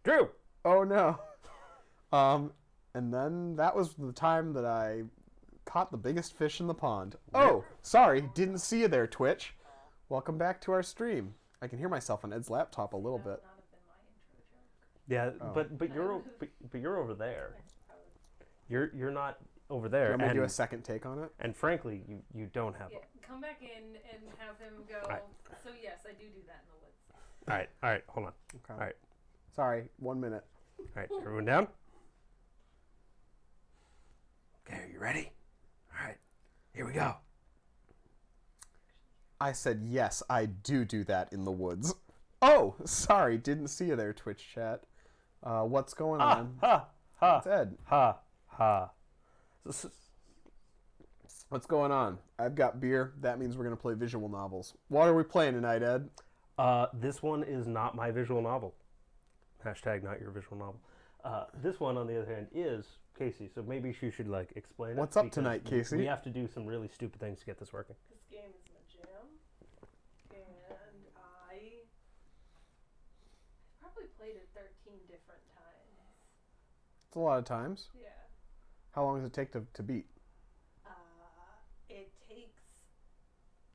Drew! Oh no. And then that was the time that I caught the biggest fish in the pond. Oh, sorry, didn't see you there, Twitch. Welcome back to our stream. I can hear myself on Ed's laptop a little bit. Not have been my intro joke. Yeah, Oh. but you're over there. You're not over there. Do you want me to do a second take on it? And frankly, you don't have. Yeah, come back in and have him go. Right. So yes, I do that in the woods. All right, hold on. Okay. All right, Sorry, 1 minute. all right, everyone down. Okay, are you ready? All right, here we go. I said yes, I do that in the woods. Oh, sorry, didn't see you there, Twitch chat. What's going on? Ha ha It's Ed. ha ha. What's going on? I've got beer. That means we're going to play visual novels. What are we playing tonight, Ed? This one is not my visual novel. Hashtag not your visual novel. This one, on the other hand, is Casey. So maybe she should like explain it. What's up because tonight, Casey? We have to do some really stupid things to get this working. This game is my jam, and I probably played it 13 different times. It's a lot of times. Yeah. How long does it take to beat? It takes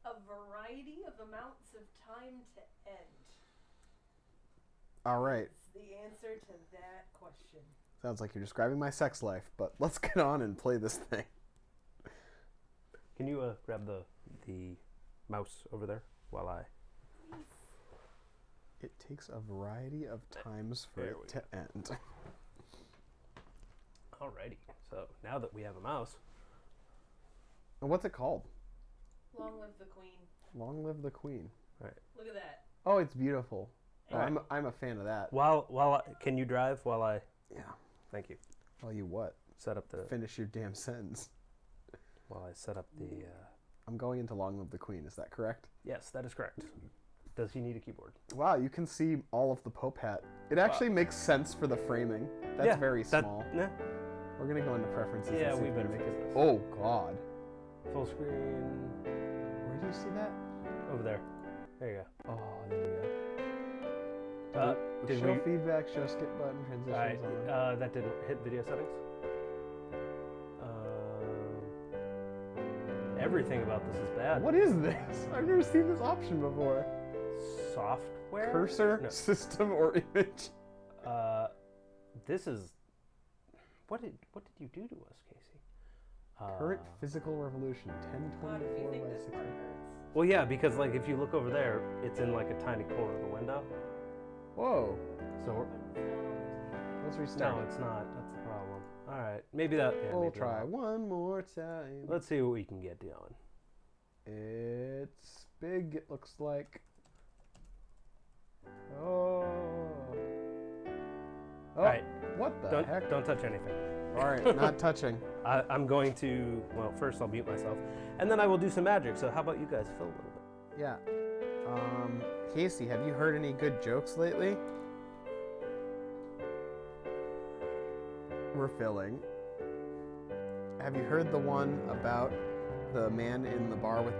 a variety of amounts of time to end. All right. It's the answer to that question. Sounds like you're describing my sex life, but let's get on and play this thing. Can you grab the mouse over there while I? It takes a variety of times for There it we to end. Alrighty. So now that we have a mouse, And what's it called? Long live the queen. Long Live the Queen. Look at that. Oh, it's beautiful. Oh, All right. I'm a fan of that. can you drive while I? Yeah. Thank you. Well, you what? Set up the Finish your damn sentence. while I set up the. I'm going into Long Live the Queen. Is that correct? Yes, that is correct. Does he need a keyboard? Wow, you can see all of the Pope hat. It actually makes sense for the framing. That's Yeah, very that- small. Nah, We're gonna go into preferences. Yeah, and see we if better make fix it. this. Oh God, full screen where do you see that? over there. There you go. Oh, there we go. Did show we? feedback, show skip button, transitions All right. on. That didn't hit video settings. Everything about this is bad. What is this? I've never seen this option before. Software? Cursor, No. system, or image. This is. What did you do to us, Casey? Current physical revolution, God, if you 1024 think by this 60. part hurts. Well, yeah, because like if you look over there, it's in like a tiny corner of the window. Whoa, So let's restart. no, it's not. That's the problem. All right, maybe that. Yeah, We'll maybe try that'll- one more time. Let's see what we can get going. It's big, it looks like. Oh. All right, What the heck? don't touch anything. All right, not touching. I'm going to. Well, first I'll mute myself, and then I will do some magic. So how about you guys fill a little bit? Yeah. Casey, have you heard any good jokes lately? We're filling. Have you heard the one about the man in the bar with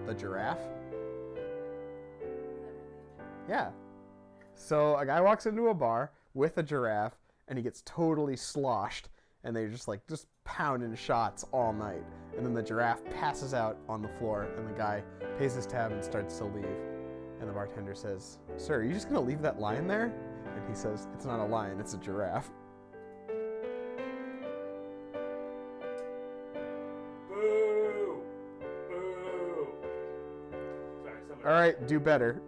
the giraffe? Yeah. So a guy walks into a bar with a giraffe and he gets totally sloshed and they just pounding shots all night. And then the giraffe passes out on the floor and the guy pays his tab and starts to leave. And the bartender says, "Sir, are you just gonna leave that lion there?" And he says, "It's not a lion, it's a giraffe." Boo! Boo! Sorry, somebody. All right, do better.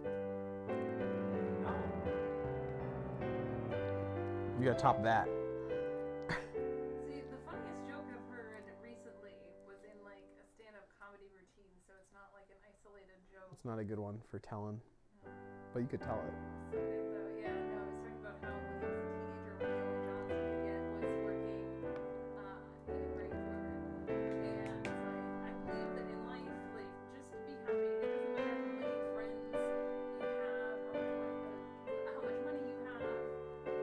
You gotta top that. See, the funniest joke I've heard recently was in like a stand-up comedy routine, so it's not like an isolated joke. It's not a good one for telling, No. but you could tell it. So good though. Yeah, no, I was talking about how when he was a teenager, what Joey Johnson again was working in a graveyard, and it's like I believe that in life, like just be happy. It doesn't matter how many friends you have, how much money you have,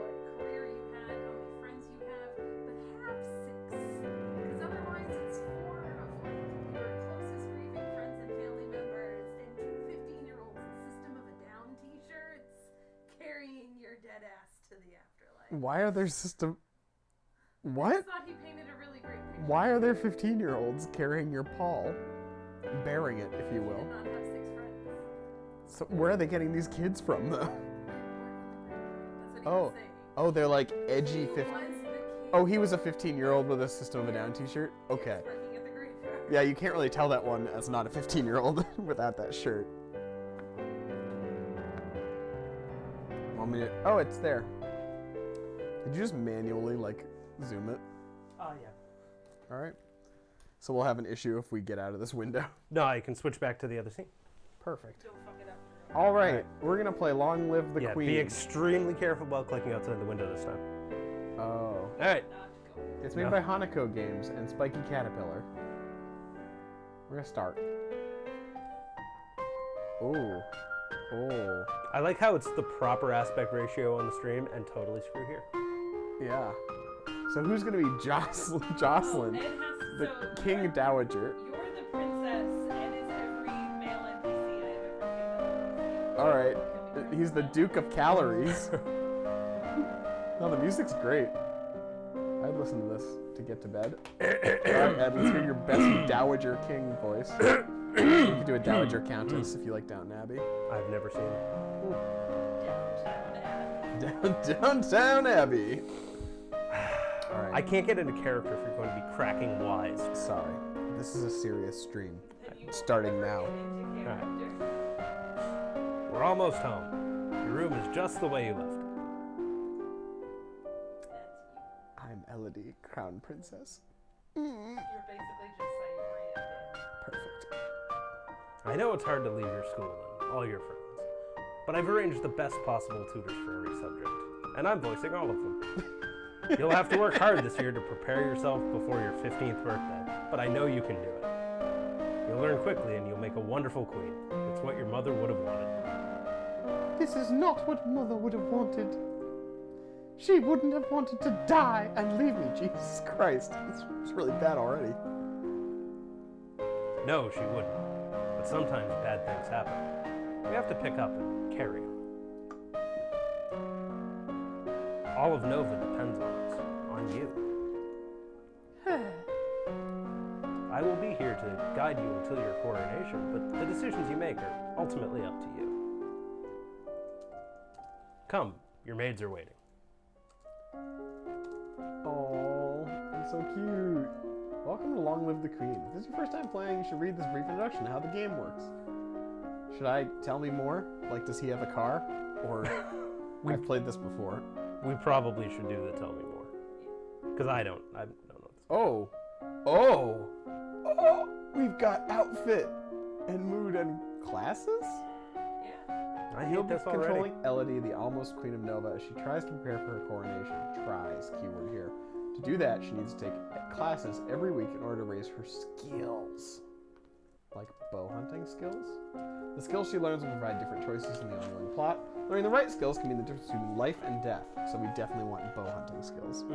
what career you had, how many friends you have, but have six, because otherwise it's four of like your closest grieving friends and family members and two 15-year-olds in System of a Down t-shirts carrying Why are there system? I What? just thought he painted a really great picture. Why are there 15-year-olds carrying your paw? Bearing it, if you He will. did not have 6 friends. So where are they getting these kids from, though? That's what he Oh. was saying. Oh, they're like edgy He 15. was the kid Oh, he was a 15-year-old with a System of a Down t-shirt? Okay. working at the graveyard. Yeah, you can't really tell that one as not a 15-year-old without that shirt. Want me to... Oh, it's there. Did you just manually, like, zoom it? Oh, yeah. Alright. So we'll have an issue if we get out of this window. No, I can switch back to the other scene. Perfect. Don't fuck it up. Alright, we're gonna play Long Live the Yeah, Queen. be extremely careful about clicking outside the window this time. Oh. All right. Not go. It's made No. by Hanako Games and Spiky Caterpillar. We're gonna start. Ooh. Oh. I like how it's the proper aspect ratio on the stream and totally screw here. Yeah. So who's gonna be Jocelyn, Ed has the so King Dowager? You're the princess, and is every male NPC I've ever played. Alright. He's the Duke of Calories. No, the music's great. I'd listen to this to get to bed. Alright, Ed, let's hear your best Dowager King voice. You can do a Dowager Countess if you like Downton Abbey. I've never seen it. Downtown Abbey. Alright. I can't get into character if you're going to be cracking wise. Sorry. This is a serious stream. Starting now. Alright. We're almost home. Your room is just the way you left it. I'm Elodie, Crown Princess. You're basically just saying Maria. Perfect. I know it's hard to leave your school and all your friends, but I've arranged the best possible tutors for every subject, and I'm voicing all of them. You'll have to work hard this year to prepare yourself before your 15th birthday, but I know you can do it. You'll learn quickly and you'll make a wonderful queen. It's what your mother would have wanted. This is not what Mother would have wanted. She wouldn't have wanted to die and leave me. Jesus Christ. It's really bad already. No, she wouldn't. But sometimes bad things happen. We have to pick up and carry on. All of Nova depends on us, on you. I will be here to guide you until your coronation, but the decisions you make are ultimately up to you. Come, your maids are waiting. Oh, I'm so cute. Welcome to Long Live the Queen. If this is your first time playing, you should read this brief introduction to how the game works. Should I tell me more? Like, does he have a car? Or I've played this before. We probably should do the tell me more. Because I don't know this. Oh. Oh. Oh. We've got outfit and mood and classes? Yeah. I You'll hate be this already. controlling Elodie, the almost Queen of Nova, as she tries to prepare for her coronation. Tries, keyword here. To do that, she needs to take classes every week in order to raise her skills. Like bow hunting skills? The skills she learns will provide different choices in the ongoing plot. Learning the right skills can mean the difference between life and death, so we definitely want bow hunting skills.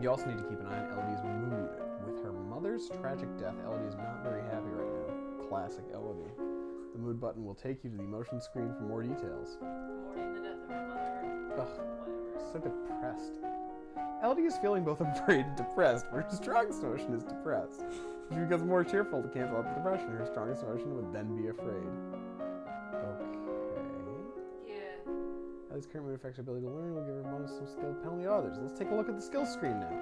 You also need to keep an eye on Elodie's mood. With her mother's tragic death, Elodie is not very happy right now. Classic Elodie. The mood button will take you to the emotion screen for more details. Mourning the death of her mother. Ugh, Whatever. so depressed. Elodie is feeling both afraid and depressed, but her strongest emotion is depressed. She becomes more cheerful to cancel out the depression. Her strongest emotion would then be afraid. Okay. Yeah. Ellie's current mood affects her ability to learn. Will give her bonus some skill penalty to others. Let's take a look at the skill screen now.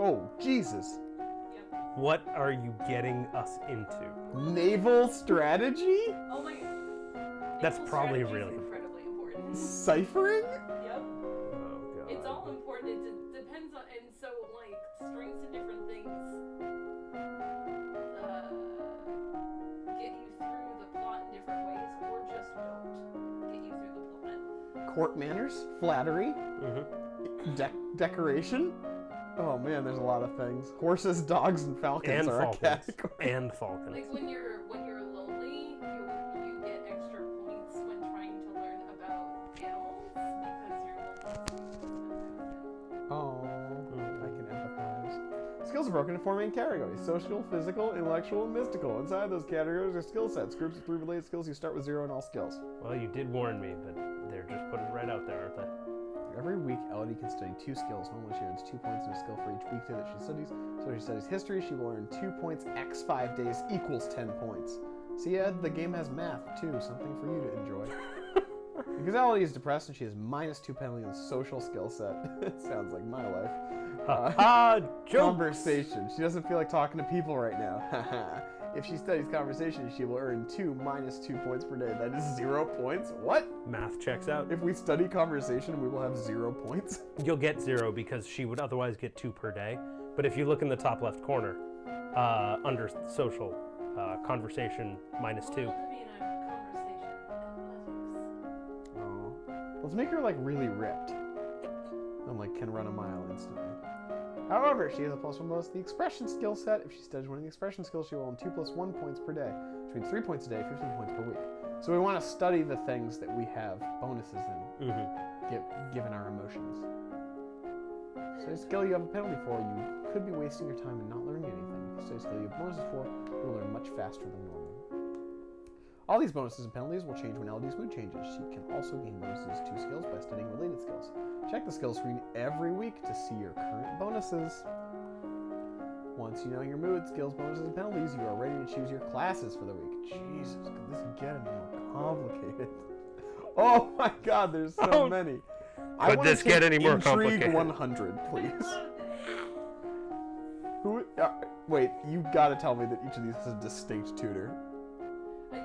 Oh, Jesus. Yep. What are you getting us into? Naval strategy? Oh my god. That's Naval probably strategy is really- incredibly important. Ciphering? Yep. Oh, God. It's all important. It depends on, and so like strings and different things get you through the plot in different ways, or just don't get you through the plot. Court manners? Flattery? Decoration? Oh man, there's a lot of things. Horses, dogs, and falcons And are falcons. a category. And falcons. Like when you're lonely, you get extra points when trying to learn about animals because you're lonely. Oh, I can empathize. Skills are broken into 4 main categories: social, physical, intellectual, and mystical. Inside those categories are skill sets. Groups of 3 related skills. You start with 0 in all skills. Well, you did warn me, but they're just putting it right out there, aren't they? Every week, Elodie can study 2 skills. Normally, she earns 2 points in a skill for each weekday that she studies. So if she studies history, she will earn 2 points x 5 days equals 10 points. See, Ed, the game has math, too. Something for you to enjoy. Because Elodie is depressed and she has -2 penalty on social skill set. Sounds like my life. Jokes. Conversation. She doesn't feel like talking to people right now. If she studies conversation, she will earn 2 -2 points per day. That is 0 points? What? Math checks out. If we study conversation, we will have 0 points? You'll get 0 because she would otherwise get 2 per day. But if you look in the top left corner, under social, conversation -2. Well, it doesn't mean I'm conversation athletics. Oh. Let's make her like really ripped. And like can run a mile instantly. However, she has a +1 bonus to the expression skill set. If she studies one of the expression skills, she will earn 2 + 1 points per day, which means 3 points a day, 15 points per week. So we want to study the things that we have bonuses in, given our emotions. So a skill you have a penalty for, you could be wasting your time and not learning anything. If you study a skill you have bonuses for, you will learn much faster than normal. All these bonuses and penalties will change when Elodie's mood changes. She can also gain bonuses to skills by studying related skills. Check the skills screen every week to see your current bonuses. Once you know your mood, skills, bonuses, and penalties, you are ready to choose your classes for the week. Jesus, could this get any more complicated? Oh my god, there's so many. I Could wanna this get take any more Intrigue complicated? 100, please. Who? Wait, you gotta tell me that each of these has a distinct tutor. The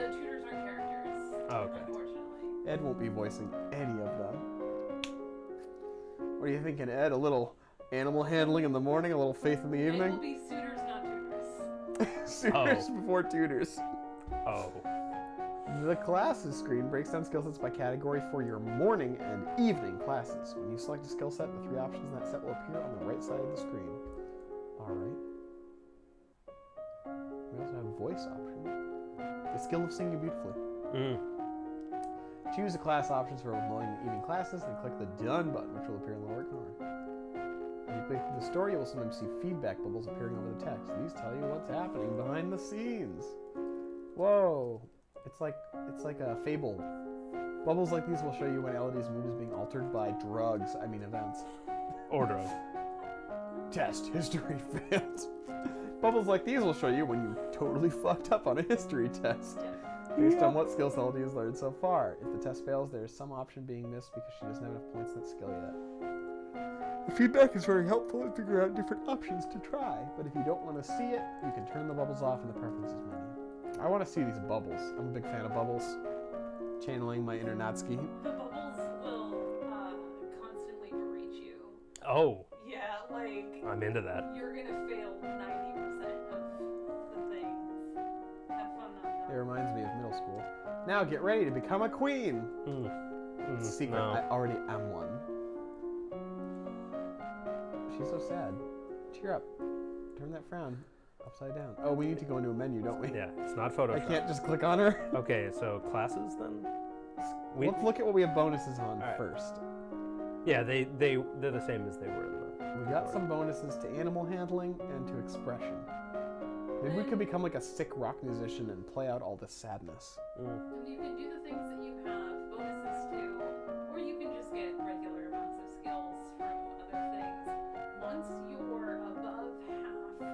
tutors are characters. Oh, okay. Unfortunately. Ed won't be voicing any of them. What are you thinking, Ed? A little animal handling in the morning, a little faith in the It will evening? be suitors, not tutors. Suitors before tutors. Oh. The classes screen breaks down skill sets by category for your morning and evening classes. When you select a skill set, the 3 options in that set will appear on the right side of the screen. Alright. We also have voice options. The skill of singing beautifully. Choose the class options for morning and evening classes, then click the Done button, which will appear in the lower corner. When you play through the story, you will sometimes see feedback bubbles appearing over the text. These tell you what's happening behind the scenes. Whoa. It's like a fable. Bubbles like these will show you when Elodie's mood is being altered by events. Or drugs. Test history failed. Bubbles like these will show you when you totally fucked up on a history test. Based on what skills Elodie has learned so far. If the test fails, there is some option being missed because she doesn't have enough points in that skill yet. The feedback is very helpful in figuring out different options to try, but if you don't want to see it, you can turn the bubbles off in the preferences menu. I want to see these bubbles. I'm a big fan of bubbles. Channeling my inner Natsuki. The bubbles will constantly berate you. Oh, Yeah, like I'm into that. you're gonna fail 90% of the things. Have fun not It knowing. reminds me of middle school. Now get ready to become a queen. It's a secret. No. I already am one. She's so sad. Cheer up. Turn that frown upside down. Oh, we need to go into a menu, don't we? Yeah, it's not Photoshop. I can't just click on her. Okay, so classes then? Let's look at what we have bonuses on Alright. first. Yeah, they're the same as they were in the. We got some bonuses to animal handling and to expression. Maybe we could become like a sick rock musician and play out all this sadness. And you can do the things that you have bonuses to, or you can just get regular amounts of skills from other things. Once you're above half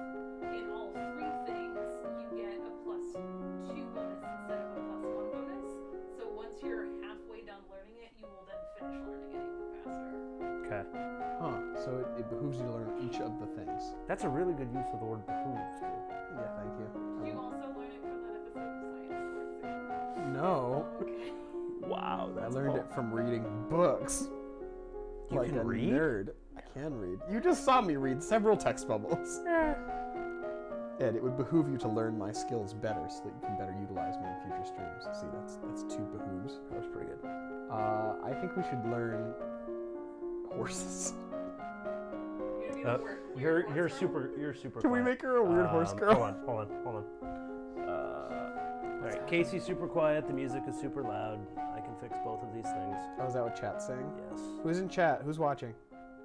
in all 3 things, you get a +2 bonus instead of a +1 bonus. So once you're halfway done learning it, you will then finish learning it even faster. Okay. Huh. So it behooves you to learn each of the things. That's a really good use of the word behooves, too. Yeah, thank you. Did you also learn it from that episode of Science Sports? No. Okay. Wow, I that's learned cool. it from reading books. You like can a read? nerd. I can read. You just saw me read several text bubbles. Ed, it would behoove you to learn my skills better so that you can better utilize me in future streams. See, that's 2 behooves. That was pretty good. I think we should learn horses. You're gonna be the You're weird super you're super. Can we quiet. make her a weird horse girl? Hold on. All right, Casey's super quiet. The music is super loud. I can fix both of these things. Oh, is that what chat's saying? Yes. Who's in chat? Who's watching?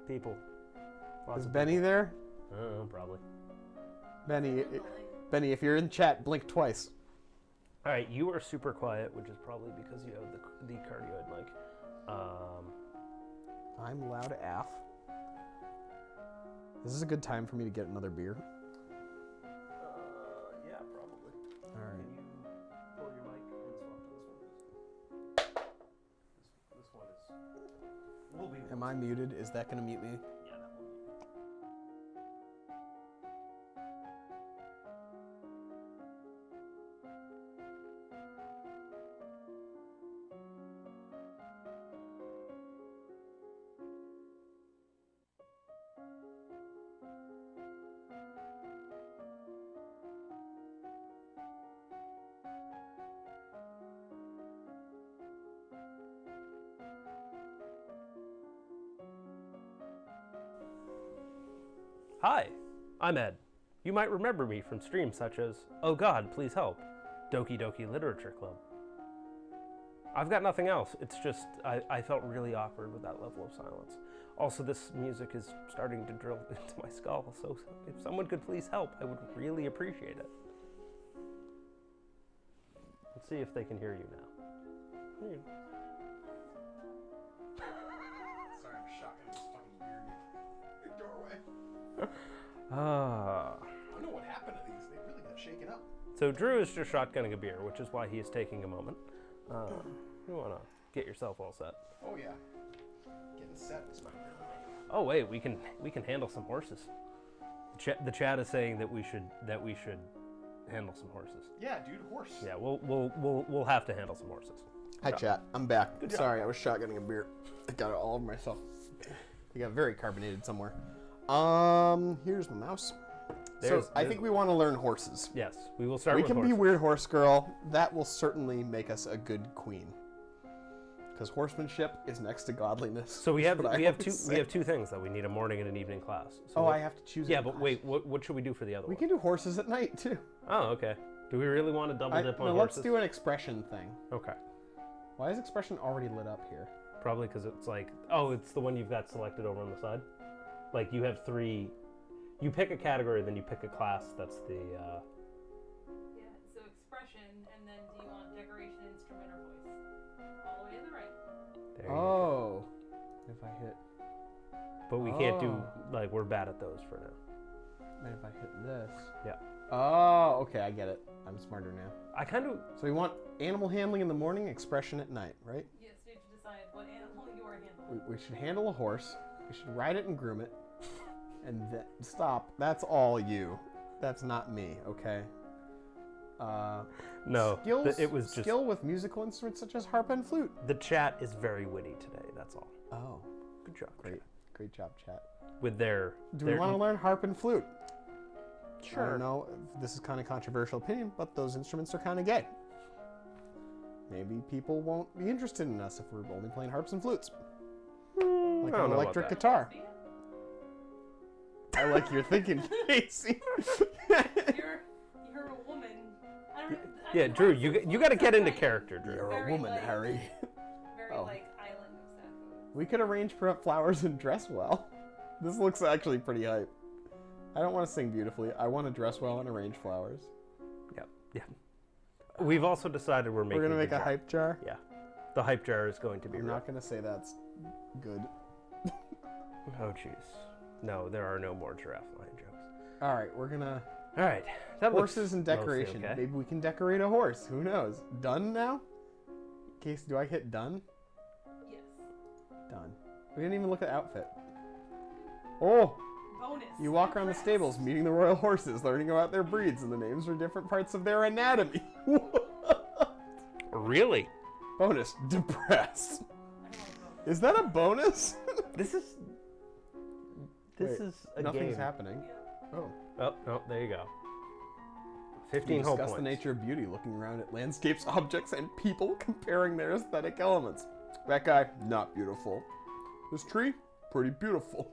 People. Lots Is of Benny people. there? I don't know, probably. Benny, if you're in chat, blink twice. All right, you are super quiet, which is probably because you have the cardioid mic. I'm loud AF. This is a good time for me to get another beer. Yeah, probably. All right. Can you pull your mic and swap to this one? This one is. We'll be. Am I muted? Is that going to mute me? Yeah, that will be. Hi, I'm Ed. You might remember me from streams such as Oh God, Please Help, Doki Doki Literature Club. I've got nothing else. It's just I felt really awkward with that level of silence. Also, this music is starting to drill into my skull, so if someone could please help, I would really appreciate it. Let's see if they can hear you now. Sorry, I'm shocking this fucking beer doorway. Ah. I don't know what happened to these. They really got shaken up. So Drew is just shotgunning a beer, which is why he is taking a moment. You want to get yourself all set. Oh yeah. Getting set is my Oh wait, we can handle some horses. The chat is saying that we should handle some horses. Yeah, dude, horse. Yeah, we'll have to handle some horses. Hi chat, I'm back. Good job. Sorry, I was shotgunning a beer. I got it all over myself. It got very carbonated somewhere. Here's my mouse. I think we want to learn horses. Yes, we will start We with can horses. be weird horse girl. That will certainly make us a good queen. Because horsemanship is next to godliness. So we is have what I we have always two say. things though. We need a morning and an evening class. So Oh, what- I have to choose. Yeah, a but class. wait, what should we do for the other We one? can do horses at night too. Oh, okay. Do we really want to double dip on No, horses? let's do an expression thing. Okay. Why is expression already lit up here? Probably because it's like, oh, it's the one you've got selected over on the side. Like you have three. You pick a category, then you pick a class. That's the. Yeah, so expression, and then do you want decoration, instrument, or voice? All the way to the right. There you go. Oh. If I hit. But we can't do Oh. like we're bad at those for now. And if I hit this. Yeah. Oh, okay, I get it. I'm smarter now. I kind of. So we want animal handling in the morning, expression at night, right? Yes, you have to decide what animal you are handling. We should handle a horse. We should ride it and groom it. And then stop. That's all you. That's not me, okay? No, Skills. it was just skill with musical instruments such as harp and flute. the chat is very witty today. That's all. Oh, Good job. great, chat. great job, chat. With their. Do we want to learn harp and flute? I Sure. don't know. This is kind of controversial opinion, but those instruments are kind of gay. Maybe people won't be interested in us if we're only playing harps and flutes, like I an don't know about electric that. guitar. I like your thinking, Casey. You're a woman. I don't, Yeah, Drew, you got to get into character, Drew. You're a Very woman, like- Harry. Very Oh. like Island of Sapphire. We could arrange for flowers and dress well. This looks actually pretty hype. I don't want to sing beautifully. I want to dress well and arrange flowers. Yep. Yeah. We've also decided we're making. We're gonna make the a jar. hype jar. Yeah. The hype jar is going to be I'm real. not gonna say that's good. Oh jeez. No, there are no more giraffe line jokes. All right, we're gonna All right. That looks horses and mostly decoration. okay. Maybe we can decorate a horse. Who knows? Done now? Casey, do I hit done? Yes. Done. We didn't even look at outfit. Oh, Bonus. you walk around the Impressed. stables, meeting the royal horses, learning about their breeds and the names for different parts of their anatomy. Really? Bonus, depressed. I don't like bonus. Is that a bonus? This is. This Wait, is a Nothing's game. happening. Oh. Oh, no, there you go. We 15 whole discuss points. the nature of beauty, looking around at landscapes, objects, and people, comparing their aesthetic elements. That guy, not beautiful. This tree, pretty beautiful.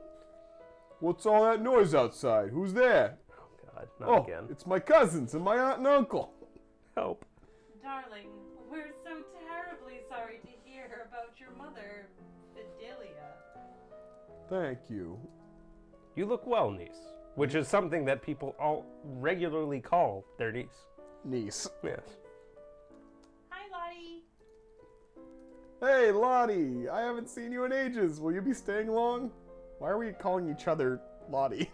What's all that noise outside? Who's there? Oh God, not Oh, again. it's my cousins and my aunt and uncle. Help. Darling, we're so terribly sorry to hear about your mother, Fidelia. Thank you. You look well, niece. Which is something that people all regularly call their niece. Niece. Yes. Hi, Lottie. Hey, Lottie! I haven't seen you in ages. Will you be staying long? Why are we calling each other Lottie?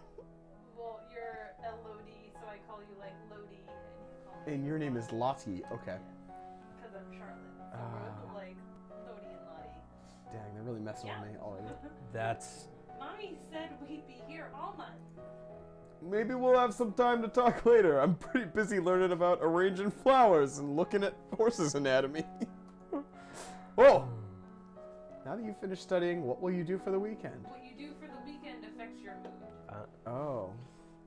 Well, you're Elodie, so I call you like Lodi, and you call me. And your name is Lottie. Okay. Because I'm Charlotte. So Ah. we're like Lodi and Lottie. Dang, they're really messing with me already. That's Mommy said we'd be here all month. Maybe we'll have some time to talk later. I'm pretty busy learning about arranging flowers and looking at horses' anatomy. Whoa! Now that you've finished studying, what will you do for the weekend? What you do for the weekend affects your mood. Oh.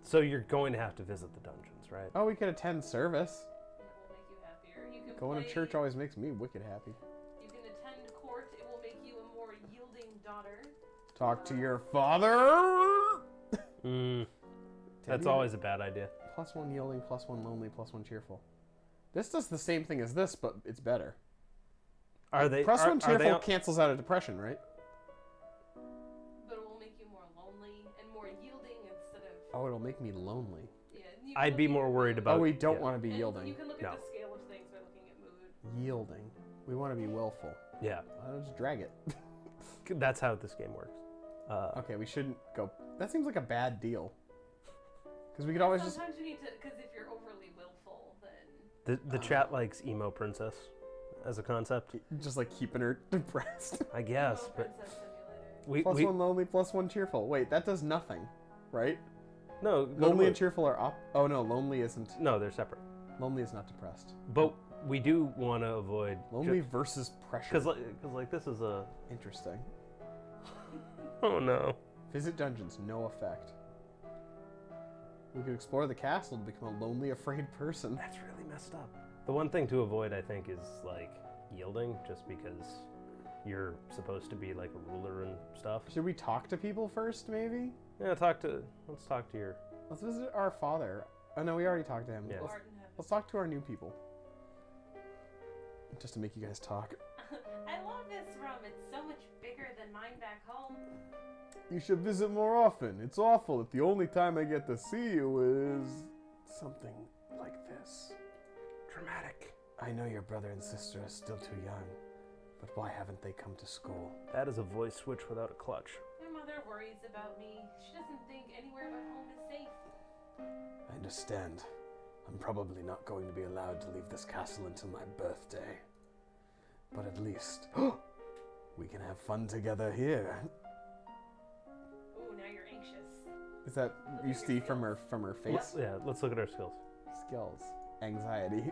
so you're going to have to visit the dungeons, right? Oh, we could attend service. It will make you happier. You can Going to play- church always makes me wicked happy. You can attend court. It will make you a more yielding daughter. Talk to your father! That's Teddy? always a bad idea. +1 yielding, +1 lonely, +1 cheerful. This does the same thing as this, but it's better. Are they +1 are they cheerful on- cancels out a depression, right? But it will make you more lonely and more yielding instead of. Oh, it'll make me lonely. Yeah, you can I'd look be at more your worried mood. about- Oh, we don't yeah. want to be And yielding. You can look No. at the scale of things by looking at mood. Yielding. We want to be willful. Yeah, I'll just drag it. that's how this game works. Okay, we shouldn't go. That seems like a bad deal. Because we could always just. Sometimes you need to, because if you're overly willful, then The chat likes emo princess as a concept, Just like keeping her depressed. I guess, Oh, but Princess Simulator. we +1 lonely, +1 cheerful. Wait, that does nothing, right? no go to Lonely and mood. cheerful are up. Oh no, lonely isn't. No, they're separate. Lonely is not depressed. But we do want to avoid Lonely versus pressure. because like this is a Interesting. oh no. Visit dungeons, no effect. We could explore the castle to become a lonely, afraid person. That's really messed up. The one thing to avoid, I think, is like yielding, just because you're supposed to be like a ruler and stuff. Should we talk to people first, maybe? Yeah, let's talk to your. Let's visit our father. Oh no, we already talked to him. Yeah. Let's, Art and heaven. let's talk to our new people. Just to make you guys talk. I love this room. It's so much bigger than mine back home. You should visit more often. It's awful that the only time I get to see you is something like this. Dramatic. I know your brother and sister are still too young, but why haven't they come to school? That is a voice switch without a clutch. My mother worries about me. She doesn't think anywhere but home is safe. I understand. I'm probably not going to be allowed to leave this castle until my birthday. But at least we can have fun together here. Ooh, now you're anxious. Is that Look you at your see from her skills. face? Yeah, let's look at our skills. Skills. Anxiety.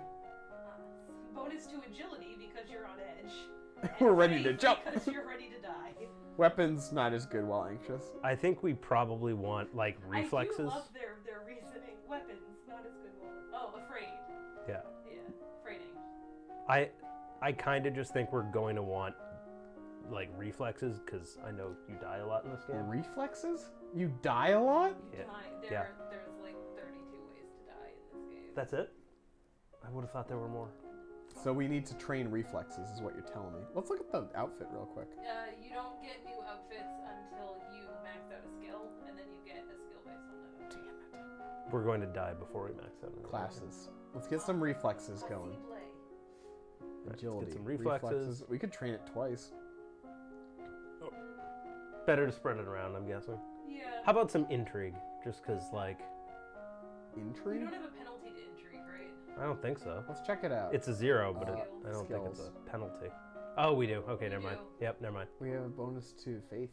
Bonus to agility because you're on edge. We're And ready to faith jump. because you're ready to die. Weapons not as good while anxious. I think we probably want like I reflexes. do love their reasoning. Weapons, not as good ones. Oh, afraid. Yeah. Yeah, afraiding. I kind of just think we're going to want like reflexes because I know you die a lot in this game. Reflexes? You die a lot? Yeah. There's like 32 ways to die in this game. That's it? I would have thought there were more. So we need to train reflexes, is what you're telling me. Let's look at the outfit real quick. You don't get new outfits until you max out a skill, and then you get a skill based on that. Damn it. We're going to die before we max out. another Classes. Let's get some reflexes going. Play. Right, let's get Agility. some reflexes. We could train it twice. Better to spread it around, I'm guessing. Yeah. How about some intrigue? Just because, like, You Intrigue? don't have a penalty to intrigue, right? I don't think so. Let's check it out. It's a 0, but Skills. I don't think it's Skills. a penalty. Oh, we do. Okay, We never mind. do. Yep, never mind. We have a bonus to faith.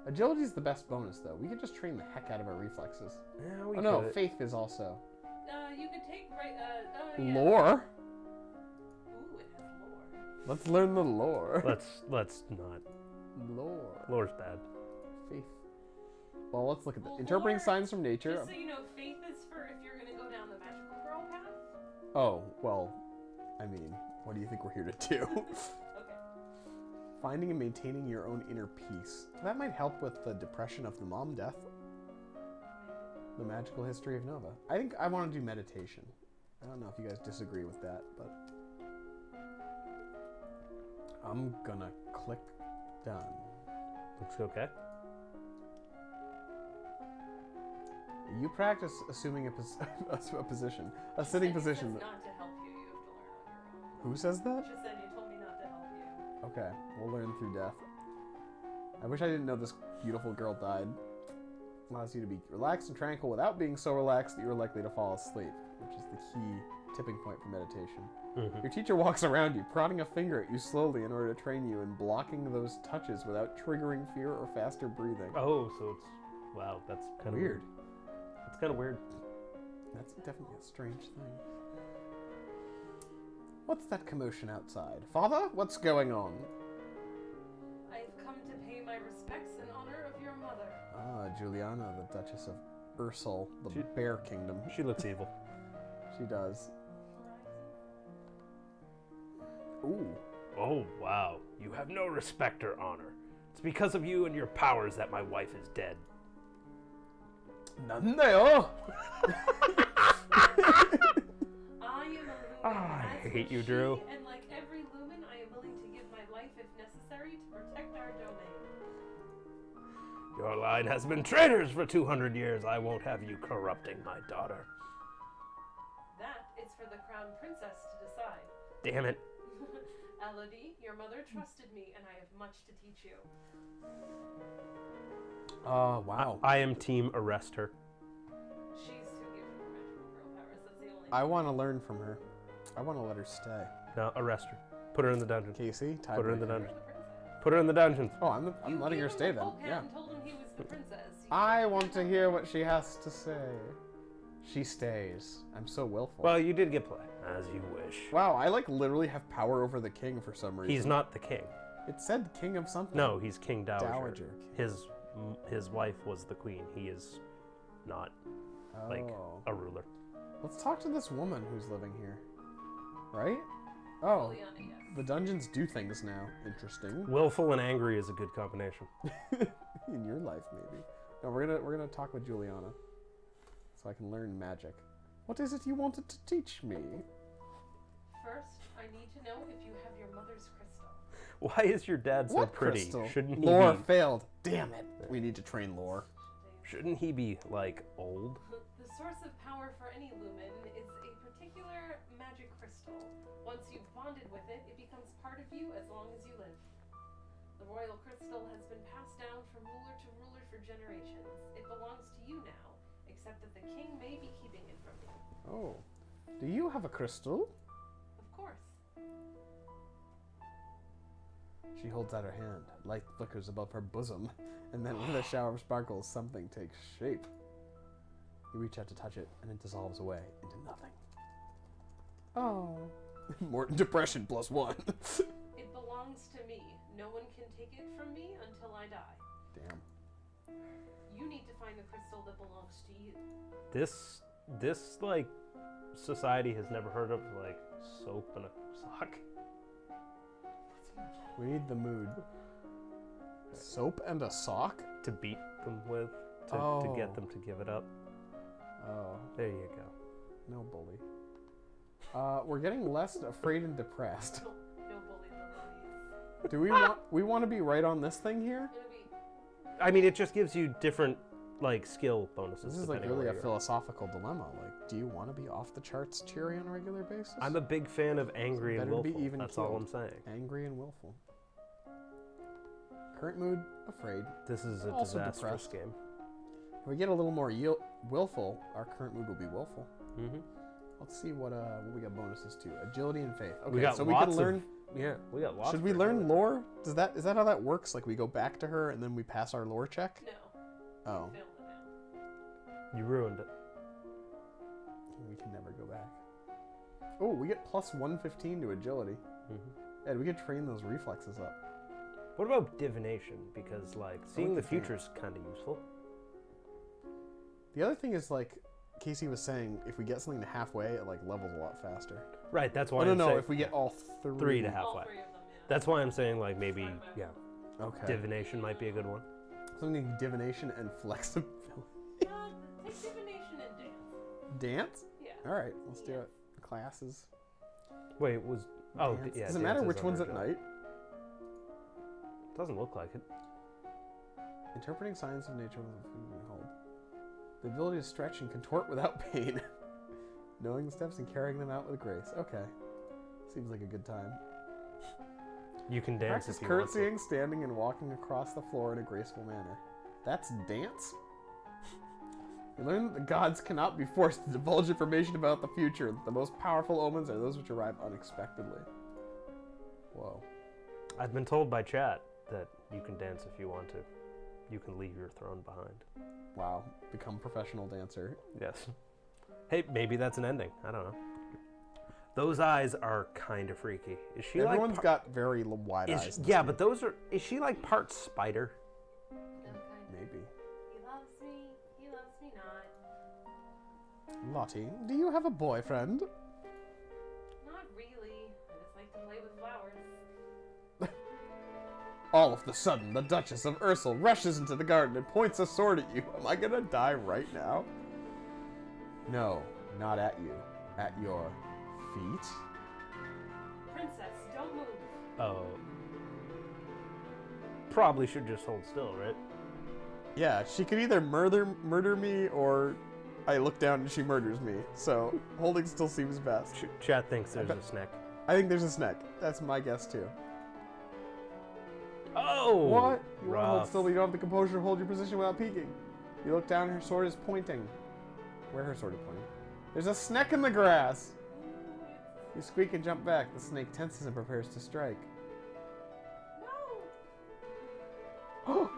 Agility is the best bonus, though. We could just train the heck out of our reflexes. Yeah, we Oh no, could. faith is also. You could take yeah. Lore? Ooh, it has lore. Let's learn the lore. Let's not. Lore. Lore's bad. Faith. Well, let's look at the Well, interpreting lore- signs from nature. Just so you know, faith is for if you're gonna go down the magical girl path. Oh, well, I mean, what do you think we're here to do? Okay. Finding and maintaining your own inner peace. That might help with the depression of the mom death. The magical history of Nova. I think I want to do meditation. I don't know if you guys disagree with that, but I'm gonna click done. Looks okay. You practice assuming a position, a sitting She said position. not to help you. You have to learn on your own. Who says that? She said you told me not to help you. Okay, we'll learn through death. I wish I didn't know this beautiful girl died. Allows you to be relaxed and tranquil without being so relaxed that you're likely to fall asleep, which is the key tipping point for meditation. Mhm. Your teacher walks around you, prodding a finger at you slowly in order to train you in blocking those touches without triggering fear or faster breathing. Oh, so it's wow. That's kind of Weird. It's kind of weird. That's definitely a strange thing. What's that commotion outside? Father, what's going on? I've come to pay my respects in honor of your mother. Ah, Juliana, the Duchess of Ursel, the She- Bear Kingdom. She looks evil. She does. Ooh. Oh wow. You have no respect or honor. It's because of you and your powers that my wife is dead. None there. I am a lumen. Ah, I as hate is you, she, Drew. And like every lumen, I am willing to give my life if necessary to protect our domain. Your line has been traitors for 200 years. I won't have you corrupting my daughter. That is for the crown princess to decide. Damn it. Elodie, your mother trusted me, and I have much to teach you. Wow. I am team arrest her. She's who gives you her magical girl powers. That's the only. I want to learn from her. I want to let her stay. No, arrest her. Put her in the dungeon. Casey, Put her in the tiebreaker. dungeon. You're the princess. Put her in the dungeon. Oh, I'm letting her gave him stay the then. poke hat Yeah. And told him he was the princess. You I gave want him to the- hear what she has to say. She stays. I'm so willful. Well, you did get play. As you wish. Wow, I like literally have power over the king for some reason. He's not the king. It said king of something. No, he's King Dowager. Dowager. His wife was the queen. He is not like Oh. a ruler. Let's talk to this woman who's living here. Right? Oh, Juliana, yes. the dungeons do things now. Interesting. Willful and angry is a good combination. In your life, maybe. No, we're gonna talk with Juliana, so I can learn magic. What is it you wanted to teach me? First, I need to know if you have your mother's crystal. Why is your dad so What pretty? crystal? Shouldn't he Lore be? failed. Damn it. We need to train Lore. Shouldn't he be like old? The source of power for any lumen is a particular magic crystal. Once you've bonded with it, it becomes part of you as long as you live. The royal crystal has been passed down from ruler to ruler for generations. It belongs to you now, except that the king may be keeping it from you. Oh. Do you have a crystal? Of course. She holds out her hand. Light flickers above her bosom, and then with a shower of sparkles, something takes shape. You reach out to touch it, and it dissolves away into nothing. Oh. More depression +1. It belongs to me. No one can take it from me until I die. Damn. You need to find the crystal that belongs to you. This like society has never heard of like soap and a sock. Read the mood. Soap and a sock? To beat them with, to Oh. get them to give it up. Oh, There you go. no bully. We're getting less afraid and depressed. No bully the lilies. Do we want to be right on this thing here? It'll be I mean, it just gives you different like skill bonuses. This is like depending on really where a you're at. philosophical dilemma. Like, do you want to be off the charts cheery on a regular basis? I'm a big fan of angry and Better to be willful. even That's all I'm keeled. saying. Angry and willful. Current mood, afraid. This is a Also disastrous depressed. game. If we get a little more willful, our current mood will be willful. Mm-hmm. Let's see what we got bonuses to. Agility and faith. Okay, We got so we lots can of- learn. Yeah, we got lots. Should we for learn doing. lore? Is that how that works? Like we go back to her and then we pass our lore check? no. Oh, Failed it now. You ruined it. we can never go back. Oh, we get plus 115 to agility. Mm-hmm. Ed, we could train those reflexes up. What about divination? Because like seeing the like the future is kind of useful. The other thing is like Casey was saying, if we get something to halfway, it like levels a lot faster. Right. That's Oh why. no, I'm no, saying if we get all three. 3 to All halfway. three of them, yeah. That's why I'm saying like maybe yeah, Okay. divination might be a good one. Something divination and flexibility. Take divination and dance. Dance? Yeah. All right, let's do Yes. it. Classes. Wait, was oh Dance. yeah. Does it dance matter is which one's under at agility. night? Doesn't look like it. Interpreting signs of nature with a finger hold. The ability to stretch and contort without pain. Knowing the steps and carrying them out with grace. Okay. Seems like a good time. You can dance Practice if you want to. curtsying, standing, and walking across the floor in a graceful manner. That's dance? You learn that the gods cannot be forced to divulge information about the future. That the most powerful omens are those which arrive unexpectedly. Whoa. I've been told by chat that you can dance if you want to. You can leave your throne behind. Wow. Become professional dancer. Yes. Hey, maybe that's an ending. I don't know. Those eyes are kind of freaky. Is she Everyone's like got very wide eyes. is, in yeah, this but those are. Is she like part spider? No, kind game. of. Maybe. He loves me not. Lottie, do you have a boyfriend? Not really. I just like to play with flowers. All of a sudden, the Duchess of Ursel rushes into the garden and points a sword at you. Am I gonna die right now? No, not at you. At your feet? Princess, don't move. Oh. Probably should just hold still, right? Yeah, she could either murder me or I look down and she murders me. So holding still seems best. Chat thinks there's bet- a snack. I think there's a snack. That's my guess too. Oh! What? You want to hold rough. still, but you don't have the composure to hold your position without peeking. You look down and her sword is pointing. Where her sword is pointing? There's a snake in the grass! You squeak and jump back. The snake tenses and prepares to strike. No.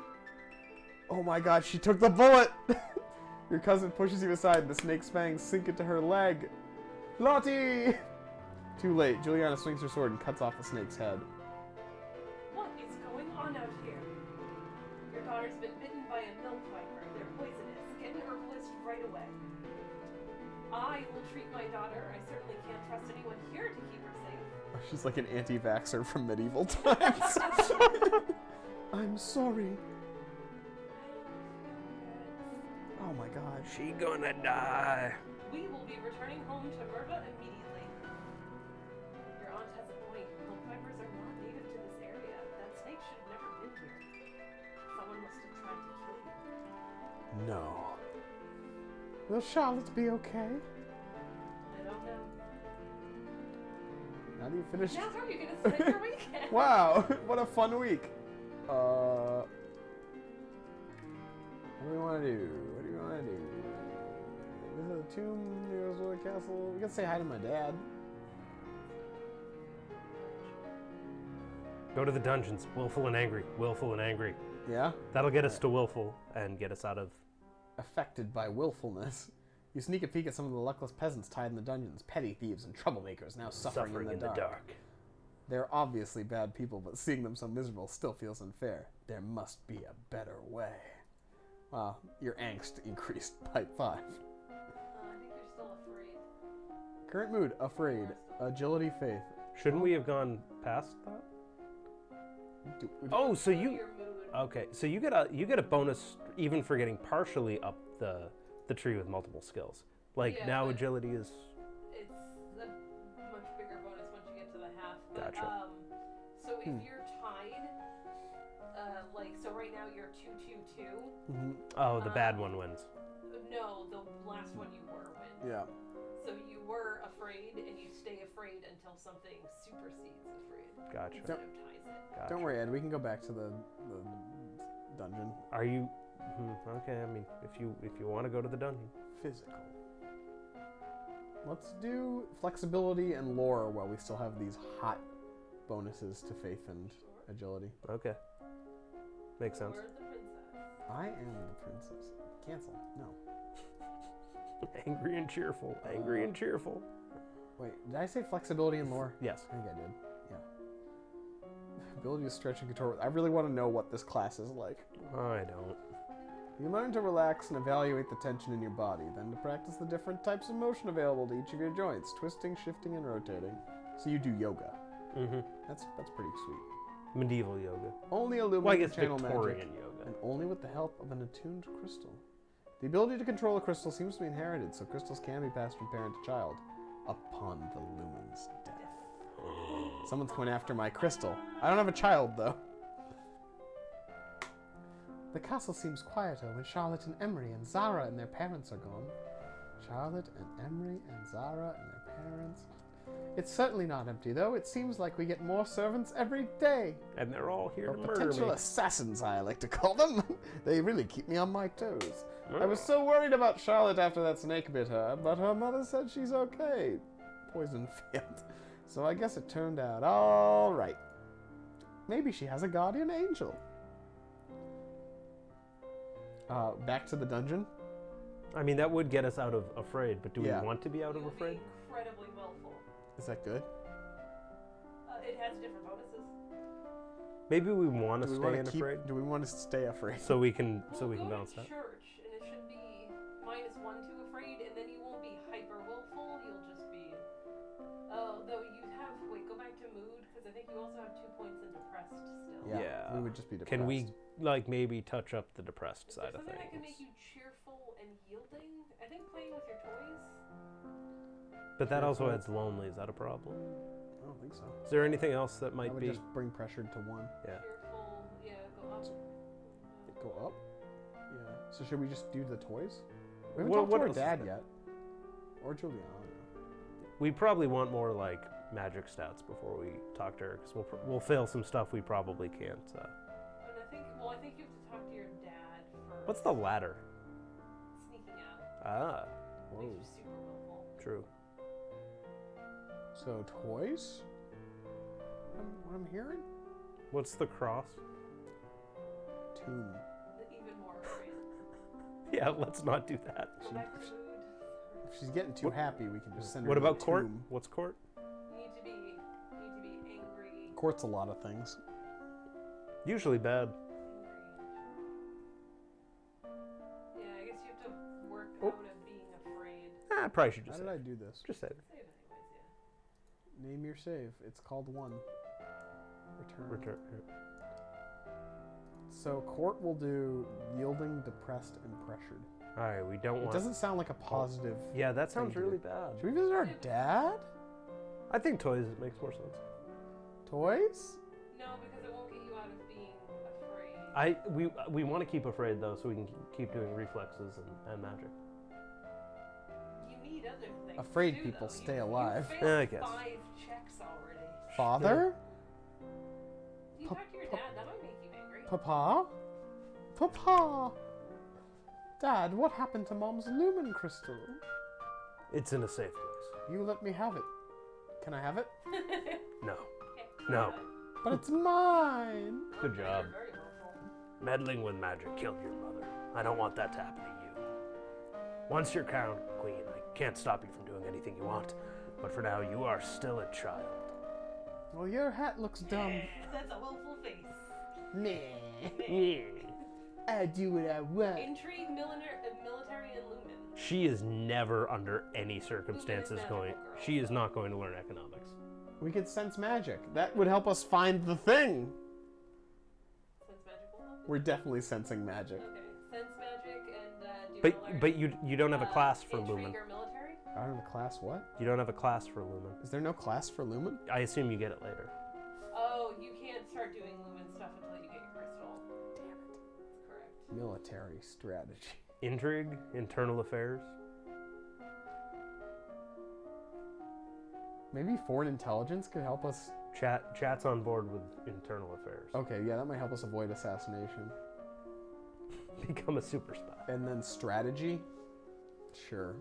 Oh my god, she took the bullet! Your cousin pushes you aside and the snake's fangs sink into her leg. Lottie! Too late. Juliana swings her sword and cuts off the snake's head. What is going on out here? Your daughter's been bitten by a milk viper. They're poisonous. Get an herbalist right away. I will treat my daughter. I certainly can't trust anyone here to keep her safe. She's like an anti-vaxxer from medieval times. I'm sorry. Oh my god. She gonna die. We will be returning home to Merva immediately. Your aunt has a point. Milk vipers are not native to this area. That snake should have never been here. Someone must have tried to kill you. No. Will Charlotte be okay? I don't know. Now that you finished. Now how are you gonna spend your weekend? Wow, what a fun week. What do we want to do? What do we want to do? Visit the tomb, Rosewood Castle. We can say hi to my dad. Go to the dungeons. Willful and angry. Willful and angry. Yeah? That'll get us to willful and get us out of. Affected by willfulness. You sneak a peek at some of the luckless peasants tied in the dungeons, petty thieves and troublemakers now suffering in the dark. They're obviously bad people, but seeing them so miserable still feels unfair. There must be a better way. Wow, your angst increased by 5. I think you're still afraid. Current mood, afraid. Agility, faith. Shouldn't we have gone past that? Oh, so you. Your mood. Okay, so you get a bonus even for getting partially up the tree with multiple skills. Like Yeah, now but- agility is. It's a much bigger bonus once you get to the half. But, Gotcha. So if you're tied, so right now you're 2-2-2. Oh, the bad one wins. No, the last one you were wins. Yeah. So you were afraid, and you stay afraid until something supersedes afraid. Gotcha. Instead of ties it. Gotcha. Don't worry, Ed. We can go back to the dungeon. Are you? Okay, I mean, if you want to go to the dungeon. Physical. Let's do flexibility and lore while we still have these hot bonuses to faith and agility. Okay. Makes sense. You're the princess. I am the princess. Cancel. No. Angry and cheerful. Angry and cheerful. Wait, did I say flexibility and lore? Yes. I think I did. Yeah. Ability to stretch and control. I really want to know what this class is like. I don't. You learn to relax and evaluate the tension in your body, then to practice the different types of motion available to each of your joints, twisting, shifting, and rotating. So you do yoga. Mm-hmm. That's pretty sweet. Medieval yoga. Only Well, I illuminate guess the channel Victorian magic, yoga. and only with the help of an attuned crystal. The ability to control a crystal seems to be inherited, so crystals can be passed from parent to child upon the lumen's death. Someone's going after my crystal. I don't have a child, though. The castle seems quieter when Charlotte and Emery and Zara and their parents are gone. Charlotte and Emery and Zara and their parents. It's certainly not empty, though. It seems like we get more servants every day. And they're all here Or to murder potential me. assassins, I like to call them. They really keep me on my toes. I was Mm. so worried about Charlotte after that snake bit her, but her mother said she's okay. Poison failed. So I guess it turned out all right. Maybe she has a guardian angel. Back to the dungeon. I mean, that would get us out of Afraid, but do Yeah. we want to be out of It would Afraid? be incredibly willful. Is that good? It has different bonuses. Maybe we want to Do we stay want in to keep? Afraid, Do we want to stay afraid? so we can Well, go balance to that. church, and it should be -1 to afraid, and then you won't be hyper willful. You'll just be. Oh, though you'd have. Wait, go back to mood, because I think you also have 2 points in depressed still. Yeah, Yeah. we would just be depressed. Can we like maybe touch up the depressed Is there side of something that can things? make you cheerful and yielding? I think playing with your toys. But that also Cheerful? adds lonely. Is that a problem? I don't think so. Is there anything else that I might would be? just bring pressure to 1. Yeah. Cheerful. Yeah, go up. Go up. Yeah. So should we just do the toys? We haven't What- talked what to our else is dad there? yet. Or Juliana. We probably want more like magic stats before we talk to her, because we'll fail some stuff we probably can't. And I think you have to talk to your dad first. What's the ladder? Sneaking out? Ah, Whoa. Makes you super willful. true. So toys? What I'm hearing? What's the cross? Tomb. Even more afraid. Yeah, let's not do that. Go back to mood. If she's getting too happy, we can just send her What to about the court? tomb. What's court? You need to be angry. Court's a lot of things. Usually bad. Yeah, I guess you have to work Oh. out of being afraid. I probably should How just did say. I do this? Just say it. Save anyways, yeah. Name your save. It's called 1. Return. Return. So court will do yielding, depressed, and pressured. All right, we don't It want. doesn't sound like a positive. Yeah, that sounds Thank you. really bad. Should we visit our dad? I think toys makes more sense. Toys? No, because it won't get you out of being afraid. We want to keep afraid though, so we can keep doing reflexes and magic. You need other things. Afraid to do, people though. stay You alive. failed Yeah, I guess. 5 checks already. Father? You talk to your dad. That might make you angry. Papa? Papa? Dad, what happened to Mom's lumen crystal? It's in a safe place. You let me have it. Can I have it? No. Okay. No. But it's mine. Good You're job. very willful. Meddling with magic killed your mother. I don't want that to happen to you. Once you're crowned queen, I can't stop you from doing anything you want. But for now, you are still a child. Well, your hat looks dumb. That's a willful face. Nah. I do what I want. Intrigue, military, and lumen. She is never under any circumstances magical going. girl. She is not going to learn economics. We could sense magic. That would help us find the thing. Sense magic will help you. We're definitely sensing magic. Okay. Sense magic and do you But wanna learn, but you don't have a class for intrigue lumen. or military? I don't have a class what? You don't have a class for lumen. Is there no class for lumen? I assume you get it later. Oh, you can't start doing lumen stuff until you get your crystal. Damn it. That's correct. Military strategy. Intrigue, internal affairs. Maybe foreign intelligence could help us. Chat's on board with internal affairs. Okay, yeah, that might help us avoid assassination. Become a super spy. And then strategy? Sure.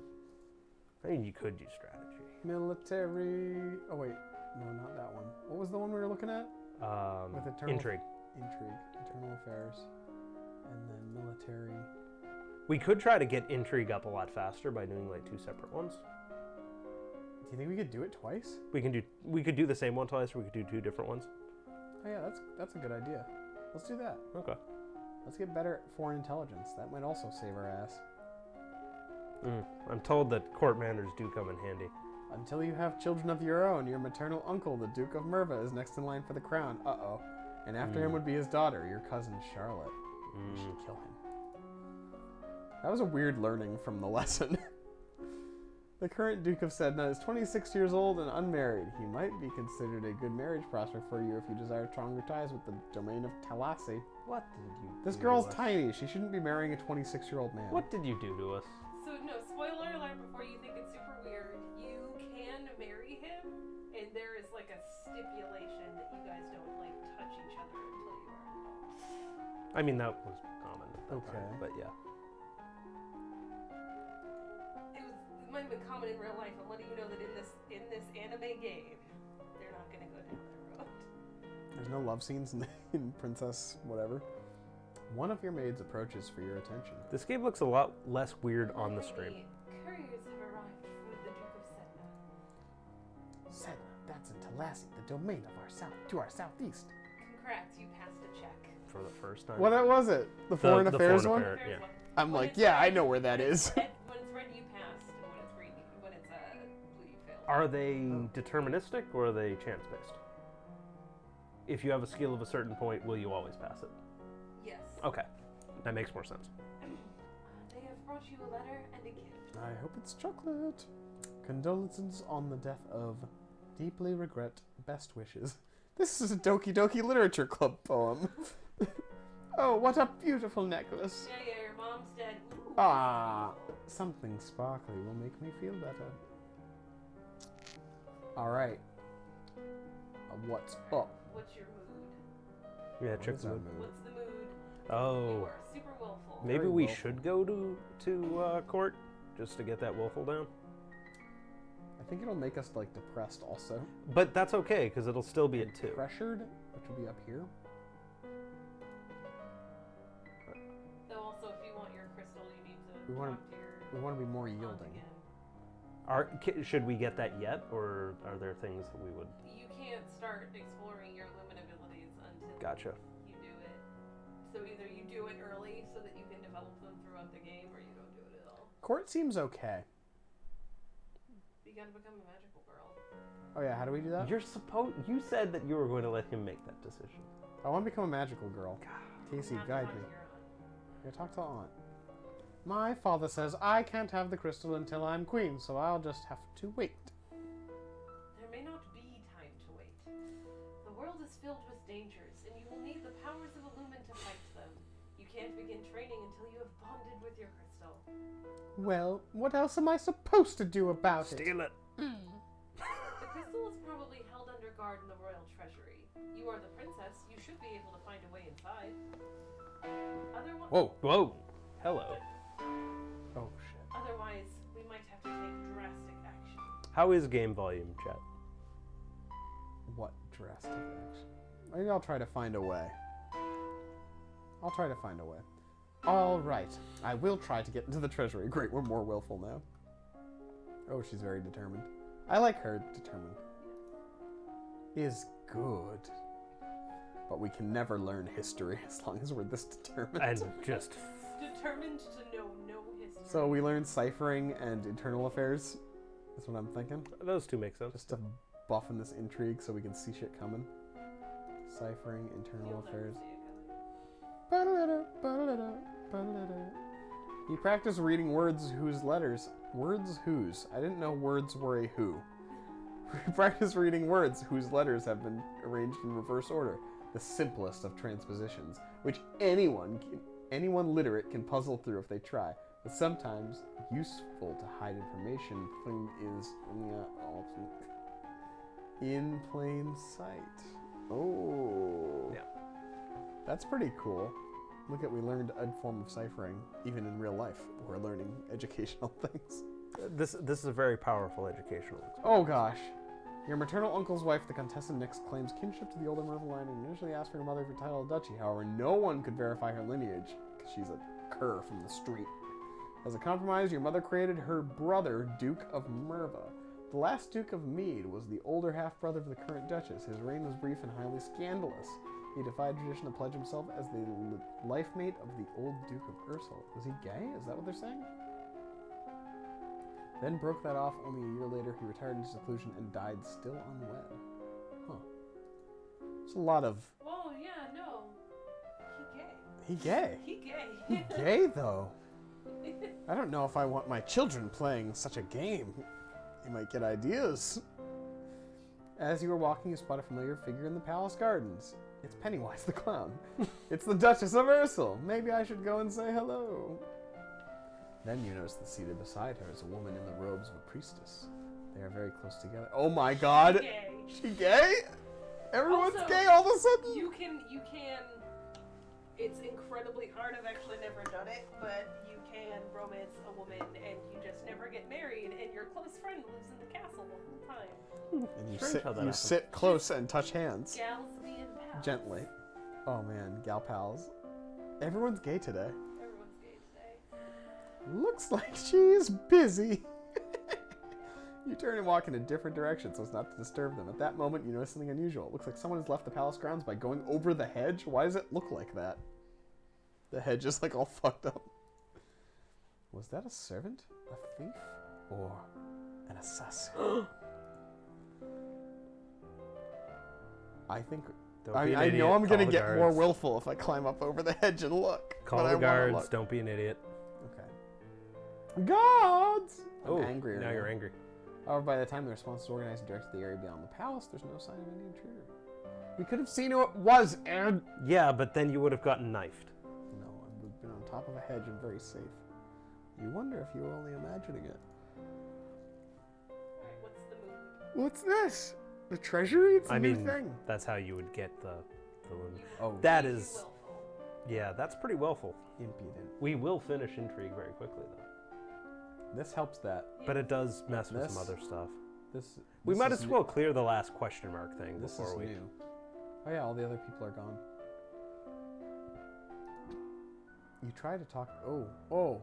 I mean, you could use strategy. Military. Oh, wait. No, not that one. What was the one we were looking at? With internal Intrigue. Intrigue. Internal affairs. And then military. We could try to get intrigue up a lot faster by doing like 2 separate ones. Do you think we could do it twice? We could do the same one twice, or we could do 2 different ones. Oh, yeah, that's a good idea. Let's do that. Okay. Let's get better at foreign intelligence. That might also save our ass. I'm told that court manners do come in handy. Until you have children of your own, your maternal uncle, the Duke of Merva, is next in line for the crown. Uh-oh. And after him would be his daughter, your cousin Charlotte. We should kill him. That was a weird learning from the lesson. The current Duke of Sedna is 26 years old and unmarried. He might be considered a good marriage prospect for you if you desire stronger ties with the domain of Talassi. What did you This do girl's to us? tiny. She shouldn't be marrying a 26-year-old man. What did you do to us? So no, spoiler alert before you think it's super weird. You can marry him I mean, that was common at that Okay. time, but yeah. It might have been common in real life. I'm letting you know that in this anime game, they're not gonna go down that road. There's no love scenes in Princess whatever. One of your maids approaches for your attention. This game looks a lot less weird on the stream. Couriers have arrived for the Duke of Sedna. Sedna, that's in Talassi, the domain of our southeast. Congrats, you passed a check. For the first time. What was it? The Foreign Affairs Foreign one? Affair, There's yeah. one. I'm When like, it's yeah, I red- know where that when it's is. red- When it's red, you passed, and when it's green, when it's blue, you failed. Are they deterministic or are they chance based? If you have a skill of a certain point, will you always pass it? Yes. Okay, that makes more sense. They have brought you a letter and a gift. I hope it's chocolate. Condolences on the death of. Deeply regret. Best wishes. This is a Doki Doki Literature Club poem. Oh, what a beautiful necklace. Yeah, your mom's dead. Ooh. Ah, something sparkly will make me feel better. All right. What's up? What's your mood? Yeah, What check is the that mood. mood? What's the mood? You Oh, are super willful. maybe Very we willful. should go to court just to get that willful down. I think it'll make us like depressed also. But that's okay because it'll still be at 2. Pressured, which will be up here. Though also, if you want your crystal, you need to We wanna- talk to your We want to be more aunt yielding. again. Should we get that yet, or are there things that we would? You can't start exploring your Lumen abilities until Gotcha. you do it. So either you do it early so that you can develop them throughout the game, or you don't do it at all. Court seems okay. You gotta become a magical girl. Oh yeah, how do we do that? You said that you were going to let him make that decision. I want to become a magical girl. Casey, You have to guide talk me. to your aunt. Yeah, talk to Aunt. My father says I can't have the crystal until I'm queen, so I'll just have to wait. There may not be time to wait. The world is filled with dangers, and you will need the powers of a lumen to fight them. You can't begin training until you have bonded with your crystal. Well, what else am I supposed to do about it? Steal it. The crystal is probably held under guard in the royal treasury. You are the princess. You should be able to find a way inside. Otherwise, Whoa. Hello. Oh shit. otherwise, we might have to take drastic action. How is game volume, chat? What drastic action? Maybe I'll try to find a way. All right. I will try to get into the treasury. Great, we're more willful now. Oh, she's very determined. I like her determined. Is good. But we can never learn history as long as we're this determined. And just Determined to know no history. So we learned ciphering and internal affairs. That's what I'm thinking. those two make sense. Just to buff in this intrigue so we can see shit coming. Ciphering, internal You'll never affairs. see it coming. Ba-da-da, ba-da-da, ba-da-da. You practice reading words whose letters. Words whose. I didn't know words were a who. We practice reading words whose letters have been arranged in reverse order. The simplest of transpositions, which anyone literate can puzzle through if they try. But sometimes useful to hide information thing is in plain sight. Oh. Yeah. That's pretty cool. Look at, we learned a form of ciphering, even in real life. We're learning educational things. This is a very powerful educational experience. Oh gosh. Your maternal uncle's wife, the Contessa Nix, claims kinship to the older Merville line and initially asked for her mother for title of duchy. However, no one could verify her lineage, because she's a cur from the street. As a compromise, your mother created her brother, Duke of Merva. The last Duke of Mead was the older half-brother of the current Duchess. His reign was brief and highly scandalous. He defied tradition to pledge himself as the life mate of the old Duke of Ursel. Was he gay? Is that what they're saying? Then broke that off. Only a year later, he retired into seclusion and died still unwed. Huh. It's a lot of... Oh, yeah, no. He gay. He gay. He gay, though. I don't know if I want my children playing such a game. You might get ideas. As you were walking, you spot a familiar figure in the palace gardens. It's Pennywise the Clown. It's the Duchess of Ursel. Maybe I should go and say hello. Then you notice that seated beside her is a woman in the robes of a priestess. They are very close together. Oh my god! Gay. She gay? Everyone's Also, gay all of a sudden? You can It's incredibly hard. I've actually never done it, but you can romance a woman and you just never get married, and your close friend lives in the castle the whole time. And you Strange how that happens. sit close and touch hands Gals being pals. gently. Oh man, gal pals. Everyone's gay today. Everyone's gay today. Looks like she's busy. You turn and walk in a different direction so as not to disturb them. At that moment, you notice something unusual. It looks like someone has left the palace grounds by going over the hedge. Why does it look like that? The hedge is like all fucked up. Was that a servant, a thief, or an assassin? I think... Don't I be mean, an I idiot. know I'm Call gonna the get more guards. willful if I climb up over the hedge and look. Call but I the wanna guards. look. Don't be an idiot. Okay. Guards! I'm Oh, angrier now you're angry. However, by the time the response is organized and directed to the area beyond the palace, there's no sign of any intruder. We could have seen who it was, Aaron. Yeah, but then you would have gotten knifed. No, I've been on top of a hedge and very safe. You wonder if you were only imagining it. Alright, what's the mood? What's this? The treasury? It's a I new mean, thing. that's how you would get the limit. Oh, That You is, willful. yeah, that's pretty willful. impudent. We will finish intrigue very quickly, though. This helps that. But it does mess with some This- other stuff. This. We this might is as new- well clear the last question mark thing This before is we. new. Oh yeah, all the other people are gone. You try to talk. Oh.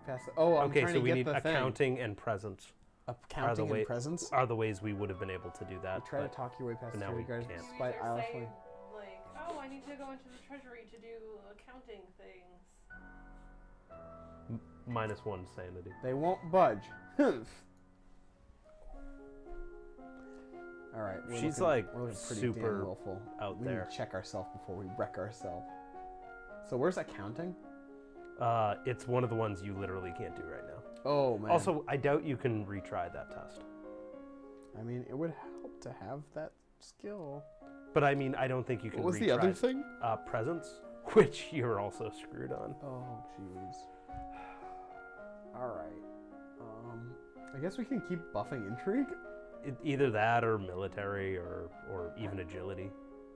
Pass. Oh, I'm Okay, trying so to we get need the accounting and presence accounting way- and presence. are the ways we would have been able to do that. You try to but talk your way past but now security we guards can't. despite They're Eilishly. saying, like, oh, I need to go into the treasury to do accounting things. -1 sanity. They won't budge. All right. She's, looking, like, we're looking pretty super damn willful. out we there. need to check ourselves before we wreck ourselves. So where's accounting? It's one of the ones you literally can't do right now. Oh man. Also, I doubt you can retry that test. I mean, it would help to have that skill. But I mean, I don't think you can What was retry the other thing? presence, which you're also screwed on. Oh jeez. All right. I guess we can keep buffing intrigue. Either that or military or even agility.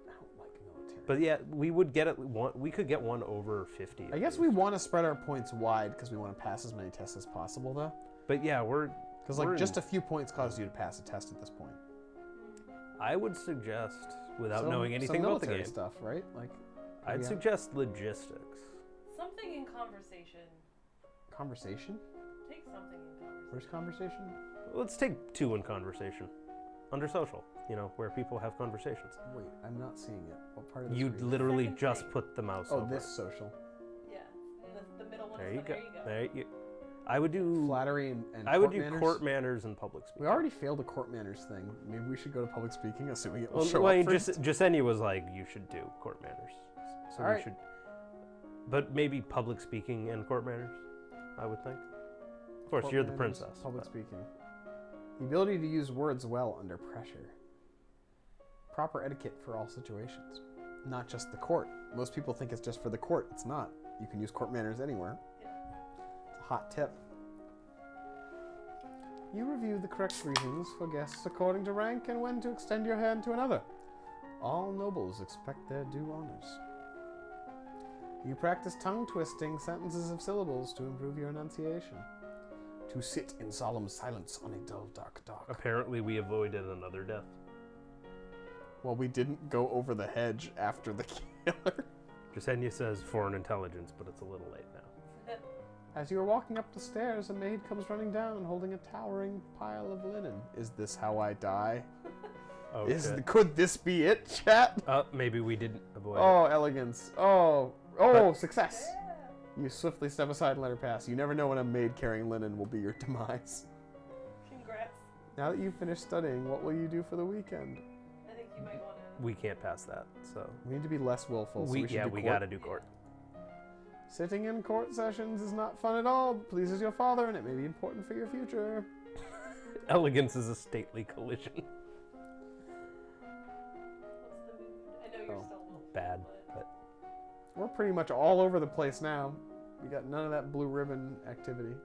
I don't like military. But yeah, we would get it. We could get one over 50. I guess we want to spread our points wide because we want to pass as many tests as possible, though. But yeah, Because We're like just in- a few points cause you to pass a test at this point. I would suggest, without Some- knowing some anything about the military game, stuff, right? Like I'd yeah. suggest logistics. Something in conversation. conversation. Take something in conversation. Where's conversation? Let's take 2 in conversation. Under social, where people have conversations. Wait, I'm not seeing it. What part of the You'd screen? literally Second just thing. put the mouse Oh, over. this social. Yeah, the middle one. There so you go. There you go. There you. I would do. Flattery and I would court do manners. court manners and public speaking. We already failed the court manners thing. Maybe we should go to public speaking, assuming it will Well, show well, up. just Jasenia was like, you should do court manners. So we Alright. should. But maybe public speaking and court manners, I would think. Of course, Court you're the manners, princess. Public but- speaking. The ability to use words well under pressure. Proper etiquette for all situations. Not just the court. Most people think it's just for the court. It's not. You can use court manners anywhere. Yeah. It's a hot tip. You review the correct greetings for guests according to rank and when to extend your hand to another. All nobles expect their due honors. You practice tongue twisting sentences of syllables to improve your enunciation. To sit in solemn silence on a dull, dark dock. Apparently, we avoided another death. Well, we didn't go over the hedge after the killer. Jasenia says foreign intelligence, but it's a little late now. As you are walking up the stairs, a maid comes running down holding a towering pile of linen. Is this how I die? Oh, shit. Could this be it, chat? Maybe we didn't avoid it. Oh, elegance. Oh, success. You swiftly step aside and let her pass. You never know when a maid carrying linen will be your demise. Congrats. Now that you've finished studying, what will you do for the weekend? I think you might want to. We can't pass that, so. We need to be less willful. So we should do we court. gotta do court. Sitting in court sessions is not fun at all. It pleases your father, and it may be important for your future. Elegance is a stately collision. What's the mood? I know you're Oh, still willful, Bad, but but We're pretty much all over the place now. We got none of that blue ribbon activity.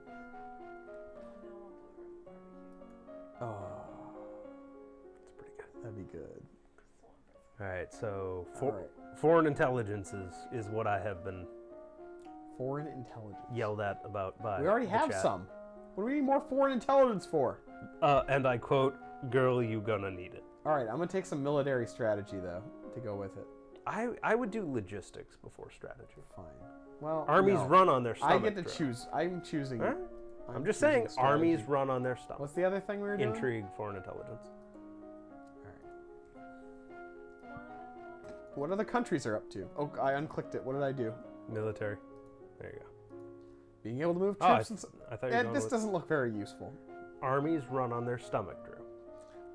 no, I'll Oh, it's pretty good. that'd be good. All right, so All right. foreign intelligence is what I have been Foreign intelligence. yelled at about by We already the have chat. some. What do we need more foreign intelligence for? And I quote, "Girl, you gonna need it." All right, I'm gonna take some military strategy though to go with it. I would do logistics before strategy. Fine. Well, Armies no. run on their I stomach. get to Drew. choose. I'm choosing. Huh? I'm just choosing saying, armies strategy. run on their stomach. What's the other thing we were doing? Intrigue, foreign intelligence. All right. What other countries are up to? Oh, I unclicked it. What did I do? Military. There you go. Being able to move Oh, troops. I thought you were going This with doesn't look very useful. armies run on their stomach, Drew.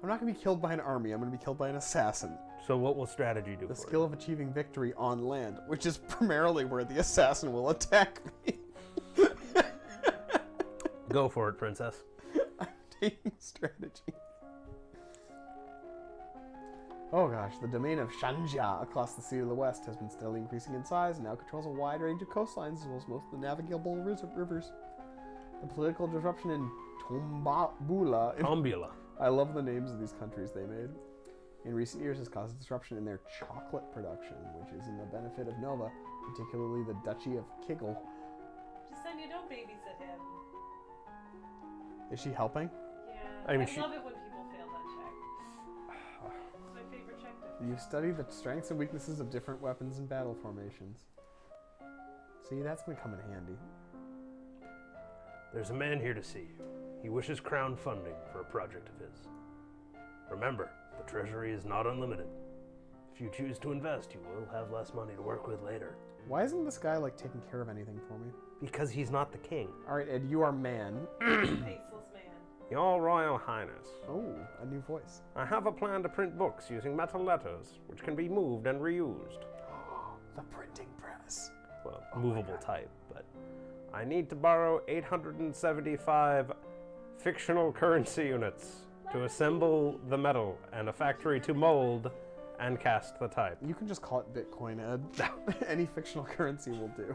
I'm not gonna be killed by an army. I'm gonna be killed by an assassin. So what will strategy do The for skill of achieving victory on land, which is primarily where the assassin will attack me. you? Go for it, princess. I'm taking strategy. Oh gosh, the domain of Shanja across the sea to the west has been steadily increasing in size and now controls a wide range of coastlines as well as most of the navigable rivers. The political disruption in Tombabula. Tombula. I love the names of these countries they made. In recent years has caused a disruption in their chocolate production, which is in the benefit of Nova, particularly the Duchy of Kiggle. Sonia, don't babysit him. Is she helping? Yeah. I mean, I she- love it when people fail that check. It's my favorite check to You study the strengths and weaknesses of different weapons and battle formations. See, that's gonna come in handy. There's a man here to see you. He wishes crown funding for a project of his. Remember, the treasury is not unlimited. If you choose to invest, you will have less money to work with later. Why isn't this guy like taking care of anything for me? Because he's not the king. All right, Ed, you are man. faceless man. Your Royal Highness, Oh, a new voice. I have a plan to print books using metal letters, which can be moved and reused. The printing press. Well, movable type, but I need to borrow 875 fictional currency units to assemble the metal and a factory to mold and cast the type. You can just call it Bitcoin, Ed. Any fictional currency will do.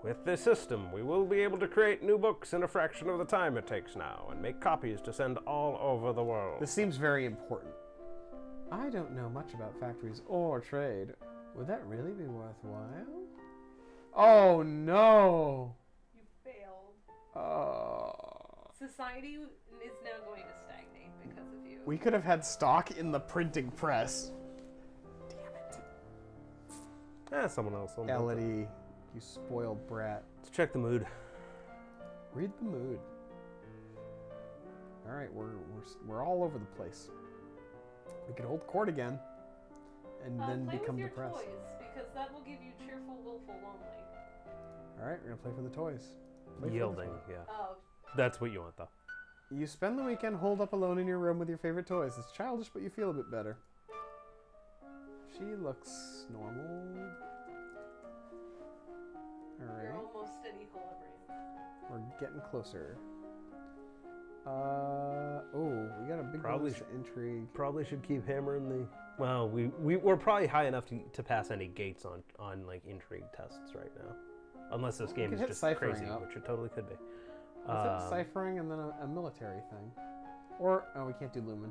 With this system, we will be able to create new books in a fraction of the time it takes now and make copies to send all over the world. This seems very important. I don't know much about factories or trade. Would that really be worthwhile? Oh no! You failed. Oh. Society is now going to stagnate because of you. We could have had stock in the printing press. Damn it. Someone else will. Elodie, you spoiled brat. Let's check the mood. Read the mood. All right, we're all over the place. We could hold court again, and then play become with the your press. toys, because that will give you cheerful, willful, lonely. All right, we're gonna play for the toys. Play for the Yielding, toys. yeah. Oh, That's what you want, though. You spend the weekend holed up alone in your room with your favorite toys. It's childish, but you feel a bit better. She looks normal. All you're right, almost at equilibrium. we're getting closer. Oh, we got a big Probably bonus to intrigue. Probably should keep hammering the. Well, we're probably high enough to pass any gates on like intrigue tests right now, unless this game could is hit just ciphering crazy, up. which it totally could be. Is it ciphering and then a military thing? Or, oh, we can't do Lumen.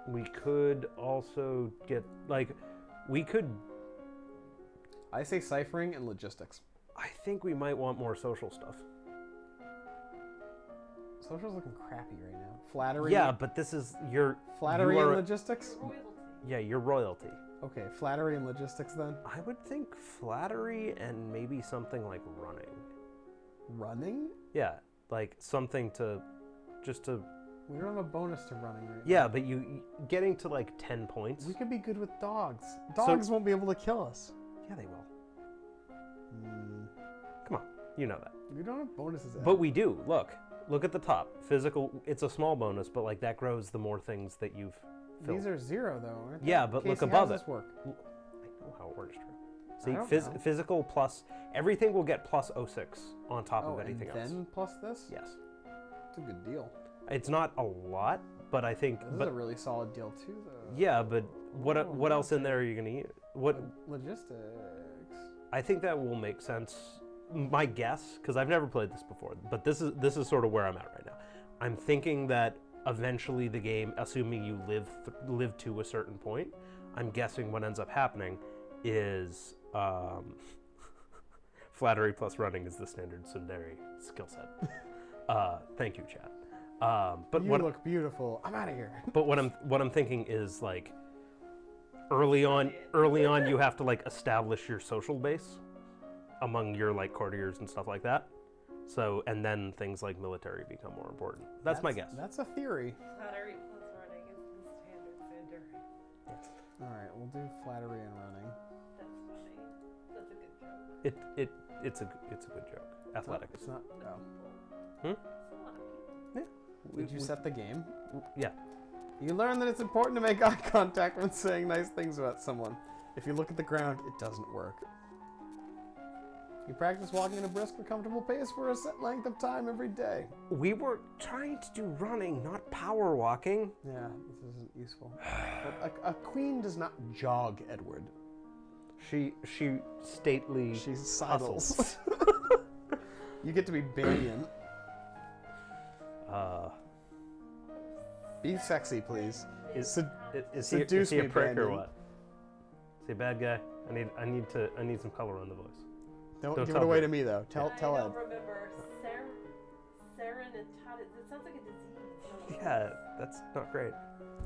We could also get like, we could. I say ciphering and logistics. I think we might want more social stuff. Social's looking crappy right now. Flattery. Yeah, but this is your Flattery you and are- logistics? Royalty. Yeah, your royalty. Okay, flattery and logistics then. I would think flattery and maybe something like running. Running? Yeah, like something to, just to. We don't have a bonus to running right Yeah, but you getting to like 10 points. now. We could be good with dogs. Dogs won't be able to kill us. Yeah, they will. Hmm. Come on, you know that. We don't have bonuses. Ed. But we do. Look at the top. Physical. It's a small bonus, but like that grows the more things that you've filled. These are 0 though, aren't they? Yeah, but look Casey, above how's it. this work? I know how it works, Drew. I See, don't know. physical plus everything will get plus 06 on top Oh, of anything and else. then plus this? Yes, It's a good deal. it's not a lot, but I think. This is But a really solid deal too, though. yeah, but what Oh, what else in there are you gonna use? What Logistics. I think that will make sense. My guess, because I've never played this before, but this is sort of where I'm at right now. I'm thinking that eventually the game, assuming you live to a certain point, I'm guessing what ends up happening is flattery plus running is the standard tsundere skill set. Thank you, chat. But You what look beautiful. I'm out of here. but what I'm thinking is like early on you have to like establish your social base among your like courtiers and stuff like that. So and then things like military become more important. That's my guess. That's a theory. Flattery plus running is the standard Xander. All right, we'll do flattery and running. That's funny. That's a good joke. It's a good joke. Athletic. It's not. Oh. Hmm? It's a lot of people. Did you set the game? Yeah. You learn that it's important to make eye contact when saying nice things about someone. If you look at the ground, it doesn't work. You practice walking at a brisk or comfortable pace for a set length of time every day. We were trying to do running, not power walking. Yeah, this isn't useful. But a queen does not jog, Edward. She stately. She sidles. You get to be Banyan. Be sexy, please. Is he Seduce a me, prick or Brandon. what? Is he a bad guy? I need some color on the voice. Don't Don't give tell it away me. to me, though. Tell I Ed. don't remember. Serenitatis. That sounds like a disease. Yeah, that's not great.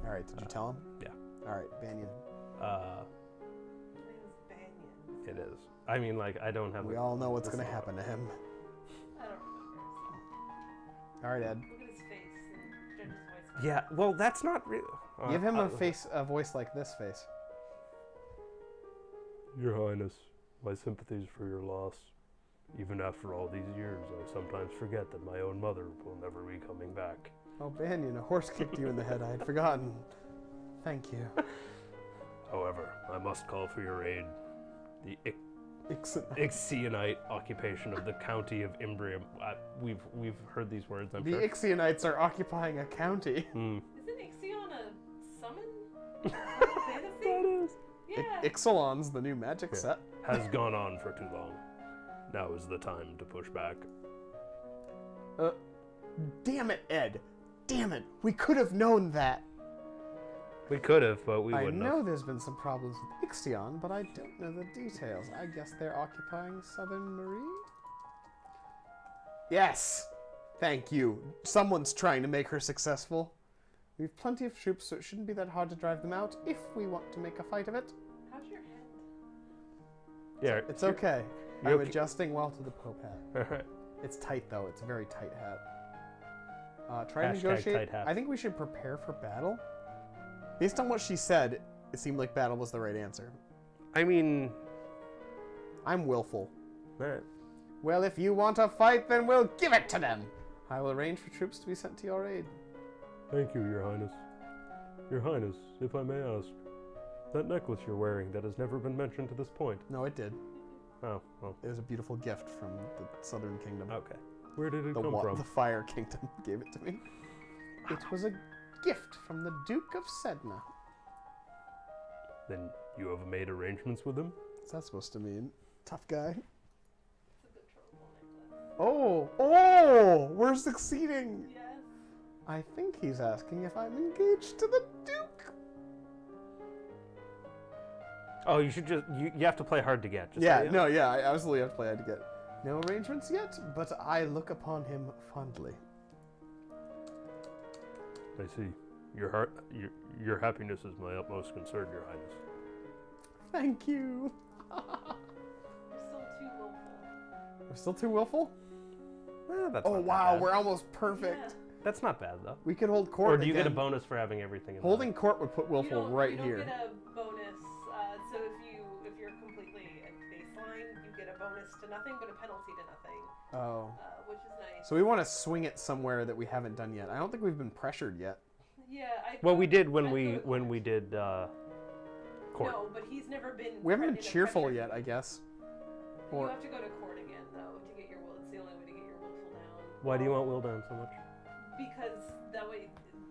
All right, did you tell him? Yeah. All right, Banyan. His name is Banyan. It is. I mean, like, I don't have. We all know what's this going to is- happen to him. I don't remember. All right, Ed. Look at his face and judge his voice. Yeah. Well, that's not real. Give him a voice like this face. Your Highness, my sympathies for your loss. Even after all these years, I sometimes forget that my own mother will never be coming back. Oh, Banyan, a horse kicked you in the head. I had forgotten. Thank you. However, I must call for your aid. The Ixon. Ixionite occupation of the county of Imbrium. We've heard these words, I'm The sure. Ixionites are occupying a county. Hmm. Isn't Ixion a summon? Fantasy? That is. Yeah. Ixalan's the new magic Yeah. set. Has gone on for too long. Now is the time to push back. Damn it, Ed. Damn it. We could have known that. We could have, but we I wouldn't know have. there's been some problems with Ixion, but I don't know the details. I guess they're occupying Southern Marie? Yes! Thank you. Someone's trying to make her successful. We've plenty of troops, so it shouldn't be that hard to drive them out if we want to make a fight of it. How's your head? Yeah, It's okay. You I'm okay? adjusting well to the Pope hat. Alright. It's tight, though. It's a very tight hat. Try to Hashtag negotiate. tight hats. I think we should prepare for battle. Based on what she said, it seemed like battle was the right answer. I mean, I'm willful. alright. Well, if you want a fight, then we'll give it to them. I will arrange for troops to be sent to your aid. Thank you, Your Highness. Your Highness, if I may ask, that necklace you're wearing that has never been mentioned to this point. No, it did. Oh, well, It was a beautiful gift from the Southern Kingdom. okay. Where did it the, come from? the Fire Kingdom gave it to me. It was a gift from the Duke of Sedna. Then you have made arrangements with him? What's that supposed to mean? Tough guy. It's a betrothal necklace. Oh, we're succeeding. Yes. I think he's asking if I'm engaged to the Duke. Oh, you should just, you have to play hard to get. Just Yeah, so you no, know. yeah, I absolutely have to play hard to get. No arrangements yet, but I look upon him fondly. I see. Your happiness is my utmost concern, Your Highness. Thank you. You're still too willful. We're still too willful? That's Oh, not that wow, bad. we're almost perfect. Yeah. That's not bad, though. We could hold court Or do you get a again. bonus for having everything in Holding court would put You willful don't- right you don't here. get a bonus. So if you're completely at baseline, you get a bonus to nothing, but a penalty to nothing, Oh. which is nice. So we want to swing it somewhere that we haven't done yet. I don't think we've been pressured yet. Yeah, I. Well, we did when I we thought- when we did court. No, but he's never been. We haven't been in a cheerful pressure- yet, I guess. You Or have to go to court again though to get your will. It's the only way to get your willful down. Why do you want Will down so much? Because that way,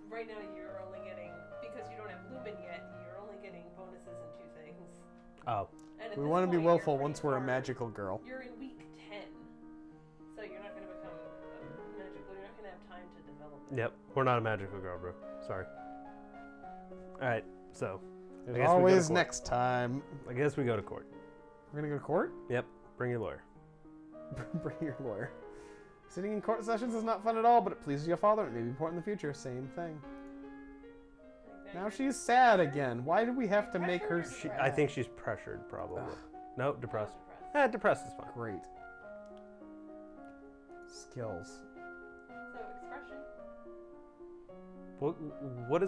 right now you're only getting, because you don't have Lumen yet, you're only getting bonuses in 2 things. Oh, And at we this want to be point, willful you're once pretty we're a far- magical girl. You're in week 10, so you're not going to become magical. You're not going to have time to develop Yep, we're not a magical girl, bro. Sorry. All right, so I There's guess we go to always court. next time. I guess we go to court. We're gonna go to court? Yep, bring your lawyer. Bring your lawyer. Sitting in court sessions is not fun at all, but it pleases your father. It may be important in the future. Same thing. Now she's sad again. Why do we have to make her She, sad? I think she's pressured, probably. Ugh. No, depressed. Depressed. Depressed is fine. Great. Skills. So expression. What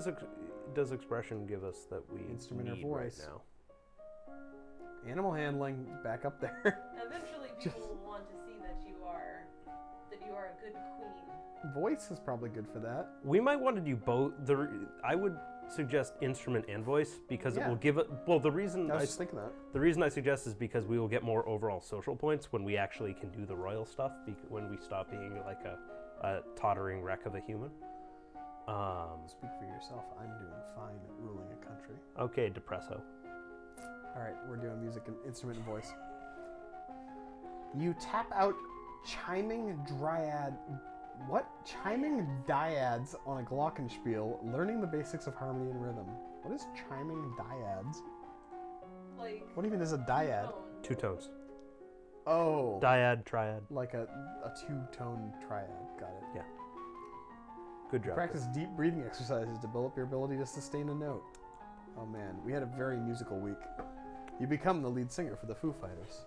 does expression give us that we Instrument or need voice. right now? Animal handling, back up there. Eventually, people will want to see that you are a good queen. Voice is probably good for that. We might want to do both. I would suggest instrument and voice because it Yeah. will give it. Well, the reason I was just thinking that. the reason I suggest is because we will get more overall social points when we actually can do the royal stuff. When we stop being like a tottering wreck of a human. Speak for yourself. I'm doing fine at ruling a country. Okay, depresso. All right, we're doing music and instrument and voice. You tap out chiming dryad. What? Chiming dyads on a glockenspiel, learning the basics of harmony and rhythm. What is chiming dyads? Like What even is a dyad? tone. 2 tones. Oh, Dyad, triad. like a two-tone triad. Got it. Yeah. Good job. Practice deep breathing exercises to develop your ability to sustain a note. Oh man, we had a very musical week. You become the lead singer for the Foo Fighters.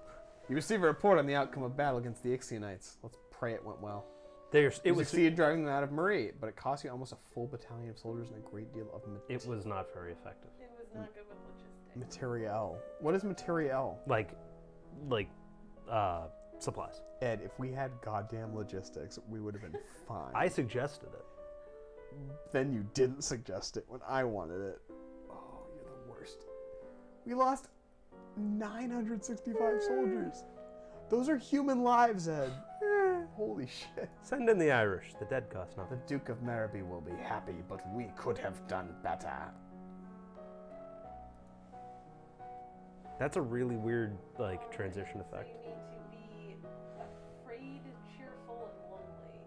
You receive a report on the outcome of battle against the Ixionites. Let's pray it went well. It You was. succeeded driving them out of Marie, but it cost you almost a full battalion of soldiers and a great deal of It was not very effective. It was not good with logistics. material. What is material? Like, supplies. Ed, if we had goddamn logistics, we would have been fine. I suggested it. Then you didn't suggest it when I wanted it. Oh, you're the worst. We lost 965 soldiers. Those are human lives, Ed. Holy shit. Send in the Irish. The dead cost The nothing. Duke of Marrowby will be happy, but we could have done better. That's a really weird transition effect. So you need to be afraid, cheerful, and lonely.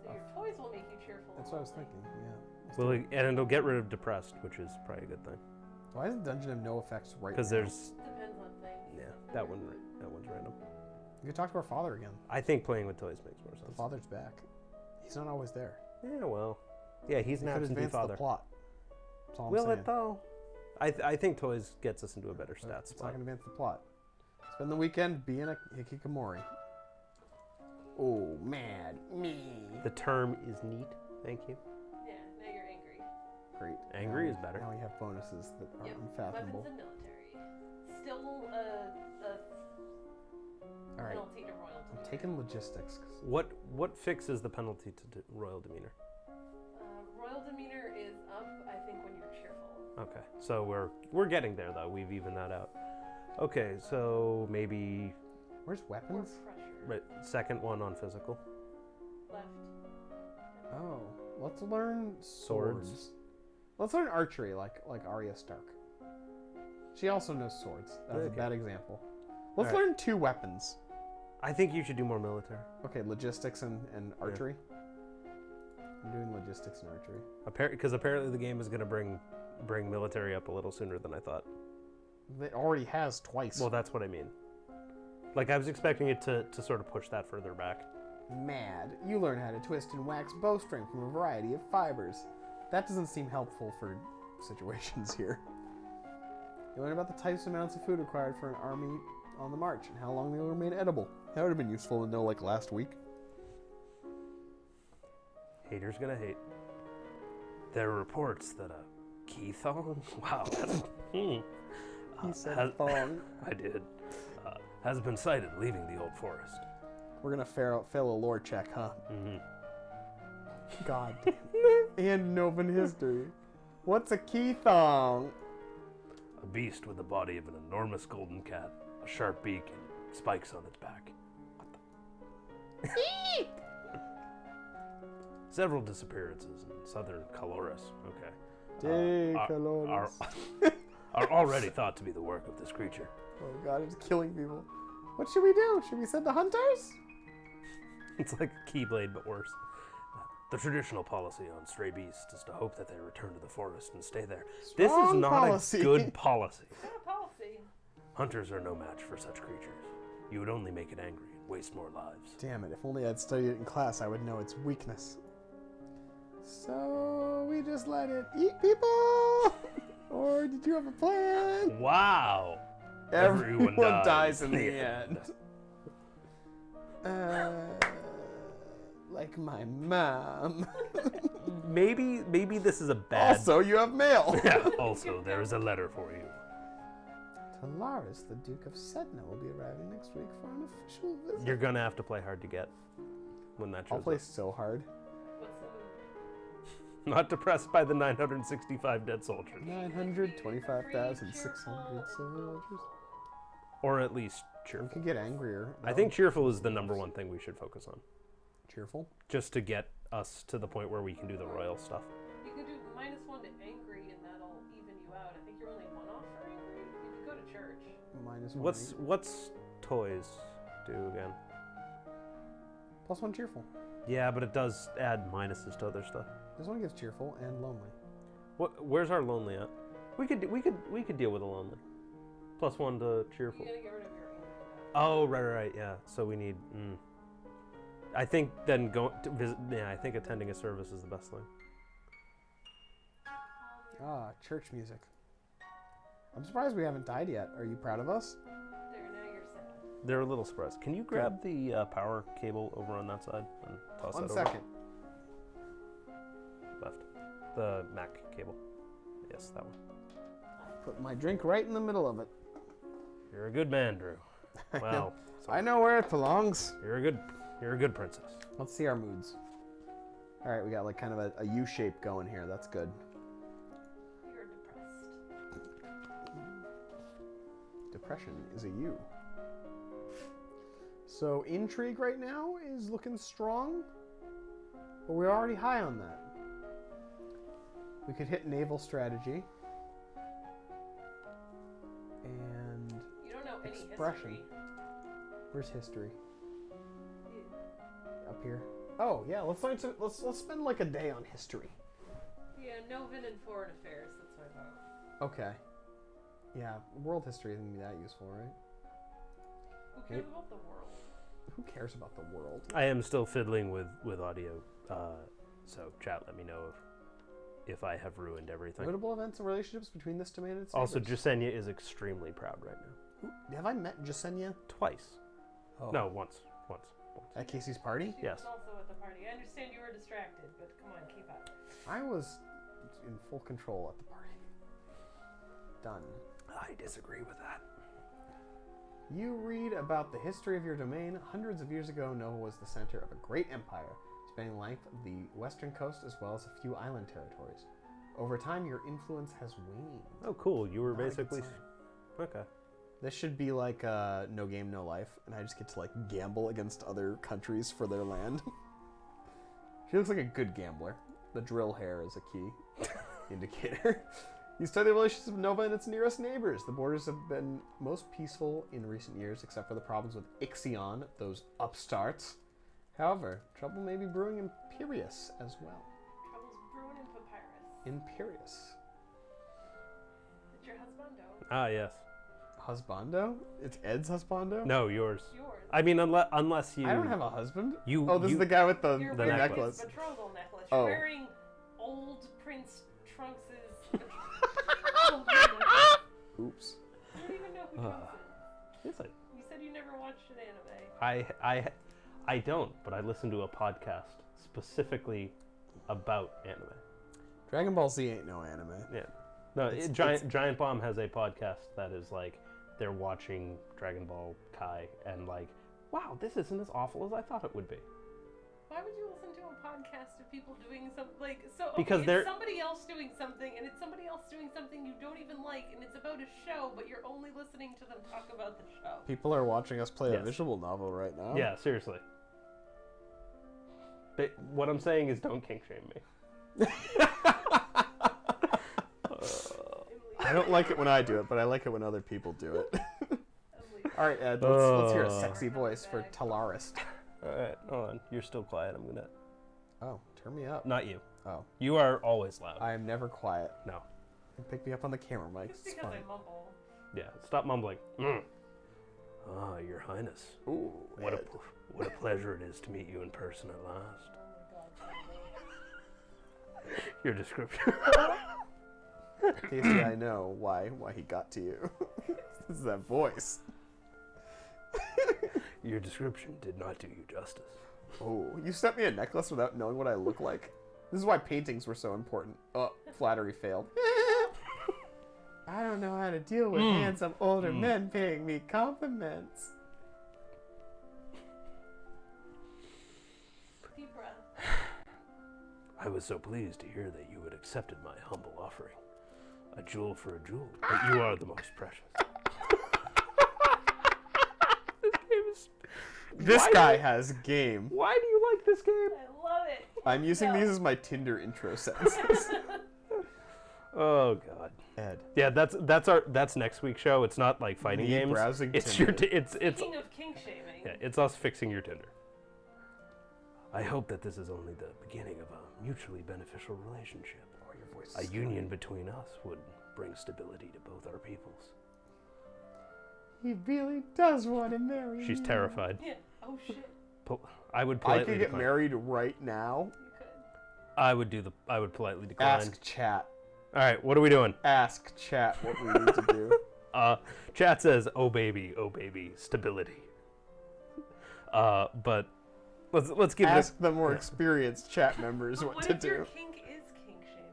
So your toys will make you cheerful. That's and what I was lonely. thinking, yeah. Well, and it'll get rid of depressed, which is probably a good thing. Why is Dungeon of No Effects right Because now? there's Depends on things. that one's random. You could talk to our father again. I think playing with toys makes more The sense. father's back. He's not always there. Yeah, well, yeah, he's He an could absentee advance father. the plot. That's all I'm Will saying. it though? I think toys gets us into a better But stats it's not spot. going to advance the plot. Spend the weekend being a hikikomori. Oh, mad me. The term is neat. Thank you. Yeah, now you're angry. Great. Angry Now is better. Now we have bonuses that are Yep. unfathomable. Weapons and military. Still a All right. penalty to royal I'm demeanor. taking logistics. 'Cause What fixes the penalty to royal demeanor? Royal demeanor is up, I think, when you're cheerful. Okay, so we're getting there though. We've evened that out. Okay, so maybe Where's Or weapons? pressure. second one on physical. Left. Oh, let's learn Swords. swords. Let's learn archery like Arya Stark. She also knows swords. That was Okay. a bad example. Let's Alright. learn 2 weapons. I think you should do more military. Okay, logistics and archery. I'm doing logistics and archery. Because apparently the game is going to bring military up a little sooner than I thought. It already has twice. Well, that's what I mean. Like I was expecting it to sort of push that further back. Mad. You learn how to twist and wax bowstring from a variety of fibers. That doesn't seem helpful for situations here. You learn about the types and amounts of food required for an army on the march and how long they will remain edible. That would have been useful to know like last week. Haters gonna hate. There are reports that a Keithong, wow, that's, He said has- thong. I did, has been sighted leaving the old forest. We're gonna fail a lore check, huh? Mm-hmm. God. And Novan history. What's a key thong? A beast with the body of an enormous golden cat, a sharp beak, and spikes on its back. Several disappearances in southern Caloris. Okay. Day are- Colores. Are already thought to be the work of this creature. Oh god, it's killing people. What should we do? Should we send the hunters? It's like a Keyblade, but worse. The traditional policy on stray beasts is to hope that they return to the forest and stay there. This is Strong not policy. a good policy. It's not a policy. Hunters are no match for such creatures. You would only make it angry and waste more lives. Damn it, if only I'd studied it in class, I would know its weakness. So, we just let it eat people? Or did you have a plan? Wow! Everyone dies in the end. Like my mom. Maybe this is a bad... Also, you have mail. Yeah, also, there is a letter for you. Talaris, the Duke of Sedna, will be arriving next week for an official visit. You're gonna have to play hard to get when that I'll shows play up. so hard. What's the Not depressed by the 965 dead soldiers. 925,600 soldiers. Or at least We cheerful. could get angrier. I though. think cheerful is the number one thing we should focus on. Cheerful. Just to get us to the point where we can do the royal stuff. You can do -1 to angry, and that'll even you out. I think you're only 1 off for angry if you go to church. -1. What's toys do again? +1 cheerful. Yeah, but it does add minuses to other stuff. This one gives cheerful and lonely. Where's our lonely at? We could deal with a lonely. +1 to cheerful. You gotta get rid of your angry. Oh, right, yeah. So we need. I think then going to visit. Yeah, I think attending a service is the best thing. Ah, church music. I'm surprised we haven't died yet. Are you proud of us? There, now you're sad. They're a little surprised. Can you grab the power cable over on that side and toss One that second. over? Left. The Mac cable. Yes, that one. Put my drink right in the middle of it. You're a good man, Drew. Wow. I know where it belongs. You're a good princess. Let's see our moods. All right, we got like kind of a U shape going here. That's good. You're depressed. Depression is a U. So intrigue right now is looking strong, but we're already high on that. We could hit naval strategy. And You don't know any Expression. history. where's history? Yeah. Up here. Oh yeah, let's spend like a day on history. Yeah, Novin and foreign affairs. That's my vote. Okay. Yeah, world history isn't gonna be that useful, right? Who cares about the world? Who cares about the world? I am still fiddling with audio, so chat. Let me know if I have ruined everything. Notable events and relationships between this domain and its Also, neighbors. Jasenia is extremely proud right now. Have I met Jasenia? Twice. Oh. No, once. At Casey's party? She Yes. was also at the party. I understand you were distracted, but come on, keep up. I was in full control at the party. Done. I disagree with that. You read about the history of your domain. Hundreds of years ago, Nova was the center of a great empire, spanning the length of the western coast as well as a few island territories. Over time, your influence has waned. Oh, cool. You were Not a good basically. sign. Okay. This should be like No Game, No Life, and I just get to like gamble against other countries for their land. She looks like a good gambler. The drill hair is a key indicator. You study the relations of Nova and its nearest neighbors. The borders have been most peaceful in recent years, except for the problems with Ixion, those upstarts. However, trouble may be brewing in Piraeus as well. Trouble's brewing in Papyrus. In Piraeus. It's your husbando. Ah, yes. Husbando? It's Ed's husbando? No, yours. Yours. I mean, unless you. I don't have a husband. You. Oh, this you, is the guy with the, You're the wearing necklace. his betrothal necklace. Oh. You're wearing old Prince Trunks's Oops. I don't even know who Trunks is. Yes, You said you never watched an anime. I don't, but I listen to a podcast specifically about anime. Dragon Ball Z ain't no anime. Yeah. No, It's- Giant Bomb has a podcast that is like they're watching Dragon Ball Kai and like, wow, this isn't as awful as I thought it would be. Why would you listen to a podcast of people doing something like so? Okay, Because they're- it's somebody else doing something, and it's somebody else doing something you don't even like, and it's about a show, but you're only listening to them talk about the show. People are watching us play Yes. a visual novel right now. Yeah, seriously. But what I'm saying is, don't kink shame me. I don't like it when I do it, but I like it when other people do it. Emily, All right, Ed, let's hear a Oh. sexy voice for Talarist. All right, hold on. You're still quiet. I'm gonna. Oh, turn me up. Not you. Oh, You are always loud. I am never quiet. No. Pick me up on the camera mic. Just It's because fine. I mumble. Yeah. Stop mumbling. Mm. Ah, Your Highness. Ooh, What Ed. what a pleasure it is to meet you in person at last. Oh my god, Your description. Casey, I know why he got to you. This is that voice. Your description did not do you justice. Oh, you sent me a necklace without knowing what I look like. This is why paintings were so important. Oh, flattery failed. I don't know how to deal with handsome older men paying me compliments. Deep breath. I was so pleased to hear that you had accepted my humble offering. A jewel for a jewel, but you are the most precious. This game is... This Why guy do- has game. Why do you like this game? I love it. I'm using No. these as my Tinder intro sentences. Oh god. Ed. Yeah, that's next week's show. It's not like fighting Me games. browsing It's Tinder. it's Speaking of kink shaming, yeah, it's us fixing your Tinder. I hope that this is only the beginning of a mutually beneficial relationship. Oh, your voice A is union between us would bring stability to both our peoples. He really does want to marry She's you. terrified. yeah. Oh shit. I would I politely could get decline. married right now. You could. I would politely decline. Ask chat. All right, what are we doing? Ask chat what we need to do. Chat says, oh baby, stability." But let's give Ask the more experienced chat members But what what to if your do. kink is kink shaming?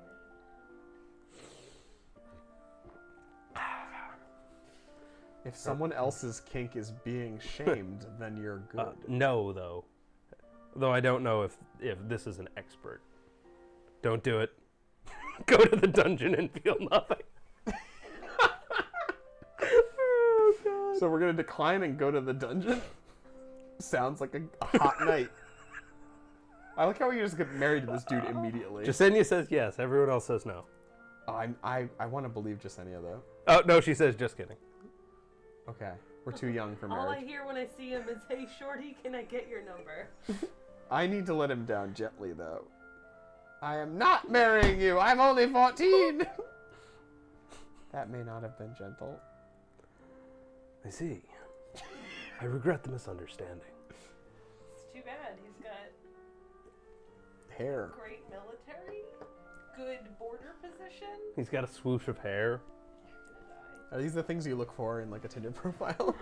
If someone else's kink is being shamed, then you're good. No, though. Though I don't know if this is an expert. Don't do it. Go to the dungeon and feel nothing. Oh god. So we're gonna decline and go to the dungeon? Sounds like a hot night. I like how you just get married to this dude immediately. Jasenia says yes. Everyone else says no. Oh, I want to believe Jasenia though. Oh no, she says just kidding. Okay, we're too young for All I marriage. hear when I see him is, "Hey, shorty, can I get your number?" I need to let him down gently though. I am not marrying you. I'm only 14. That may not have been gentle. I see. I regret the misunderstanding. It's too bad. He's got Hair. great military, good border position. He's got a swoosh of hair. Gonna die. Are these the things you look for in like a Tinder profile?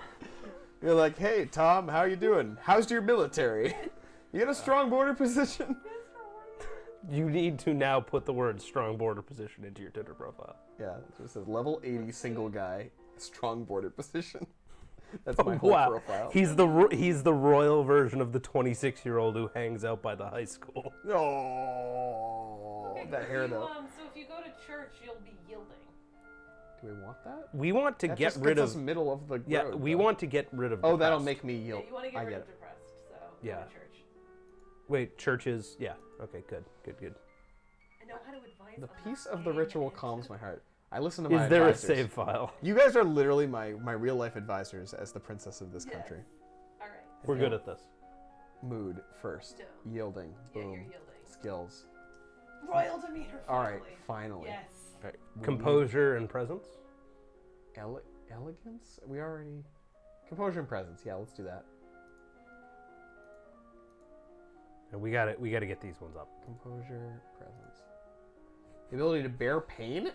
You're like, hey Tom, how you doing? How's your military? You got a strong border position? You need to now put the word strong border position into your Tinder profile. Yeah, it says level 80 single guy, strong border position. That's my whole Wow. profile. He's the royal version of the 26-year-old who hangs out by the high school. Oh, Okay, that if hair you, though. So if you go to church, you'll be yielding. Do we want that? We want to That get just rid gets of us middle of the Yeah, road, we though. want to get rid of Oh, that'll depressed. make me Yeah, yield. you want to I get rid get of it. depressed, so Yeah. go to church. Wait, churches. Yeah. Okay, good. I know how to advise. The on peace not of the getting ritual into- calms my heart. I listen to my Is there a advisors. save file? You guys are literally my real life advisors as the princess of this Yes. country. All right. We're good at this. Mood first. Still. Yielding. Yeah, Boom. you're yielding. Skills. Royal demeanor. All right, finally. finally. Yes. All right, we Composure and presence. need elegance? We already. Composure and presence. Yeah, let's do that. And we got to get these ones up. Composure, presence. The ability to bear pain,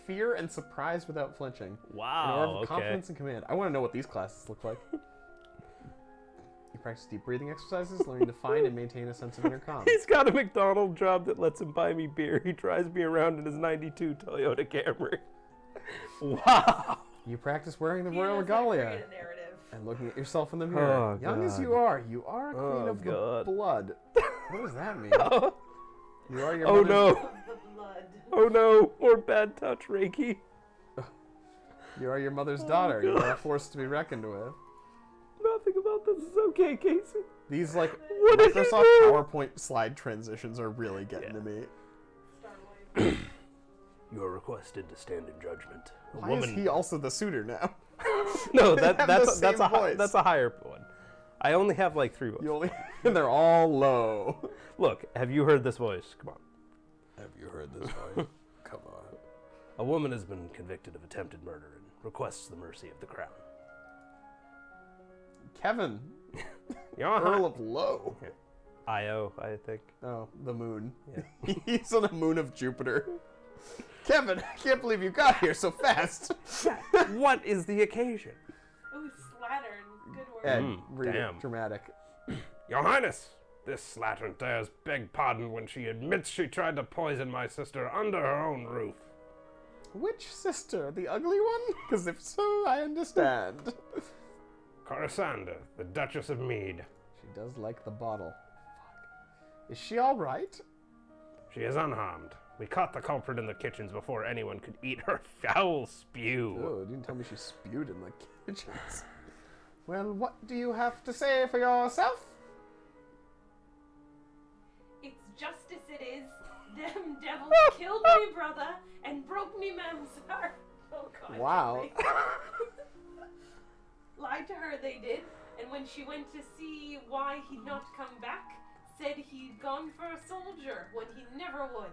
fear, and surprise without flinching. And Wow. okay. Confidence and command. I want to know what these classes look like. You practice deep breathing exercises, learning to find and maintain a sense of inner calm. He's got a McDonald's job that lets him buy me beer. He drives me around in his '92 Toyota Camry. Wow. You practice wearing the He royal knows how to regalia create a narrative. and looking at yourself in the mirror. Oh, Young as God. you are a queen Oh, of God. the blood. What does that mean? Oh You are your no. mother's, Of the blood. Oh no. More bad touch, Reiki. You are your mother's daughter. You God. are a force to be reckoned with. Nothing about this is okay, Casey. These like What did you Microsoft do? PowerPoint slide transitions are really getting Yeah. to me. Starlight. You are requested to stand in judgment. A Why woman. is he also the suitor now? No, They have the that's same a voice. that's a higher one. I only have like 3 voices. You only, and they're all low. Look, have you heard this voice? Come on. Have you heard this voice? Come on. A woman has been convicted of attempted murder and requests the mercy of the crown. Kevin, Johann. Earl of Low. Io, I think. Oh, the moon. Yeah. He's on the moon of Jupiter. Kevin, I can't believe you got here so fast. What is the occasion? Ooh, slattern. Good word. Ed, read damn. it. Dramatic. Your Highness, this slattern dares beg pardon when she admits she tried to poison my sister under her own roof. Which sister? The ugly one? Because if so, I understand. Coruscant, the Duchess of Mead. She does like the bottle. Fuck. Is she all right? She is unharmed. We caught the culprit in the kitchens before anyone could eat her foul spew. Oh, you didn't tell me she spewed in the kitchens. Well, what do you have to say for yourself? It's justice it is. Them devils killed me brother and broke me mam's heart. Oh God. Wow. Lied to her they did, and when she went to see why he'd not come back, said he'd gone for a soldier when he never would.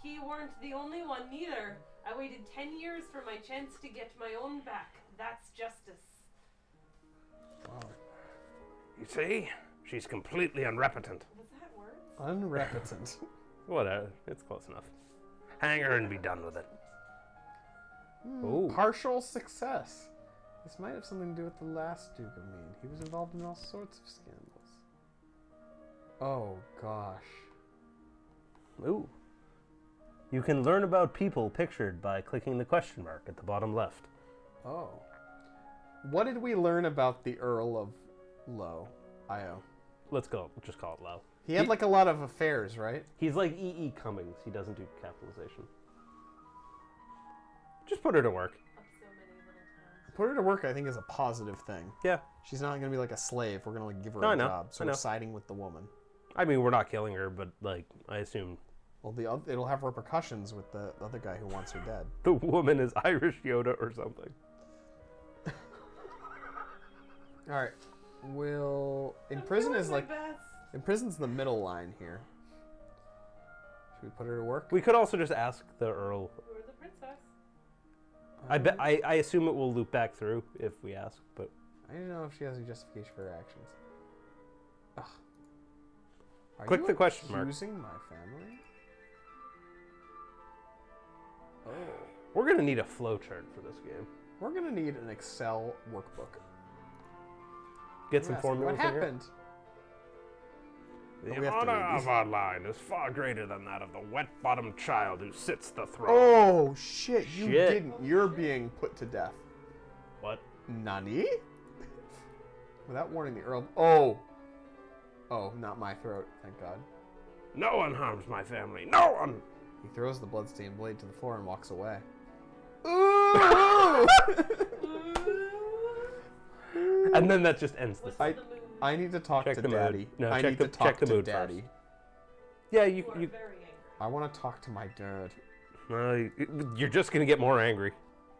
He weren't the only one neither. I waited 10 years for my chance to get my own back. That's justice. Wow. You see? She's completely unrepentant. Was that words? Unrepentant. Whatever. It's close enough. Hang her and be done with it. Ooh. Partial success. This might have something to do with the last Duke of Mead. He was involved in all sorts of scandals. Oh, gosh. Ooh. You can learn about people pictured by clicking the question mark at the bottom left. Oh. What did we learn about the Earl of Low? Io. Let's go. Just call it low. He had like a lot of affairs, right? He's like E.E. Cummings. He doesn't do capitalization. Just put her to work. Of so many little towns. Put her to work, I think, is a positive thing. Yeah. She's not going to be like a slave. We're going to like give her No, I a know. job. So I we're know. siding with the woman. I mean, we're not killing her, but like, I assume Well, it'll have repercussions with the other guy who wants her dead. the woman is Irish Yoda or something. All right. In I'm prison doing is my like best. in prison's the middle line here. Should we put her to work? We could also just ask the Earl. Who are the princess? I bet. I assume it will loop back through if we ask, but I don't know if she has any justification for her actions. Ugh. Are Click you the question mark. accusing my family? Oh. we're gonna need a flowchart for this game. We're gonna need an Excel workbook. Get some Yes, formulas What in here. happened? The we have to honor read these. of our line is far greater than that of the wet-bottomed child who sits the throne. Oh shit! You Shit. didn't. You're being put to death. What? Nani? Without warning, the Earl. Oh. Oh, not my throat. Thank God. No one harms my family. No one. He throws the bloodstained blade to the floor and walks away. Ooh! And then that just ends the. What's I- the mood? I need to talk Check to the mood. Daddy. No, I check need the- to talk check the to mood Daddy. first. Yeah, You you. are you very angry. I want to talk to my dad. you're just gonna get more angry.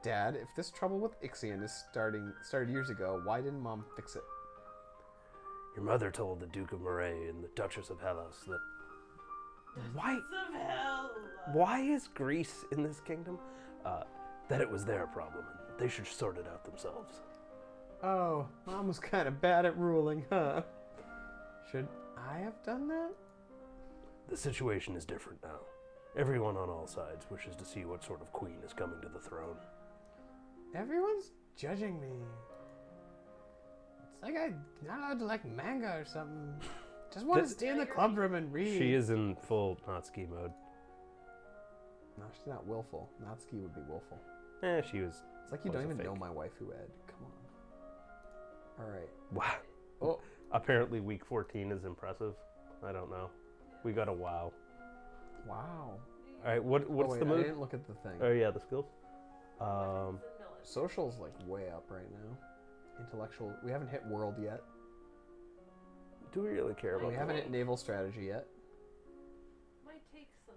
Dad, if this trouble with Ixion started years ago, why didn't Mom fix it? Your mother told the Duke of Moray and the Duchess of Hellas that. Why? Of hell. Why is Greece in this kingdom? That it was their problem and they should sort it out themselves. Oh, Mom was kind of bad at ruling, huh? Should I have done that? The situation is different now. Everyone on all sides wishes to see what sort of queen is coming to the throne. Everyone's judging me. It's like I'm not allowed to like manga or something. Just want to Th- stay in the club room and read. She is in full Natsuki mode. No, she's not willful. Natsuki would be willful. She was. It's like you Was don't a even know fake. my waifu, Ed. Come on. All right. Wow. Oh, Apparently, week 14 is impressive. I don't know. We got a wow. wow. All right, what's Oh, wait, the I mood? didn't look at the thing. Oh yeah, the skills. Social's like way up right now. Intellectual. We haven't hit world yet. Do we really care about We that? haven't hit naval strategy yet. Might take some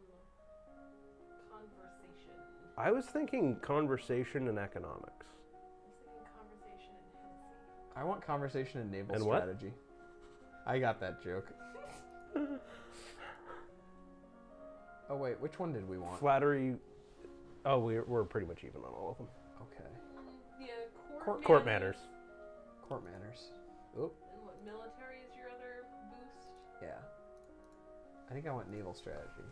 conversation. I was thinking conversation and economics. I was thinking conversation and I want conversation and naval And what? strategy. I got that joke. Oh wait, which one did we want? Flattery. Oh, we're pretty much even on all of them. Okay. Yeah, Court manners. Court manners. Oh, And what, military is your other boost? yeah. I think I want naval strategy.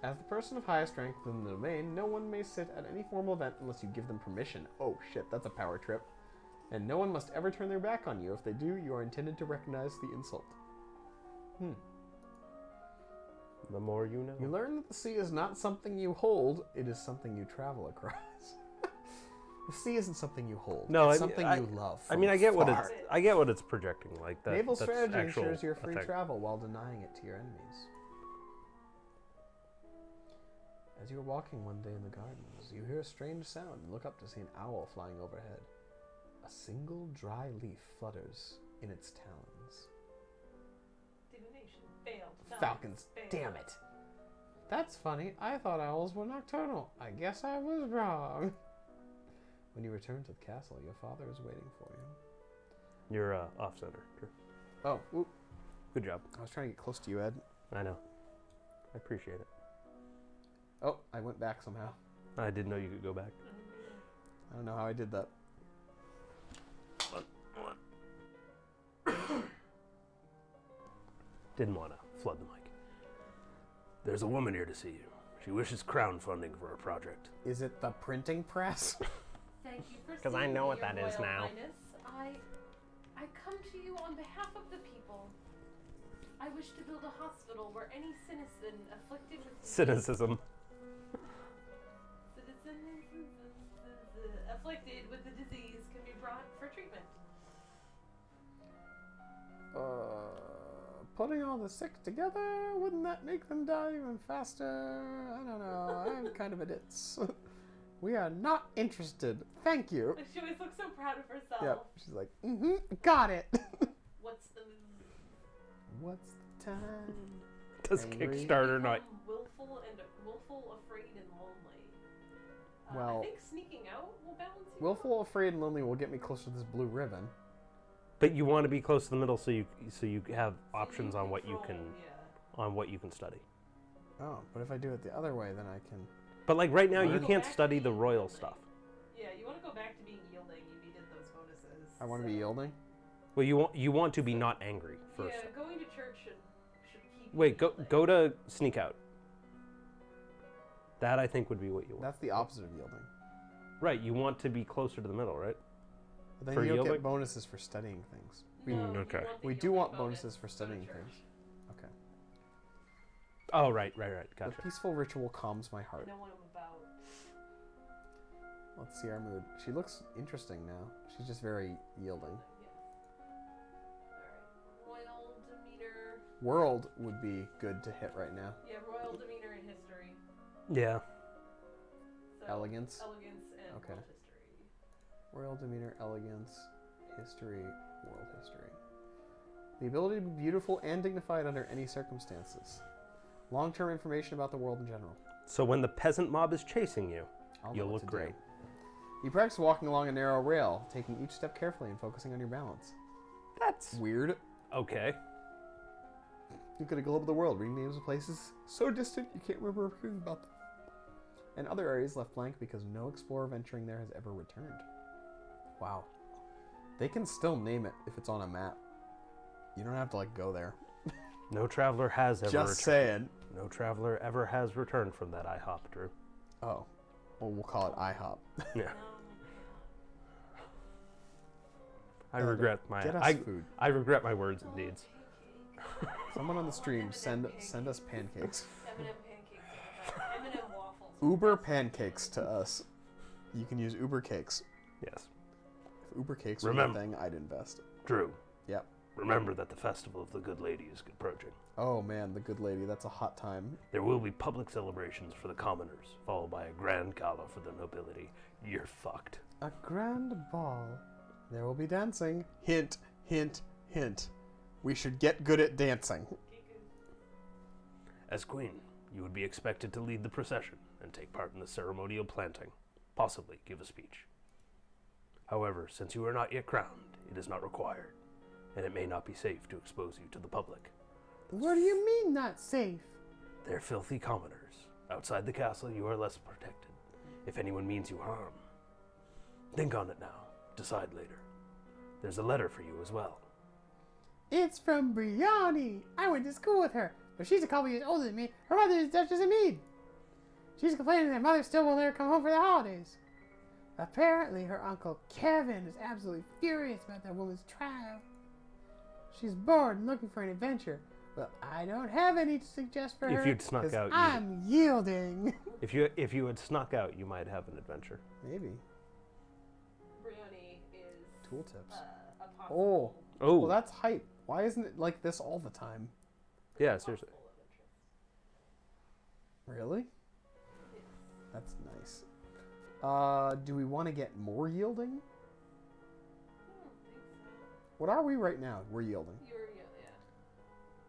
As the person of highest rank within the domain, no one may sit at any formal event unless you give them permission. Oh shit, that's a power trip. And no one must ever turn their back on you. If they do, you are intended to recognize the insult. The more you know. You learn that the sea is not something you hold, it is something you travel across. The sea isn't something you hold. No, it's I mean, something you love. I mean, I get what far. I get what it's projecting. Like that. Naval that's strategy actual ensures your free effect. travel while denying it to your enemies. As you are walking one day in the gardens, you hear a strange sound and look up to see an owl flying overhead. A single dry leaf flutters in its talons. Divination. Failed. Done. Falcons, Failed. damn it. That's funny. I thought owls were nocturnal. I guess I was wrong. When you return to the castle, your father is waiting for you. You're off center. Sure. Oh, oop. Good job. I was trying to get close to you, Ed. I know. I appreciate it. Oh, I went back somehow. I didn't know you could go back. I don't know how I did that. Didn't want to flood the mic. There's a woman here to see you. She wishes crown funding for a project. Is it the printing press? Thank you for 'Cause I seeing know me, what Your that is Royal now. Highness. I come to you on behalf of the people. I wish to build a hospital where any citizen afflicted with Cynicism. afflicted with the disease can be brought for treatment. Putting all the sick together, wouldn't that make them die even faster? I don't know. I'm kind of a ditz. We are not interested. Thank you. She always looks so proud of herself. Yep. She's like, got it. What's the What's the time? Does Angry. Kickstarter not? willful, afraid, and lonely. Well- I think sneaking out will balance you. Willful, afraid, and lonely will get me closer to this blue ribbon. But you want to be close to the middle, so you have So options on what you control, can Yeah. on what you can study. Oh, but if I do it the other way, then I can. But like right now, you Learn. can't study the royal stuff. Yeah, you want to go back to being yielding. You needed those bonuses. I want to be yielding. Well, you want to be not angry first. Yeah, going to church should keep. you Wait, yielding. go to sneak out. That I think would be what you want. That's the opposite of yielding. Right, you want to be closer to the middle, right? But then For you don't yielding? get bonuses for studying things. No, you okay. want the We do yielding want bonus bonuses for to go to studying church. things. Okay. Oh, right. The Gotcha. peaceful ritual calms my I heart. know what I'm about. Let's see our mood. She looks interesting now. She's just very yielding. Alright. Royal demeanor. World would be good to hit right now. Yeah, royal demeanor and history. Yeah. So, Elegance. Elegance and Okay. world history. Royal demeanor, elegance, history, world history. The ability to be beautiful and dignified under any circumstances. Long-term information about the world in general. So when the peasant mob is chasing you, I'll know you'll what look to great. do. You practice walking along a narrow rail, taking each step carefully and focusing on your balance. That's Weird. okay. You could globe of the world, reading names of places so distant you can't remember everything about them. And other areas left blank because no explorer venturing there has ever returned. Wow. They can still name it if it's on a map. You don't have to go there. No traveler has ever Just returned. saying. No traveler ever has returned from that IHOP, Drew. Oh. Well, we'll call it IHOP. Yeah. No. I Ed, regret my Get us I, food. I regret my words and deeds. Someone on the stream send us pancakes. M&M pancakes. M&M waffles. Uber pancakes to us. You can use Uber cakes. Yes. If Uber cakes were a Remember- thing, I'd invest. Drew. Yep. Remember that the festival of the good lady is approaching. Oh man, the good lady. That's a hot time. There will be public celebrations for the commoners, followed by a grand gala for the nobility. You're fucked. A grand ball. There will be dancing. Hint, hint, hint. We should get good at dancing. As queen, you would be expected to lead the procession and take part in the ceremonial planting, possibly give a speech. However, since you are not yet crowned, it is not required, and it may not be safe to expose you to the public. What do you mean not safe? They're filthy commoners. Outside the castle, you are less protected. If anyone means you harm, think on it now. Decide later. There's a letter for you as well. It's from Brianni. I went to school with her, but she's a couple years older than me. Her mother is Duchess of Mead. She's complaining that mother still won't let her come home for the holidays. Apparently, her uncle Kevin is absolutely furious about that woman's trial. She's bored and looking for an adventure. Well, I don't have any to suggest for her. If you'd snuck 'cause out, I'm yielding. if you had snuck out, you might have an adventure. Maybe. Brioni is Tooltips. a possible. Oh, Well, that's hype. Why isn't it like this all the time? yeah, seriously. possible love interest. Really? Yes. That's nice. Do we want to get more yielding? I don't think so. What are we right now? We're yielding. You're, yeah.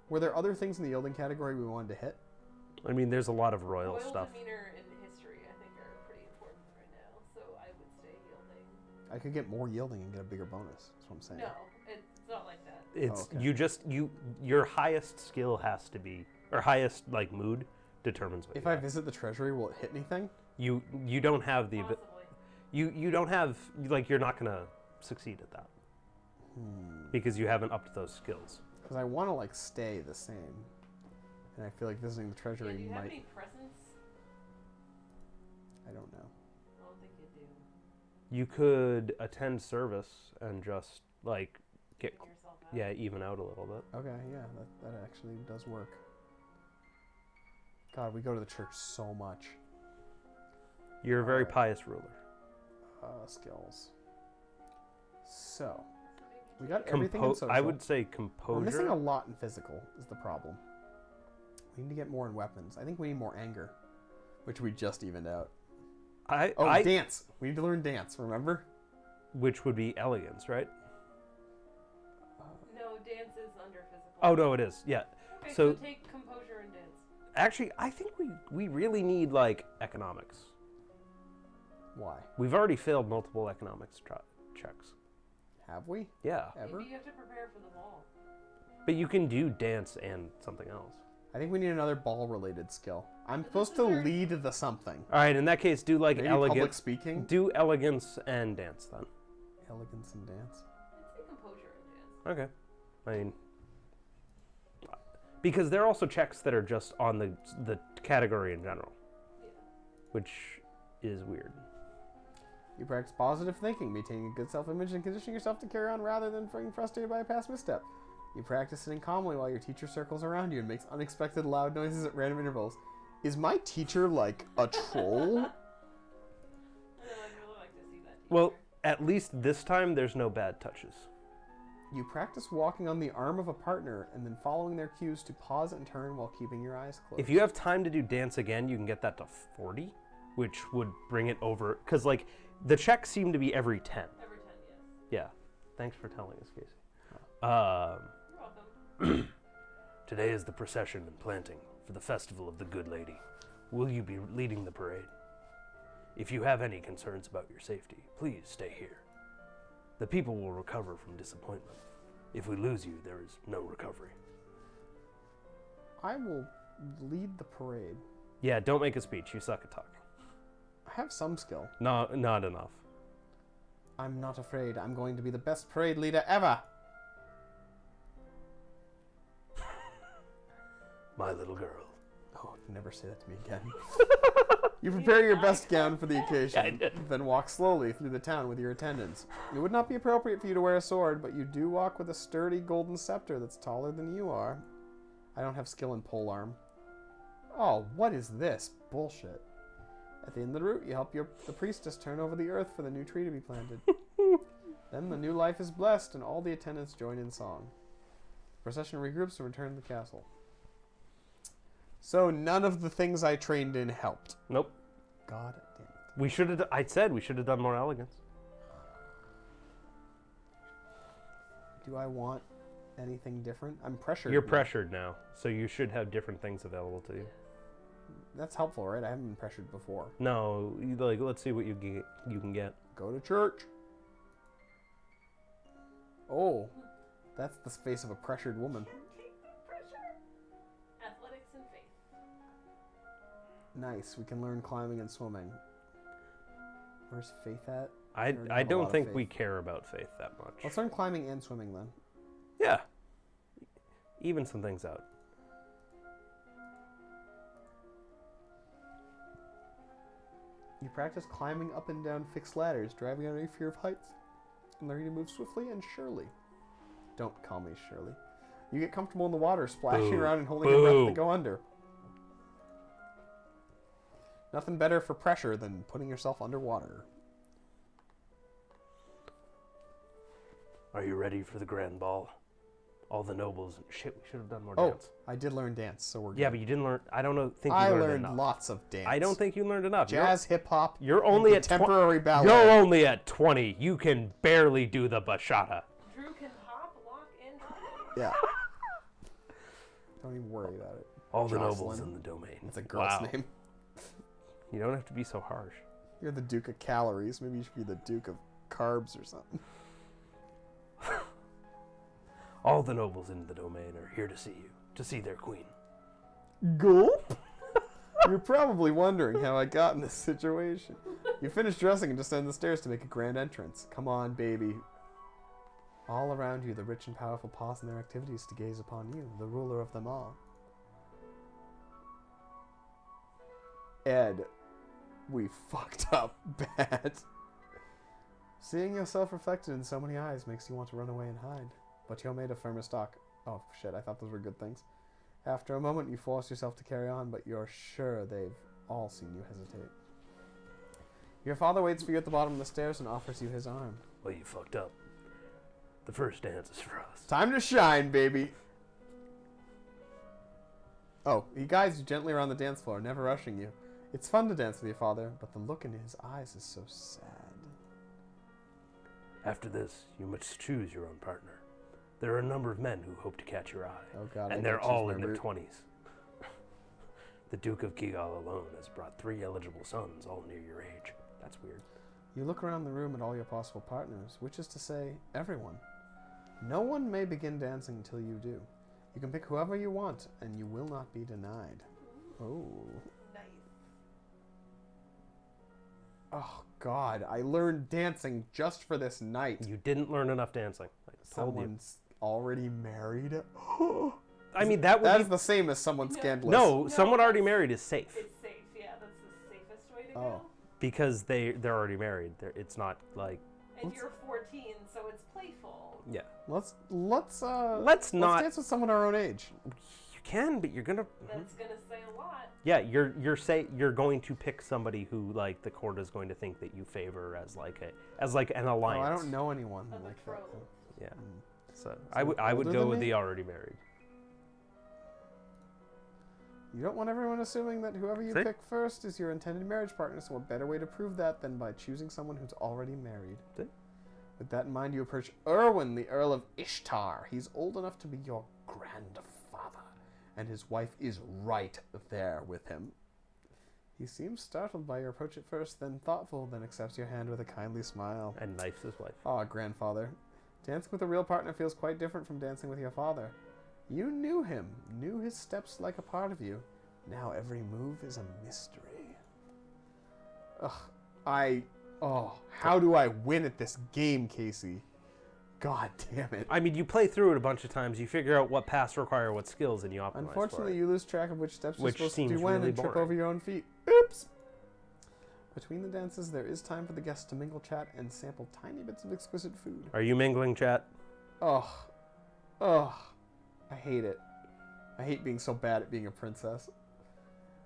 Were there other things in the yielding category we wanted to hit? I mean, there's a lot of royal Royal stuff. demeanor and history, I think, are pretty important right now. So I would stay yielding. I could get more yielding and get a bigger bonus. That's what I'm saying. No, it's not like that. It's okay. your highest skill has to be, or highest like mood determines what If you I have. visit the treasury, will it hit anything? You don't have the Possibly. you don't have like you're not gonna succeed at that because you haven't upped those skills. Because I want to like stay the same, and I feel like visiting the Yeah, treasury do you have might. any presents? I don't know. I don't think you do. You could attend service and just like get Even yourself out. even out a little bit. Okay, yeah, that actually does work. God, we go to the church so much. You're a very Alright. pious ruler. Skills. So we got everything in Compo- social. I would say We're missing a composure. lot in physical is the problem. We need to get more in weapons. I think we need more anger, which we just evened out. I Dance. We need to learn dance. Remember? which would be elegance, right? No, dance is under physical. Oh no, it is. Yeah. Okay, so- so take composure and dance. Actually, I think we really need like economics. Why? We've already failed multiple economics checks. Have we Yeah, ever? Maybe you have to prepare for the ball. but you can do dance and something else. I think we need another ball-related skill. I'm But supposed this to is where- lead the something. All right, in that case, do like Maybe public elegance. speaking. Do elegance and dance then. Elegance and dance. I'd say composure and dance. Okay. I mean, because there are also checks that are just on the category in general, Yeah. which is weird. You practice positive thinking, maintaining a good self-image, and conditioning yourself to carry on rather than being frustrated by a past misstep. You practice sitting calmly while your teacher circles around you and makes unexpected loud noises at random intervals. Is my teacher like a troll? I know, I'd really like to see that. Well, teacher. at least this time there's no bad touches. You practice walking on the arm of a partner and then following their cues to pause and turn while keeping your eyes closed. If you have time to do dance again, you can get that to 40, which would bring it over. Because like the checks seem to be every 10. Every 10, yes. Yeah. Thanks for telling us, Casey. You're welcome. Today is the procession and planting for the festival of the Good Lady. Will you be leading the parade? If you have any concerns about your safety, please stay here. The people will recover from disappointment. If we lose you, there is no recovery. I will lead the parade. Yeah, don't make a speech. You suck at talking. I have some skill. No, not enough. I'm not afraid. I'm going to be the best parade leader ever. My little girl. Oh, never say that to me again. You prepare your best gown for the occasion, I did. then walk slowly through the town with your attendants. It would not be appropriate for you to wear a sword, but you do walk with a sturdy golden scepter that's taller than you are. I don't have skill in polearm. Oh, what is this? Bullshit. At the end of the route, you help the priestess turn over the earth for the new tree to be planted. Then the new life is blessed, and all the attendants join in song. The procession regroups and return to the castle. So none of the things I trained in helped. Nope. God damn it. We should have. I said we should have done more elegance. Do I want anything different? I'm pressured. You're now. pressured now, so you should have different things available to you. That's helpful, right? I haven't been pressured before. No, let's see what you can get. Go to church. Oh, that's the face of a pressured woman. Pressure. Athletics and faith. Nice. We can learn climbing and swimming. Where's Faith at? I already have a lot don't of think faith. we care about faith that much. Let's learn climbing and swimming then. Yeah. Even some things out. You practice climbing up and down fixed ladders, driving under any fear of heights, and learning to move swiftly and surely. Don't call me Shirley. You get comfortable in the water, splashing Boo. around and holding your breath Boo. to go under. Nothing better for pressure than putting yourself underwater. Are you ready for the grand ball? All the nobles. Shit, we should have done more Oh, dance. I did learn dance, so we're good. Yeah, but you didn't learn. I don't know. Think you I learned, learned enough. lots of dance. I don't think you learned enough. jazz, hip hop. You're only at contemporary ballet. You're only at 20. You can barely do the bachata. Drew can hop, lock, and drop. Yeah. Don't even worry about it. All the Jocelyn. nobles in the domain. It's a girl's Wow. name. You don't have to be so harsh. You're the Duke of Calories. Maybe you should be the Duke of Carbs or something. All the nobles in the domain are here to see you, to see their queen. Gulp? You're probably wondering how I got in this situation. You finish dressing and descend the stairs to make a grand entrance. Come on, baby. All around you, the rich and powerful pause in their activities to gaze upon you, the ruler of them all. Ed, we fucked up bad. Seeing yourself reflected in so many eyes makes you want to run away and hide. But you're made of firmer stock. Oh, shit, I thought those were good things. After a moment, you force yourself to carry on, but you're sure they've all seen you hesitate. Your father waits for you at the bottom of the stairs and offers you his arm. Well, you fucked up. The first dance is for us. Time to shine, baby! Oh, he guides you gently around the dance floor, never rushing you. It's fun to dance with your father, but the look in his eyes is so sad. After this, you must choose your own partner. There are a number of men who hope to catch your eye, Oh god, and I they're gotta choose all my in their route. 20s. The Duke of Gigal alone has brought 3 eligible sons, all near your age. That's weird. You look around the room at all your possible partners, which is to say, everyone. No one may begin dancing until you do. You can pick whoever you want, and you will not be denied. Oh. Nice. Oh god, I learned dancing just for this night. You didn't learn enough dancing. I told you. Someone's already married? I mean, that would That's be... the same as someone scandalous. No, No, someone already that's- married is safe. It's safe, yeah, that's the safest way to Oh. go. Because they're already married. It's not like... And you're 14, so it's playful. Yeah. Let's Let's let's not... dance with someone our own age. You can, but you're gonna... That's gonna say a lot. Yeah, you're going to pick somebody who like the court is going to think that you favor as like an Oh, alliance. I don't know anyone A like that. betrothal. Yeah. So I would older go than with me? the already married. You don't want everyone assuming that whoever you See? pick first is your intended marriage partner, so what better way to prove that than by choosing someone who's already married? See? With that in mind, you approach Erwin, the Earl of Ishtar. He's old enough to be your grandfather, and his wife is right there with him. He seems startled by your approach at first, then thoughtful, then accepts your hand with a kindly smile. And knifes his wife. Ah, grandfather. Dancing with a real partner feels quite different from dancing with your father. You knew him, knew his steps like a part of you. Now every move is a mystery. How do I win at this game, Casey? God damn it. I mean, you play through it a bunch of times. You figure out what paths require what skills, and you optimize Unfortunately, for it. you lose track of which steps Which you're supposed to do seems when really and trip boring. over your own feet. Oops! Between the dances, there is time for the guests to mingle, chat, and sample tiny bits of exquisite food. Are you mingling, chat? Ugh. I hate it. I hate being so bad at being a princess.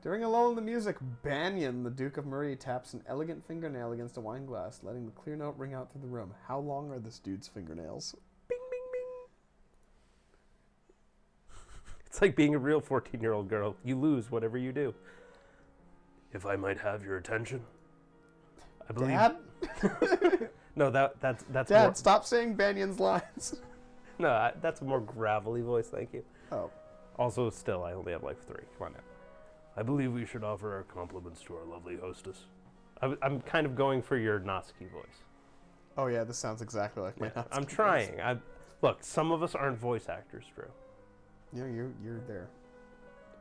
During a lull in the music, Banyan, the Duke of Marie, taps an elegant fingernail against a wine glass, letting the clear note ring out through the room. How long are this dude's fingernails? Bing, bing, bing. It's like being a real 14-year-old girl. You lose whatever you do. If I might have your attention, I believe. Dad? No, that's Dad, more. stop saying Banyan's lines. No, that's a more gravelly voice. Thank you. Oh. Also, still, I only have like 3. Come on now. I believe we should offer our compliments to our lovely hostess. I'm kind of going for your Noski voice. Oh yeah, this sounds exactly like my Yeah, Nazi I'm voice. trying. Look, some of us aren't voice actors, Drew. You know, you're there.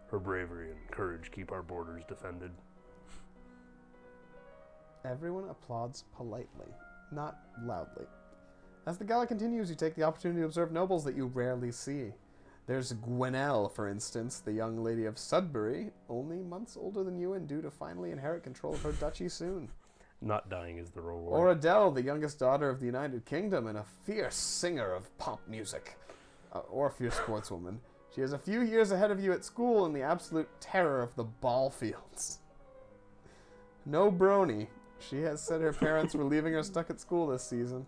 Her bravery and courage keep our borders defended. Everyone applauds politely, not loudly. As the gala continues, you take the opportunity to observe nobles that you rarely see. There's Gwenelle, for instance, the young lady of Sudbury, only months older than you and due to finally inherit control of her duchy soon. Not dying is the reward. Or Adele, the youngest daughter of the United Kingdom and a fierce singer of pop music. Or a fierce sportswoman. She is a few years ahead of you at school and the absolute terror of the ball fields. No Brony. She has said her parents were leaving her stuck at school this season.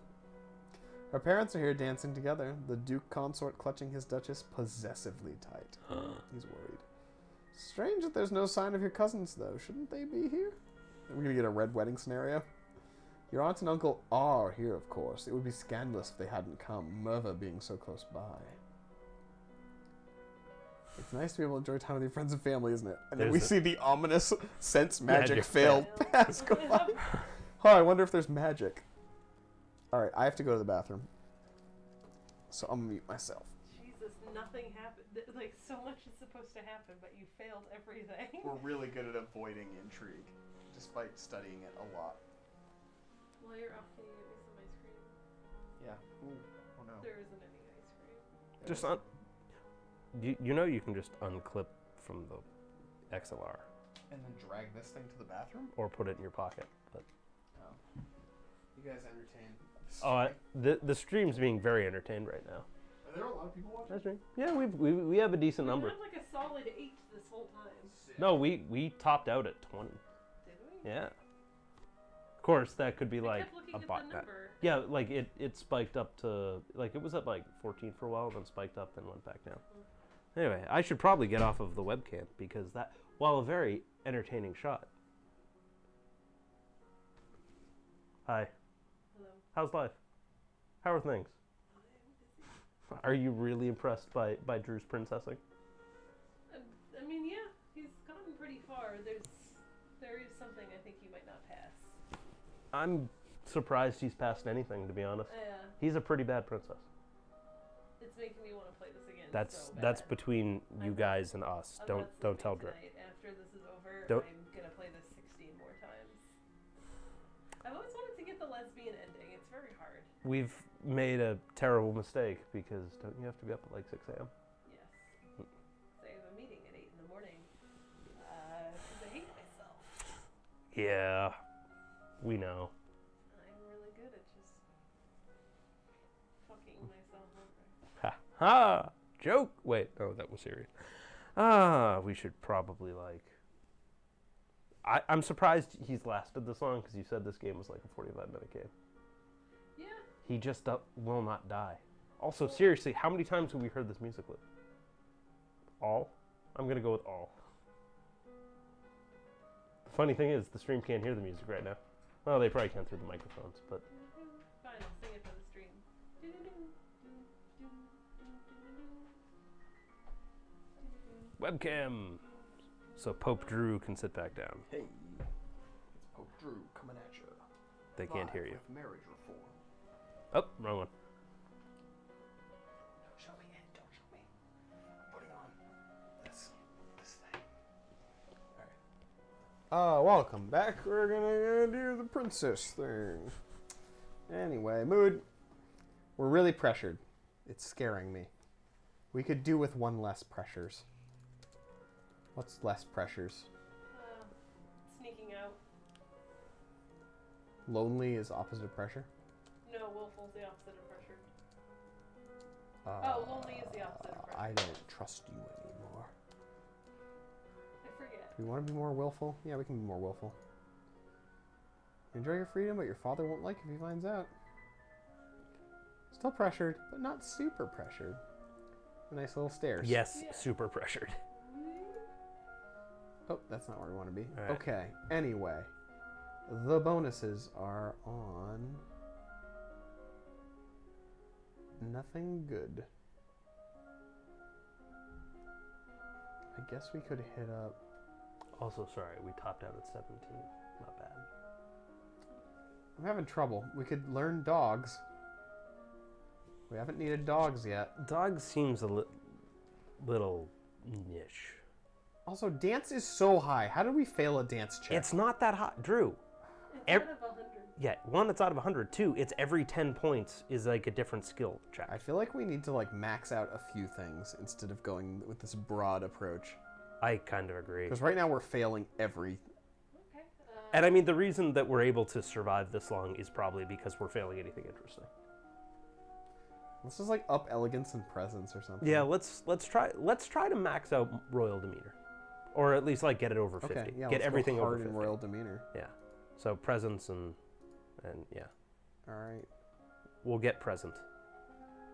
Her parents are here dancing together, the Duke consort clutching his Duchess possessively tight. He's worried. Strange that there's no sign of your cousins, though. Shouldn't they be here? Are we going to get a red wedding scenario? Your aunt and uncle are here, of course. It would be scandalous if they hadn't come, Merva being so close by. It's nice to be able to enjoy time with your friends and family, isn't it? And then we see the ominous sense magic failed pass go by. Oh, I wonder if there's magic. Alright, I have to go to the bathroom. So I'm gonna mute myself. Jesus, nothing happened. Like, so much is supposed to happen, but you failed everything. We're really good at avoiding intrigue, despite studying it a lot. While you're off, can you get me some ice cream? Yeah. Ooh. Oh no. There isn't any ice cream. Just you know you can just unclip from the XLR And then drag this thing to the bathroom? or put it in your pocket. But You guys entertain. the stream's being very entertained right now. Are there a lot of people watching? That's right. Yeah, we have a decent number. We had like a solid 8 this whole time. No, we topped out at 20. Did we? Yeah. Of course, that could be I like kept looking a at the botnet. number. Yeah, like it spiked up to like it was at like 14 for a while, then spiked up, then went back down. Anyway, I should probably get off of the webcam because that, while a very entertaining shot. Hi. Hello. How's life? How are things? Are you really impressed by Drew's princessing? I mean, yeah, he's gotten pretty far. There is something I think he might not pass. I'm surprised he's passed anything, to be honest. Yeah, He's a pretty bad princess. it's making me want to play this again. That's so bad. between you guys and us. I'm Don't not tell sleeping Drew. tonight. After this is over, Don't- I'm gonna play this 16 more times. I've always wanted to get the lesbian ending. It's very hard. We've made a terrible mistake because don't you have to be up at like 6 a.m.? Yes. So I have a meeting at 8 in the morning. Because I hate myself. Yeah, we know. I'm really good at just fucking myself over. Ha ha! Joke! Wait, no, that was serious. We should probably like. I'm surprised he's lasted this long because you said this game was like a 45-minute game. Yeah. He just will not die. Also, seriously, how many times have we heard this music loop? All? I'm gonna go with all. The funny thing is, the stream can't hear the music right now. Well, they probably can through the microphones, but Fine, I'll sing it for the stream. webcam. So Pope Drew can sit back down. Hey, it's Pope Drew coming at you. They can't hear you. With marriage reform. Oh, wrong one. Don't show me it. Don't show me. I'm putting on this thing. All right. Welcome back. We're gonna do the princess thing. Anyway, mood. We're really pressured. It's scaring me. We could do with one less pressures. What's less pressures? Sneaking out. Lonely is opposite of pressure. No, willful's the opposite of pressure. Lonely is the opposite of pressure. I don't trust you anymore. I forget. Do we want to be more willful? Yeah, we can be more willful. Enjoy your freedom, but your father won't like if he finds out. Still pressured, but not super pressured. Nice little stairs. Yes, Yeah. super pressured. Oh, that's not where we want to be. All right. Okay, anyway. The bonuses are on... Nothing good. I guess we could hit up... Also, sorry, we topped out at 17. Not bad. I'm having trouble. We could learn dogs. We haven't needed dogs yet. Dog seems a little niche. Also, dance is so high. How did we fail a dance check? It's not that hot, Drew. It's Ev- out of 100. Yeah, one, it's out of 100. Two, it's every 10 points is like a different skill check. I feel like we need to like max out a few things instead of going with this broad approach. I kind of agree. Because right now we're failing every. Okay. And I mean, the reason that we're able to survive this long is probably because we're failing anything interesting. This is like up elegance and presence or something. Yeah, let's try to max out royal demeanor, or at least like get it over 50. Okay. Yeah. Get let's everything go over hard 50. in royal demeanor. Yeah. So presence and yeah, All right. we'll get present.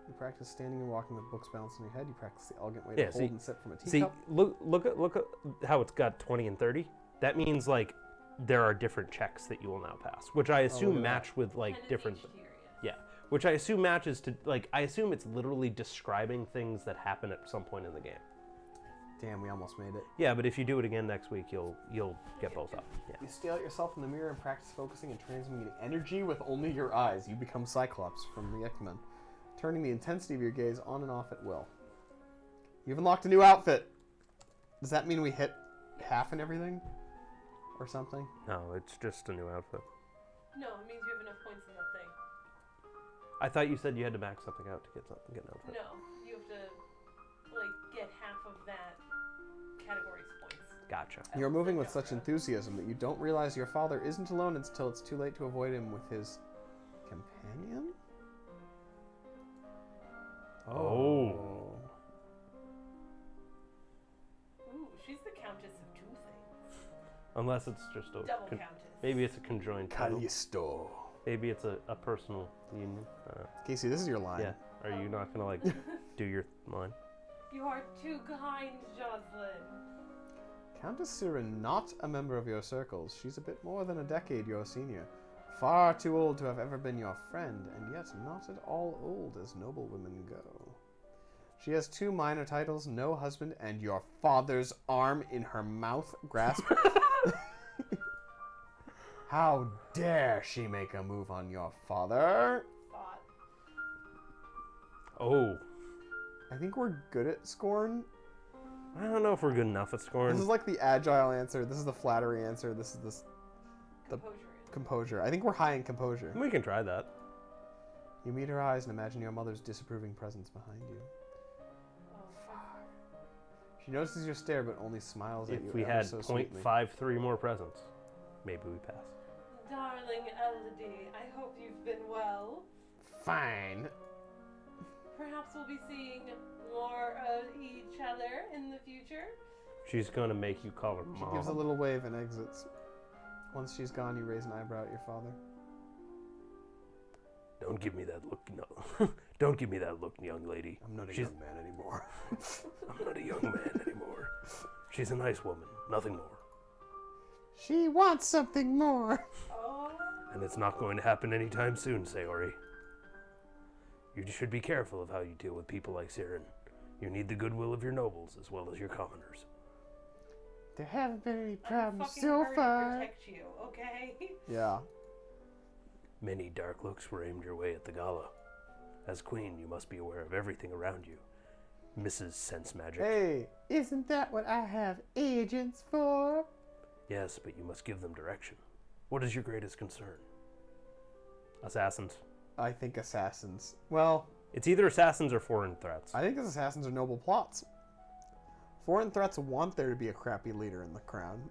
You practice standing and walking with books balanced on your head. You practice the elegant way Yeah, to see- hold and sip from a See, teacup. look at how it's got 20 and 30. That means like there are different checks that you will now pass, which I look assume at match with like 10 is different. each tier, yes. Yeah, which I assume matches to like I assume it's literally describing things that happen at some point in the game. Damn, we almost made it. Yeah, but if you do it again next week, you'll get both up. Yeah. You stare at yourself in the mirror and practice focusing and transmitting energy with only your eyes. You become Cyclops from the X-Men, turning the intensity of your gaze on and off at will. You've unlocked a new outfit. Does that mean we hit half and everything? Or something? No, it's just a new outfit. No, it means you have enough points in that thing. I thought you said you had to max something out to get an outfit. No, you have to like get half of that category's points. Gotcha. You're moving with such enthusiasm that you don't realize your father isn't alone until it's too late to avoid him with his companion? Oh. Ooh, she's the Countess of Two Things. Unless it's just a Double Countess. maybe it's a conjoined title. Callisto. Maybe it's a personal union. Casey, this is your line. Yeah. Are you not gonna like do your line? You are too kind, Jocelyn. Countess Siren, not a member of your circles. She's a bit more than a decade your senior. Far too old to have ever been your friend, and yet not at all old as noble women go. She has 2 minor titles, no husband, and your father's arm in her mouth grasp. How dare she make a move on your father? Thought. Oh, I think we're good at scorn. I don't know if we're good enough at scoring. This is like the agile answer. This is the flattery answer. This is the Composure is. composure. I think we're high in composure. We can try that. You meet her eyes and imagine your mother's disapproving presence behind you. Oh, fuck. She notices your stare but only smiles at you If we ever had so sweetly. 0.53 more presents, maybe we pass. Darling Elodie, I hope you've been well. Fine. Perhaps we'll be seeing more of each other in the future. She's gonna make you call her She mom. gives a little wave and exits. Once she's gone, you raise an eyebrow at your father. Don't give me that look, no. Don't give me that look, young lady. I'm not a She's- young man anymore. I'm not a young man anymore. She's a nice woman, nothing more. She wants something more. Oh, And it's not going to happen anytime soon, Sayori. You should be careful of how you deal with people like Siren. You need the goodwill of your nobles as well as your commoners. There haven't been any I'm problems fucking so here to far. protect you, okay? Yeah. Many dark looks were aimed your way at the gala. As queen, you must be aware of everything around you. Mrs. Sense Magic. Hey, Isn't that what I have agents for? Yes, but you must give them direction. What is your greatest concern? Assassins. I think assassins. Well, It's either assassins or foreign threats. I think assassins are noble plots. Foreign threats want there to be a crappy leader in the crown.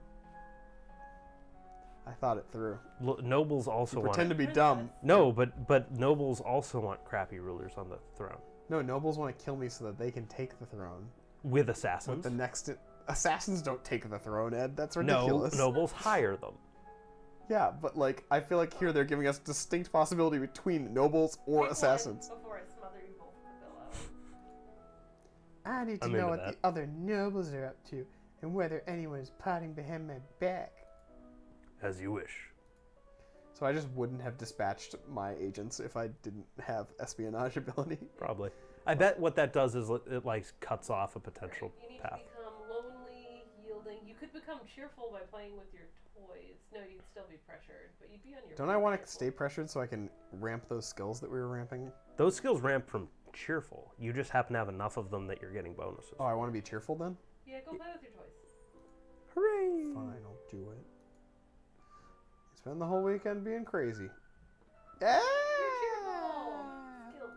I thought it through. Nobles also You want... pretend to be dumb. No, but nobles also want crappy rulers on the throne. No, nobles want to kill me so that they can take the throne. With assassins? With the next... Assassins don't take the throne, Ed. That's No, ridiculous. nobles hire them. Yeah, but like, I feel like here they're giving us distinct possibility between nobles or Pick assassins. one before I smother you both with the pillow. I need to I'm know into what that. the other nobles are up to and whether anyone is plotting behind my back. As you wish. So I just wouldn't have dispatched my agents if I didn't have espionage ability. Probably. I bet what that does is it like cuts off a potential You need path. to become lonely, yielding. You could become cheerful by playing with your toys. No, you'd still be pressured, but you'd be on your. Don't I want to stay pressured so I can ramp those skills that we were ramping? Those skills ramp from cheerful. You just happen to have enough of them that you're getting bonuses. Oh, I want to be cheerful then? Yeah, go play with your toys. Hooray! Fine, I'll do it. Spend the whole weekend being crazy. Yeah! Skill.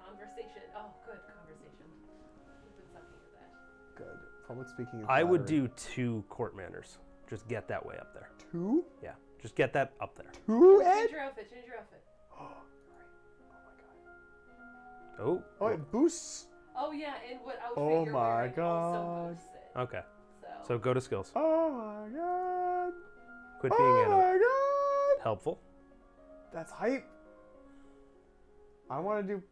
Conversation. Oh, good conversation. You've been sucking at that. Good. Public speaking. And I would flattery. do 2 court manners. Just get that way up there. 2? Yeah, just get that up there. 2, Ed? Change your outfit. Change your outfit. Oh my god. Oh. Oh, it boosts. Oh yeah, and what outfit Oh you're my wearing God. also boosts it. Okay. So So go to skills. Oh my god. Quit being Oh my god. helpful. That's hype. I want to do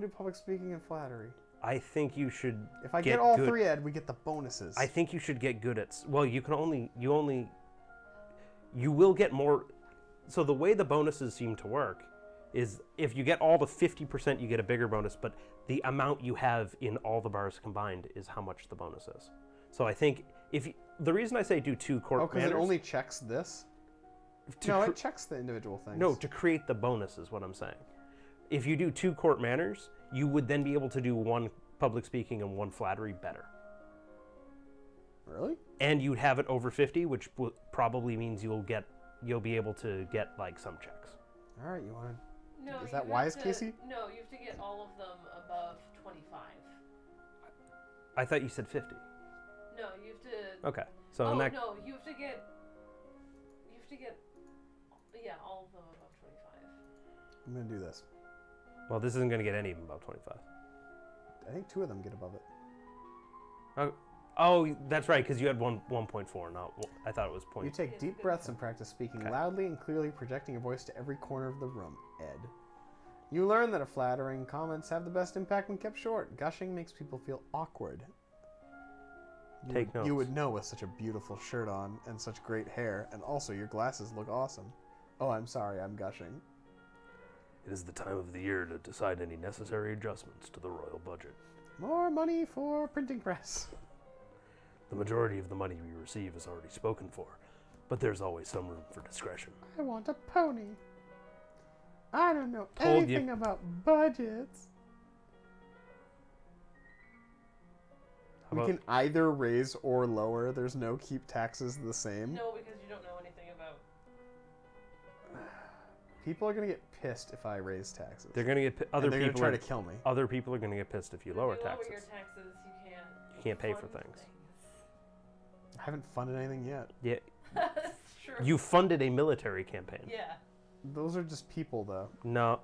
public speaking and flattery. I think you should. If I get get all good. 3, Ed, we get the bonuses. I think you should get good at. Well, you will get more. So the way the bonuses seem to work is if you get all the 50%, you get a bigger bonus, but the amount you have in all the bars combined is how much the bonus is. So I think the reason I say do 2 court Oh, because manners it only checks this? to No, cr- it checks the individual things. no, to create the bonus is what I'm saying. If you do 2 court manners, you would then be able to do 1 public speaking and 1 flattery better. Really? And you'd have it over 50, which probably means you'll be able to get like some checks. All right, you want to... no, Is you that have wise, to- Casey? No, you have to get all of them above 25. I thought you said 50. No, you have to. Okay, so oh in that no, you have to get. Yeah, all of them above 25. I'm going to do this. well, this isn't going to get any of them above 25. I think 2 of them get above it. Oh, that's right, because you had 1.4. Not I thought it was You point. take Yes, deep good. breaths and practice speaking Okay. loudly and clearly, projecting your voice to every corner of the room, Ed. You learn that flattering comments have the best impact when kept short. Gushing makes people feel awkward. Take notes. You would know with such a beautiful shirt on and such great hair, and also your glasses look awesome. Oh, I'm sorry, I'm gushing. It is the time of the year to decide any necessary adjustments to the royal budget. More money for printing press. The majority of the money we receive is already spoken for, but there's always some room for discretion. I want a pony. I don't know Told you. anything about budgets. How We about can either raise or lower. There's no keep taxes the same. No, because you don't know anything about. People are gonna get pissed if I raise taxes. they're going to get other and they're people gonna are, try to kill me. other people are going to get pissed if you lower If you taxes. lower your taxes, You can't pay for fund things. I haven't funded anything yet. Yeah, That's true. you funded a military campaign. Yeah. Those are just people, though. No.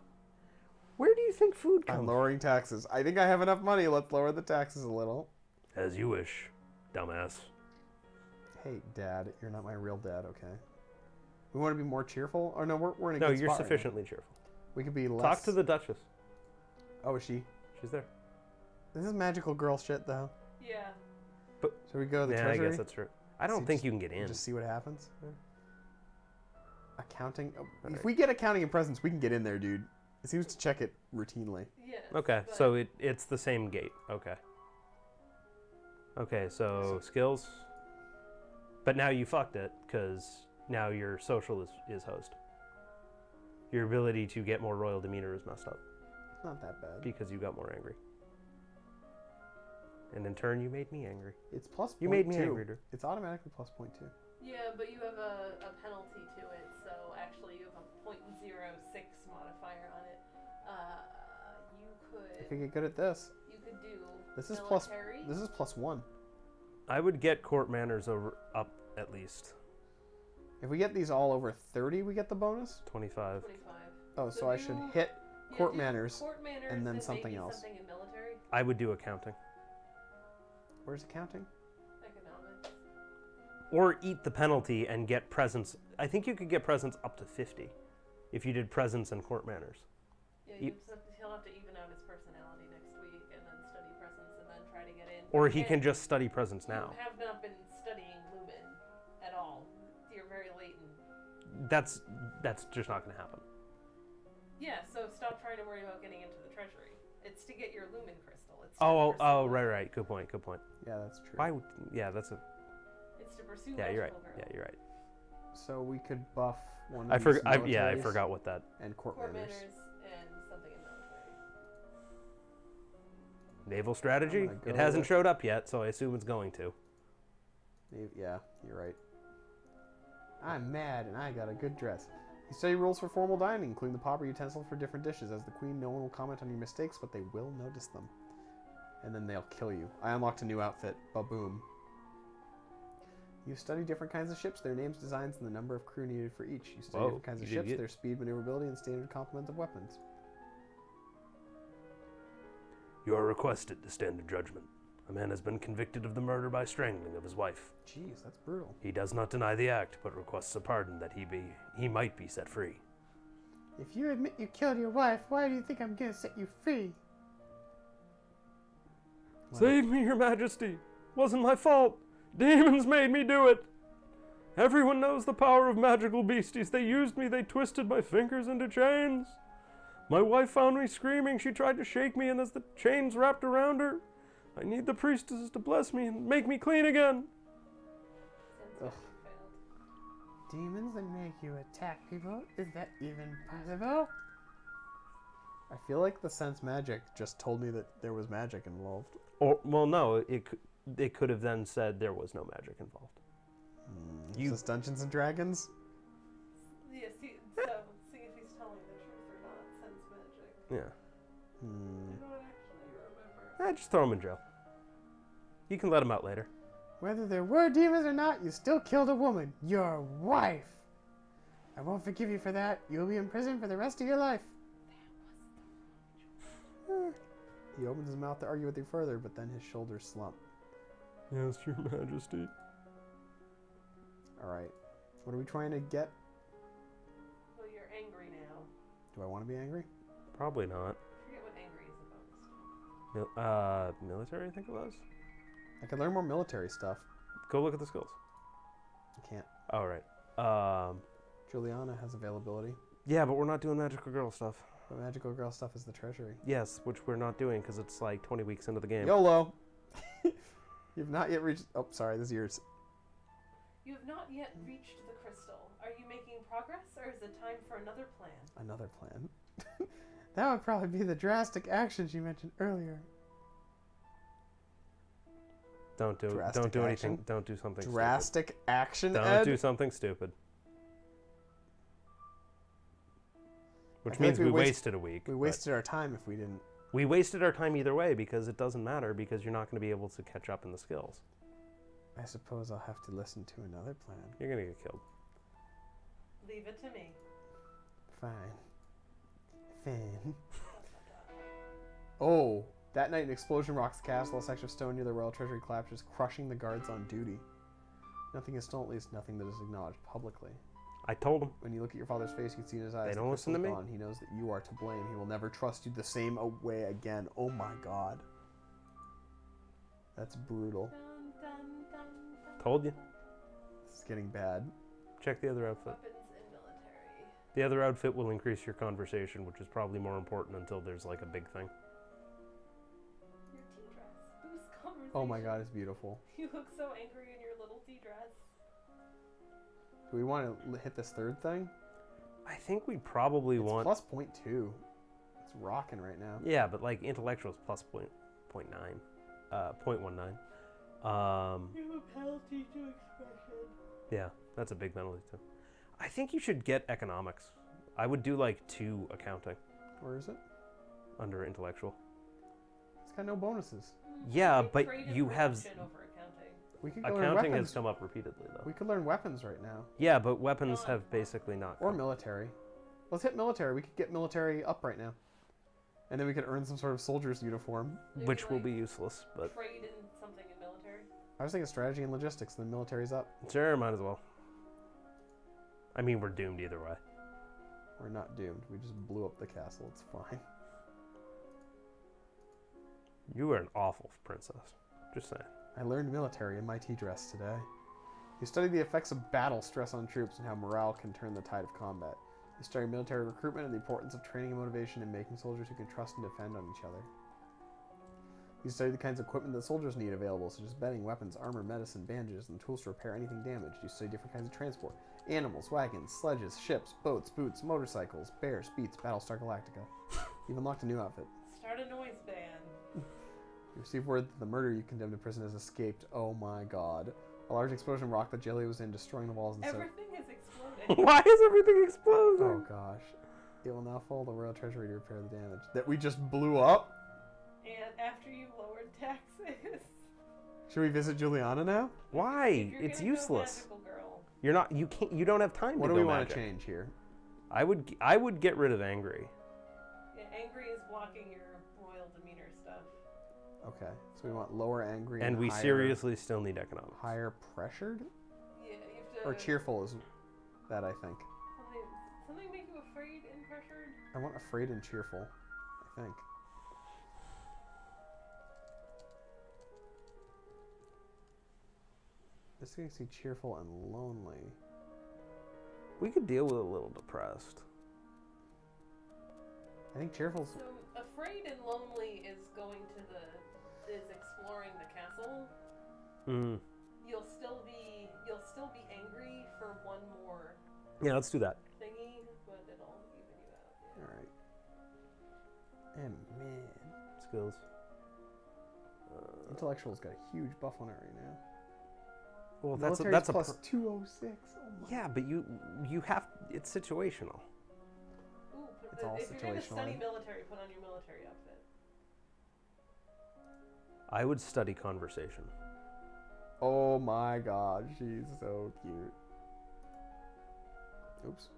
Where do you think food I'm comes lowering taxes. I think I have enough money. Let's lower the taxes a little. from? As you wish, dumbass. Hey, Dad, you're not my real dad, okay? We want to be more cheerful? Or no, we're in a No, good you're spot right now. sufficiently cheerful. We could be less... Talk to the Duchess. Oh, is she? She's there. This is magical girl shit, though. Yeah. Should we go to the Yeah, treasury? I guess that's true. I don't See, think just- you can get in. Just see what happens? Accounting? Oh, if Alright. we get accounting and presence, we can get in there, dude. It seems to check it routinely. Yes. Okay, but- so it's the same gate. Okay. Okay, so skills. But now you fucked it, because now your social is host. Your ability to get more royal demeanor is messed up, It's not that bad. because you got more angry. And in turn, you made me angry. It's plus You made me 0.2. angry, dude. It's automatically plus 0.2. Yeah, but you have a penalty to it, so actually you have a 0.06 modifier on it. You I could could get good at this. you could do This is military. This is plus 1. I would get court manners up at least If we get these all over 30, we get the bonus? 25. 25. Oh, so I should do- hit Yeah, court do manners. court manners, and then maybe something else. Something in military, I would do accounting. Where's accounting? economics. Or eat the penalty and get presents. I think you could get presents up to 50 if you did presents and court manners. Yeah, You- he'll have to even out his personality next week, and then study presence, and then try to get in. Or he And can just study presents You now. have not been studying Lumen at all. You're very late in. That's just not going to happen. Yeah, so stop trying to worry about getting into the treasury. It's to get your Lumen crystal. It's to Oh, pursue- right. Good point. Yeah, that's true. Why? Yeah, that's a. It's to pursue. Yeah, you're right. magical Yeah, girl. you're right. So we could buff one of I these forgot. Yeah, I militaries forgot what that. And court Court manners. manners and something in military. Naval strategy? gonna It go hasn't with- showed up yet, so I assume it's going to. Yeah, you're right. I'm mad and I got a good dress. You study rules for formal dining, including the proper utensils for different dishes. As the queen, no one will comment on your mistakes, but they will notice them. And then they'll kill you. I unlocked a new outfit. Ba-boom. You study different kinds of ships, their names, designs, and the number of crew needed for each. You study Whoa, different kinds of you did ships, get- their speed, maneuverability, and standard complement of weapons. You are requested to stand in judgment. A man has been convicted of the murder by strangling of his wife. Jeez, that's brutal. He does not deny the act, but requests a pardon that he might be set free. If you admit you killed your wife, why do you think I'm gonna set you free? Save me, Your Majesty! Wasn't my fault! Demons made me do it! Everyone knows the power of magical beasties. They used me, they twisted my fingers into chains. My wife found me screaming. She tried to shake me, and as the chains wrapped around her, I need the priestesses to bless me and make me clean again. Since Ugh. you failed. Demons that make you attack people? Is that even possible? I feel like the sense magic just told me that there was magic involved. Or, well, no, it could have then said there was no magic involved. Is this Dungeons and Dragons? Yeah, see if he's telling the truth or not. Sense magic. Yeah. Hmm. I don't actually remember. Just throw him in jail. You can let him out later. Whether there were demons or not, you still killed a woman. Your wife! I won't forgive you for that. You'll be in prison for the rest of your life. He opens his mouth to argue with you further, but then his shoulders slump. Yes, Your Majesty. Alright. What are we trying to get? Well, you're angry now. Do I want to be angry? Probably not. I forget what angry is opposed. Military, I think it was. I could learn more military stuff. Go look at the skills. I can't. All right. Juliana has availability, Yeah, but we're not doing magical girl stuff. but magical girl stuff is the treasury. Yes, which we're not doing because it's like 20 weeks into the game. YOLO! You've not yet reached... Oh, sorry, this is yours. You have not yet reached the crystal. Are you making progress, or is it time for another plan? Another plan. That would probably be the drastic actions you mentioned earlier. Don't do Drastic anything. action? Don't do something Drastic action, stupid. Ed? Don't do something stupid. Which feel like means we we waste- wasted a week. We but wasted our time if we didn't... we wasted our time either way because it doesn't matter because you're not going to be able to catch up in the skills. I suppose I'll have to listen to another plan. You're going to get killed. Leave it to me. Fine. Fine. Oh, that night an explosion rocks the castle. A section of stone near the royal treasury collapses, crushing the guards on duty. Nothing is stolen, at least nothing that is acknowledged publicly. I told him. When you look at your father's face, you can see in his eyes. They the don't listen to crystal's me. gone. He knows that you are to blame. He will never trust you the same way again. Oh my god. That's brutal. Dun, dun, dun, dun, Told you. This is getting bad. Check the other outfit. Weapons and military. The other outfit will increase your conversation, which is probably more important until there's like a big thing. Your tea dress. Boost conversation. Oh my god, it's beautiful. You look so angry in your little tea dress. Do we want to hit this third thing? I think we probably It's want. plus 0.2. It's rocking right now. Yeah, but like intellectual's plus 0.9, 0.19. You have a penalty to expression. Yeah, that's a big penalty too. I think you should get economics. I would do like 2 accounting Where is it? under intellectual. It's got no bonuses. Yeah, but Creative you have production over accounting. We could go learn accounting weapons. has come up repeatedly though. We could learn weapons right now. Yeah, but weapons have basically not. Or come. military. Let's hit military. We could get military up right now. And then we could earn some sort of soldier's uniform. Maybe, Which will like, be useless, but Trade in something in military. I was thinking strategy and logistics, then military's up. sure, might as well. I mean, we're doomed either way. We're not doomed. We just blew up the castle. It's fine. You are an awful princess. Just saying. I learned military in my tea dress today. You study the effects of battle stress on troops and how morale can turn the tide of combat. You study military recruitment and the importance of training and motivation and making soldiers who can trust and defend on each other. You study the kinds of equipment that soldiers need available, such as bedding, weapons, armor, medicine, bandages, and tools to repair anything damaged. You study different kinds of transport. Animals, wagons, sledges, ships, boats, boots, motorcycles, bears, beats, Battlestar Galactica. You unlocked a new outfit. Start a noise band. You receive word that the murderer you condemned to prison has escaped. Oh my god. A large explosion rocked the jelly was in, destroying the walls and so. Everything is exploding. Why is everything exploding? Oh gosh. It will now fall to Royal Treasury to repair the damage. That we just blew up? And after you've lowered taxes, Should we visit Juliana now? Why? if you're It's gonna go useless. magical girl, You're not. You can't. You don't have time What to do go we want magic. to change here? I would get rid of angry. yeah, angry is blocking your royal demeanor stuff. Okay. So we want lower angry And we higher, seriously still need economics. higher pressured? Yeah, you have to. Or cheerful is that I think. Something make you afraid and pressured. I want afraid and cheerful, I think. This makes you cheerful and lonely. We could deal with a little depressed. I think cheerful's So afraid and lonely is going to is exploring the castle. Mm. You'll still be angry for one more Yeah, let's do that. thingy, but it'll even you out. Yeah. alright. And man. Skills. Intellectual's got a huge buff on it right now. Well, Military's that's a plus 206. Oh my. yeah, but you have it's situational. Ooh, It's all if you're gonna study situational. military, put on your military outfit. I would study conversation. Oh my god, she's so cute. Oops.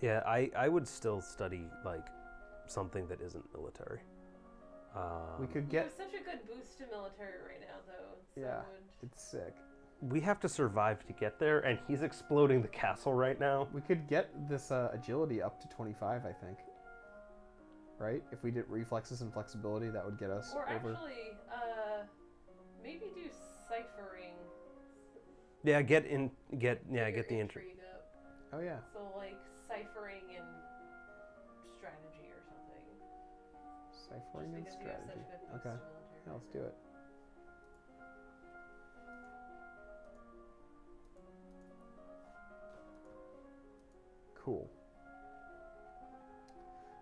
Yeah. Yeah, I would still study like something that isn't military. We could You have get. such a good boost to military right now, though. So Yeah. would- It's sick. We have to survive to get there, and he's exploding the castle right now. We could get this agility up to 25, I think. Right? If we did reflexes and flexibility, that would get us Or over. actually, maybe do ciphering. Yeah, get the your intro. intrigue up. Oh yeah. So like ciphering and strategy or something. Ciphering and Just because you have such strategy. a good boost Okay. to military. Yeah, let's do it. Cool.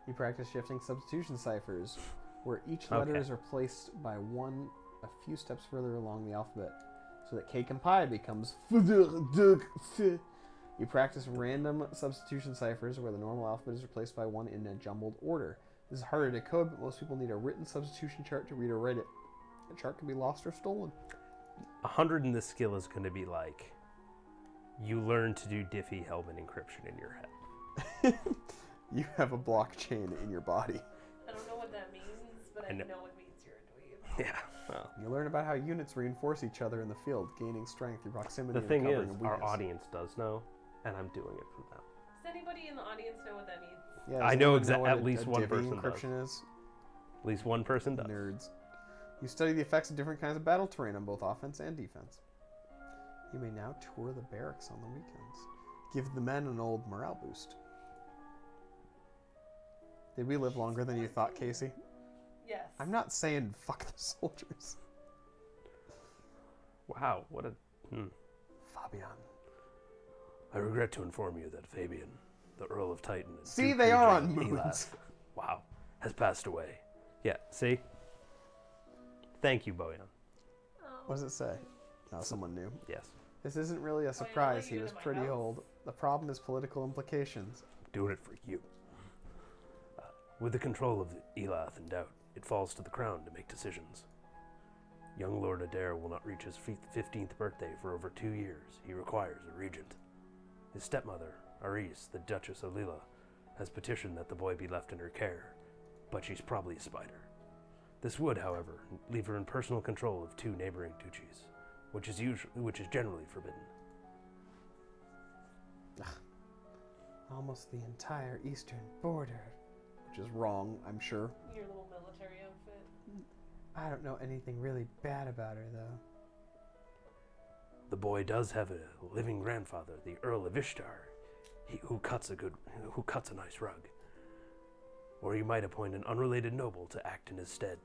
You practice shifting substitution ciphers, where each letter Okay. is replaced by one a few steps further along the alphabet, so that cake and pie becomes. You practice random substitution ciphers, where the normal alphabet is replaced by one in a jumbled order. This is harder to code, but most people need a written substitution chart to read or write it. The chart can be lost or stolen. 100 in this skill is going to be like, you learn to do Diffie-Hellman encryption in your head. You have a blockchain in your body. I don't know what that means, but I I know know. it means you're a dweeb. Yeah. Well, You learn about how units reinforce each other in the field, gaining strength through proximity the and thing covering is, of our weakness. audience does know, and I'm doing it for them. Does anybody in the audience know what that means? Yeah, I does know anyone what at least one Divi person does. encryption is? At least one person does. Nerds. You study the effects of different kinds of battle terrain on both offense and defense. You may now tour the barracks on the weekends. Give the men an old morale boost. Did we live longer than you thought, Casey? Yes. I'm not saying fuck the soldiers. Wow, what a... Fabian. I regret to inform you that Fabian, the Earl of Titan... and See, Duke they are on Regent moons. Elath, wow, has passed away. Yeah, see? Thank you, Boyan. Oh. What does it say? Oh, someone new. Yes. This isn't really a let surprise. you He was into my pretty house? old. The problem is political implications. Doing it for you. With the control of the Elath in doubt, it falls to the crown to make decisions. Young Lord Adair will not reach his 15th birthday for over 2 years. He requires a regent. His stepmother, Aris, the Duchess of Lila, has petitioned that the boy be left in her care, but she's probably a spider. This would, however, leave her in personal control of 2 neighboring duchies, which is generally forbidden. Almost the entire eastern border. Which is wrong, I'm sure. Your little military outfit. I don't know anything really bad about her, though. The boy does have a living grandfather, the Earl of Ishtar, who cuts a nice rug. Or you might appoint an unrelated noble to act in his stead.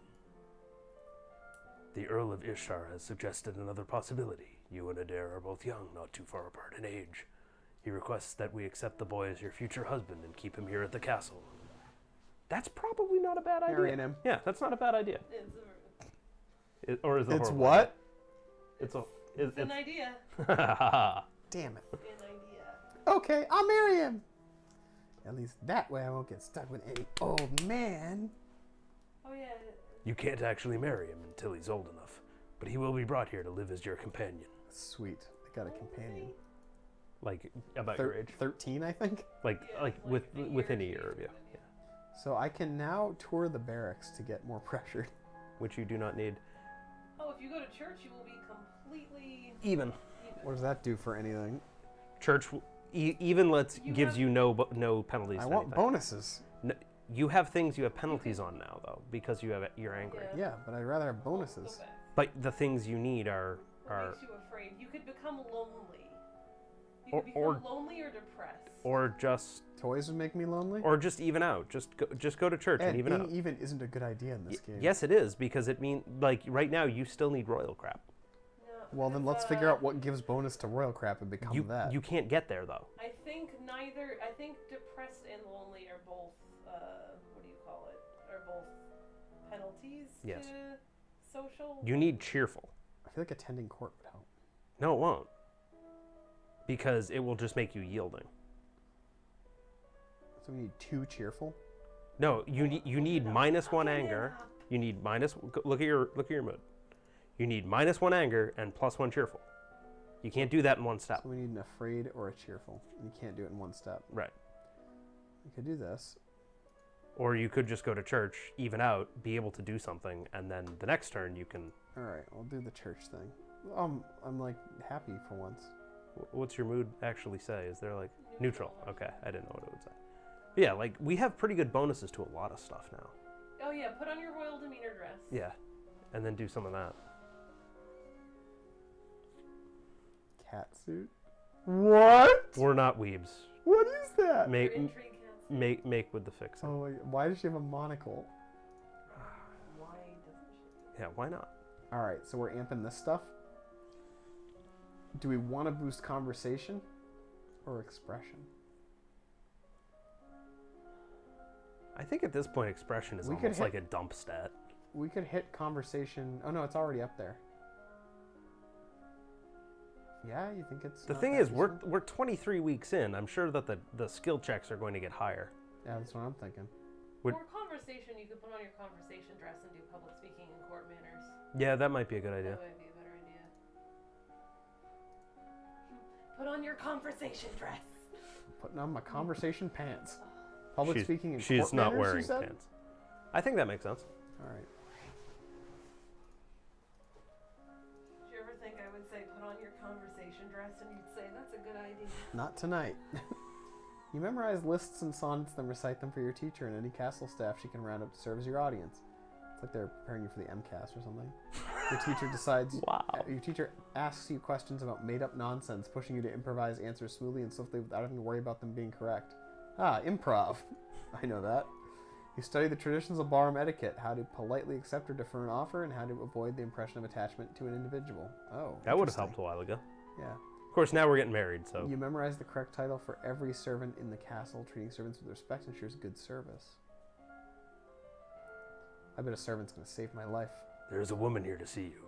The Earl of Ishtar has suggested another possibility. You and Adair are both young, not too far apart in age. He requests that we accept the boy as your future husband and keep him here at the castle. That's probably not a bad idea. Marrying him. Yeah, that's not a bad idea. Or is it It's horrible? what? It's a. It's an idea. Damn it. An idea. Okay, I'll marry him. At least that way I won't get stuck with any old man. Oh yeah. You can't actually marry him until he's old enough, but he will be brought here to live as your companion. Sweet. I got a companion. Like about your age. 13, I think. Like Yeah, like like within a year year of you. yeah. So I can now tour the barracks to get more pressure. Which you do not need. Oh, if you go to church, you will be completely Even. even. What does that do for anything? Church even You gives have- you no penalties. I to want anything. bonuses. No, you have things you have penalties on now though because you're angry. Yeah. Yeah, but I'd rather have Go bonuses. back. But the things you need are What makes you afraid? You could become lonely. You Or- could become or- lonely or depressed. or just Toys would make me lonely? even out. Just go to church and and even being out. even isn't a good idea in this game. Yes, it is because it means like right now you still need royal crap. No, Well, then because, let's figure out what gives bonus to royal crap and become You that. you can't get there though. I think neither. I think depressed and lonely are both. What do you call it? Are both penalties Yes. to social. You need cheerful. I feel like attending court would help. No, it won't. Because it will just make you yielding. So we need 2 cheerful. No, you need -1 anger. You need look at your mood. You need -1 anger and +1 cheerful. You can't do that in one step. So we need an afraid or a cheerful. You can't do it in one step. Right. We could do this. Or you could just go to church, even out, be able to do something, and then the next turn you can. All right, I'll do the church thing. I'm like happy for once. What's your mood actually say? Is there like neutral? Okay, I didn't know what it would say. But yeah, like we have pretty good bonuses to a lot of stuff now. Oh yeah, put on your royal demeanor dress. Yeah, and then do some of that. Cat suit. What? We're not weebs. What is that? Make Your intrigue cats. make with the fixing. Oh, why does she have a monocle? Why doesn't she? Yeah, why not? All right, so we're amping this stuff. Do we want to boost conversation or expression? I think at this point, expression is We could almost hit- like a dump stat. We could hit conversation. Oh no, it's already up there. Yeah, you think it's? The not thing that is, we're useful? 23 weeks in. I'm sure that the skill checks are going to get higher. Yeah, that's what I'm thinking. Would- For conversation, you could put on your conversation dress and do public speaking and court manners. Yeah, that might be a good idea. That would be a better idea. Put on your conversation dress. Putting on my conversation pants. Public She's- speaking and she's court not manners, you wearing said? pants. I think that makes sense. All right. Did you ever think I would say put on your conversation dress and you'd say that's a good idea? Not tonight. You memorize lists and sonnets, then recite them for your teacher and any castle staff she can round up to serve as your audience. It's like they're preparing you for the MCAS or something. Your teacher decides. Wow. Your teacher asks you questions about made-up nonsense, pushing you to improvise answers smoothly and swiftly without having to worry about them being correct. Ah, improv. I know that. You study the traditions of ballroom etiquette, how to politely accept or defer an offer, and how to avoid the impression of attachment to an individual. Oh, That would have interesting. helped a while ago. Yeah. Of course, now we're getting married, so You memorize the correct title for every servant in the castle, treating servants with respect ensures good service. I bet a servant's gonna save my life. there is a woman here to see you.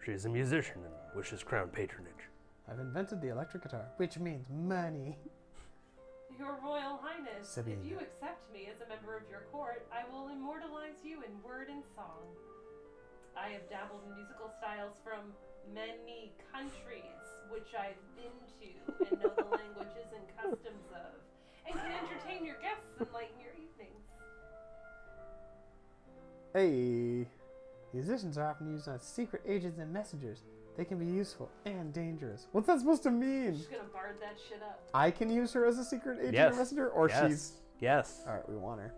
She is a musician and wishes crown patronage. I've invented the electric guitar, which means money. Your Royal Highness, Sabine. if you accept me as a member of your court, I will immortalize you in word and song. I have dabbled in musical styles from many countries, which I've been to and know the languages and customs of, and can entertain your guests and lighten your evenings. Hey, musicians are often used as secret agents and messengers. They can be useful and dangerous. What's that supposed to I'm mean? just gonna bard that shit up. I can use her as a secret agent Yes. or messenger, or yes. she's. Yes. All right, we want her.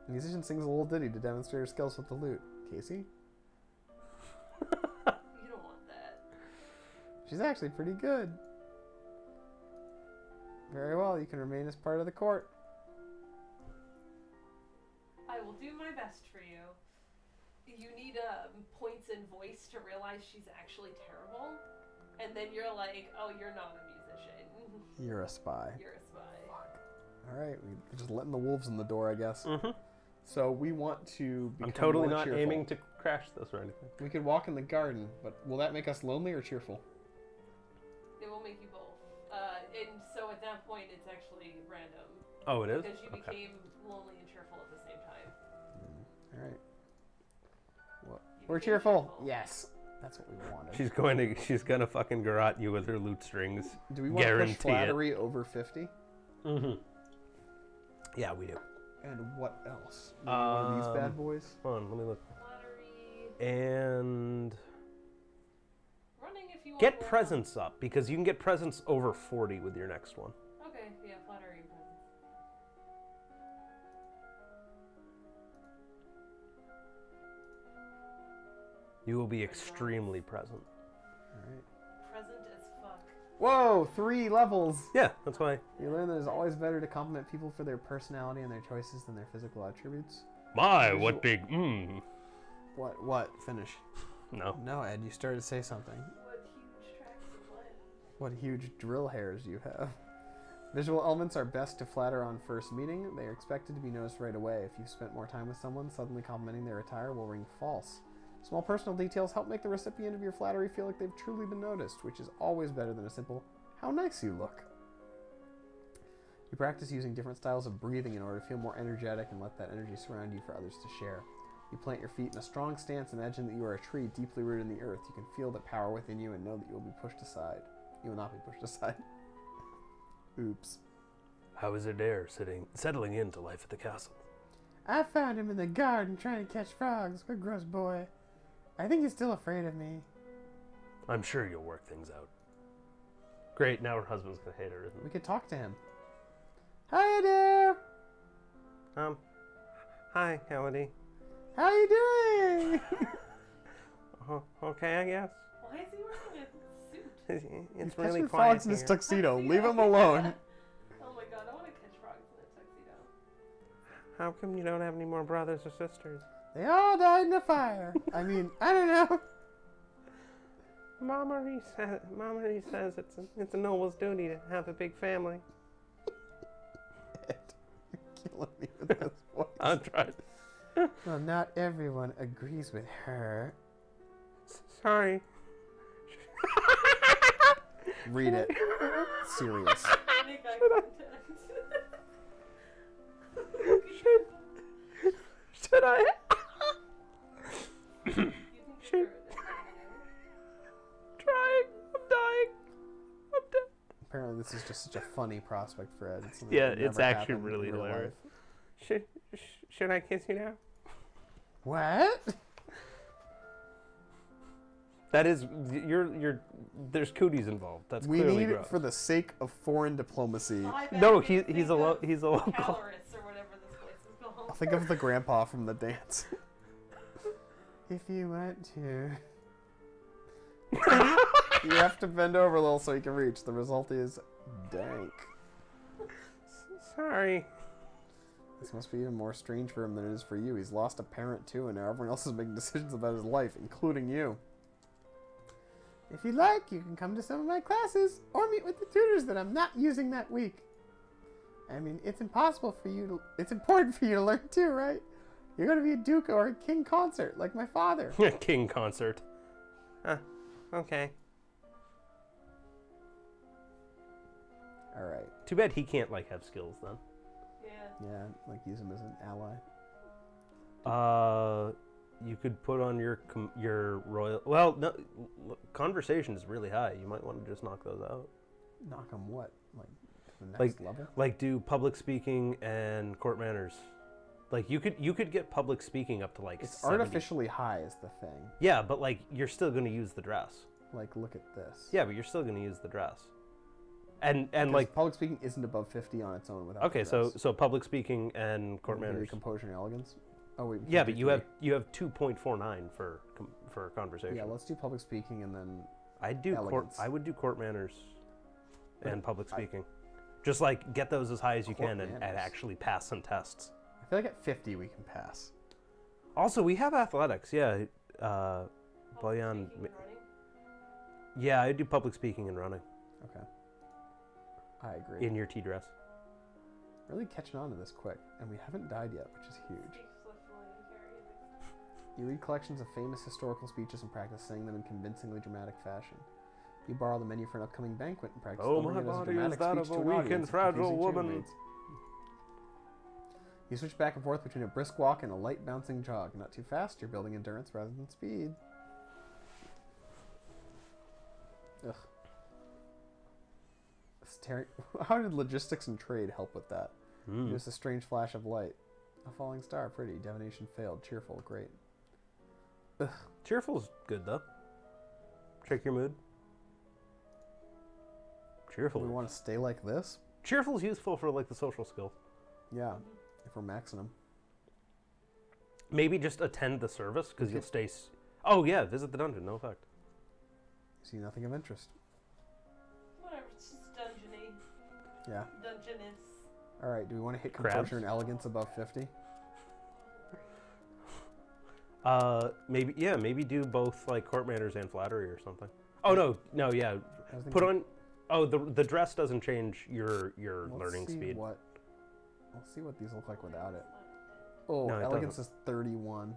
The musician sings a little ditty to demonstrate her skills with the lute. Casey, You don't want that. she's actually pretty good. Very well, you can remain as part of the court. I will do my best for you. You need points in voice to realize she's actually terrible, and then you're like, oh, you're not a musician. suspicion. You're a spy. You're a spy. All right, we're just letting the wolves in the door, I guess. Mm-hmm. So we want to become I'm totally more not cheerful. aiming to crash this or anything. We could walk in the garden, but will that make us lonely or cheerful? It will make you both. And so at that point, it's actually random. Oh, it is? Because you Okay. became lonely and cheerful at the same time. All right. Well, You we're became cheerful. Yes, that's what we wanted. She's gonna fucking garrote you with her loot strings. Do we want to push guarantee it. flattery over 50? Mm-hmm. Yeah, we do. And what else? Maybe one of these bad boys? Hold on, let me look. Flattery. And Running if you want. get more. presence up, because you can get presence over 40 with your next one. Okay, yeah, flattery and presence. You will be extremely present. All right. Present as fuck. Whoa, 3 levels. Yeah, that's why. You learn that it's always better to compliment people for their personality and their choices than their physical attributes. My, what big What? Finish. No. No, Ed, you started to say something. What huge tracts of land. What huge drill hairs you have. Visual elements are best to flatter on first meeting. They are expected to be noticed right away. If you've spent more time with someone, suddenly complimenting their attire will ring false. Small personal details help make the recipient of your flattery feel like they've truly been noticed, which is always better than a simple, "How nice you look." You practice using different styles of breathing in order to feel more energetic and let that energy surround you for others to share. You plant your feet in a strong stance, imagine that you are a tree deeply rooted in the earth. You can feel the power within you and know that you will be pushed aside. You will not be pushed aside. Oops. How is Adair settling into life at the castle? I found him in the garden trying to catch frogs. What a gross boy. I think he's still afraid of me. I'm sure you'll work things out. Great, now her husband's gonna hate her, isn't We could talk to him. Hiya there. he? Hi, Elodie. How you doing? Okay, I guess. Why is he wearing a suit? It's Catching really frogs quiet in his here. tuxedo. Leave him alone. Oh my god, I want to catch frogs in a tuxedo. How come you don't have any more brothers or sisters? They all died in a fire. I mean, I don't know. Mama Marie says it's a noble's duty to have a big family. Ed, you're killing me with this voice. I'm trying. Well, not everyone agrees with her. Sorry. Read it. Serious. Make eye contact. Should I? You think Shoot. you're Trying. I'm dying. I'm dead. Apparently, this is just such a funny prospect for Ed. It's something Yeah, that it's never actually happened in really real hilarious. life. Should I kiss you now? What? That is, you're. There's cooties involved. That's We clearly need gross. it for the sake of foreign diplomacy. I bet No, you he's think a of he's a local. Caloris or whatever this place is called. Think of the grandpa from the dance. If you want to. You have to bend over a little so you can reach. The result is dank. Sorry. This must be even more strange for him than it is for you. He's lost a parent too, and now everyone else is making decisions about his life, including you. If you like, you can come to some of my classes or meet with the tutors that I'm not using that week. I mean, it's important for you to learn too, right? You're going to be a duke or a king consort like my father. King concert. Okay. All right. Too bad he can't have skills then. Yeah. Yeah, use him as an ally. You could put on your royal. Well, no, conversation is really high. You might want to just knock those out. Knock him what? To the next level? Do public speaking and court manners. You could get public speaking up to It's 70. artificially high is the thing. Yeah, but you're still going to use the dress. Look at this. Yeah, but you're still going to use the dress. And Because public speaking isn't above 50 on its own without okay, the dress. so public speaking and court Maybe manners. composure and elegance. Oh wait. we Yeah, can't but do you have three. 2.49 for conversation. Yeah, let's do public speaking and then I would do court manners and public speaking. Just get those as high as you Court can and manners. actually pass some tests. I feel like at 50 we can pass. Also, we have athletics. Yeah, Public Boyan. speaking and running. Yeah, I do public speaking and running. Okay. I agree. in your tea dress. Really catching on to this quick, and we haven't died yet, which is huge. Speak swiftly and carry it. You read collections of famous historical speeches and practice saying them in convincingly dramatic fashion. You borrow the menu for an upcoming banquet and practice Oh, delivering my it as a body is dramatic that speech of to a an weak audience and of fragile confusing woman. chambermaids. You switch back and forth between a brisk walk and a light bouncing jog. Not too fast, you're building endurance rather than speed. Ugh. How did logistics and trade help with that? Mm. Just a strange flash of light. A falling star, pretty. Divination failed. Cheerful, great. Ugh. Cheerful's good though. Check your mood. Do Cheerful. we want to stay like this? Cheerful's useful for like the social skills. Yeah, if we're maxing them. Maybe just attend the service because you'll stay. Oh yeah, visit the dungeon. No effect. See nothing of interest. Whatever, it's just dungeony. Yeah. Dungeonous. All right. Do we want to hit Crabs? composure and elegance above 50? Maybe yeah, maybe do both like court manners and flattery or something. Oh no, yeah. I was Put thinking- on. Oh, the dress doesn't change your Let's learning see speed. Let's see what these look like without it. Oh, No, it elegance is 31.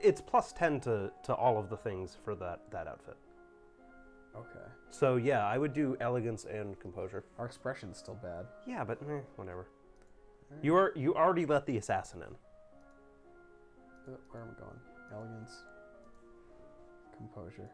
It's plus 10 to all of the things for that outfit. Okay. So yeah, I would do elegance and composure. Our expression's still bad. Yeah, but whatever. Alright. You already let the assassin in. Where am I going? Elegance. Composure.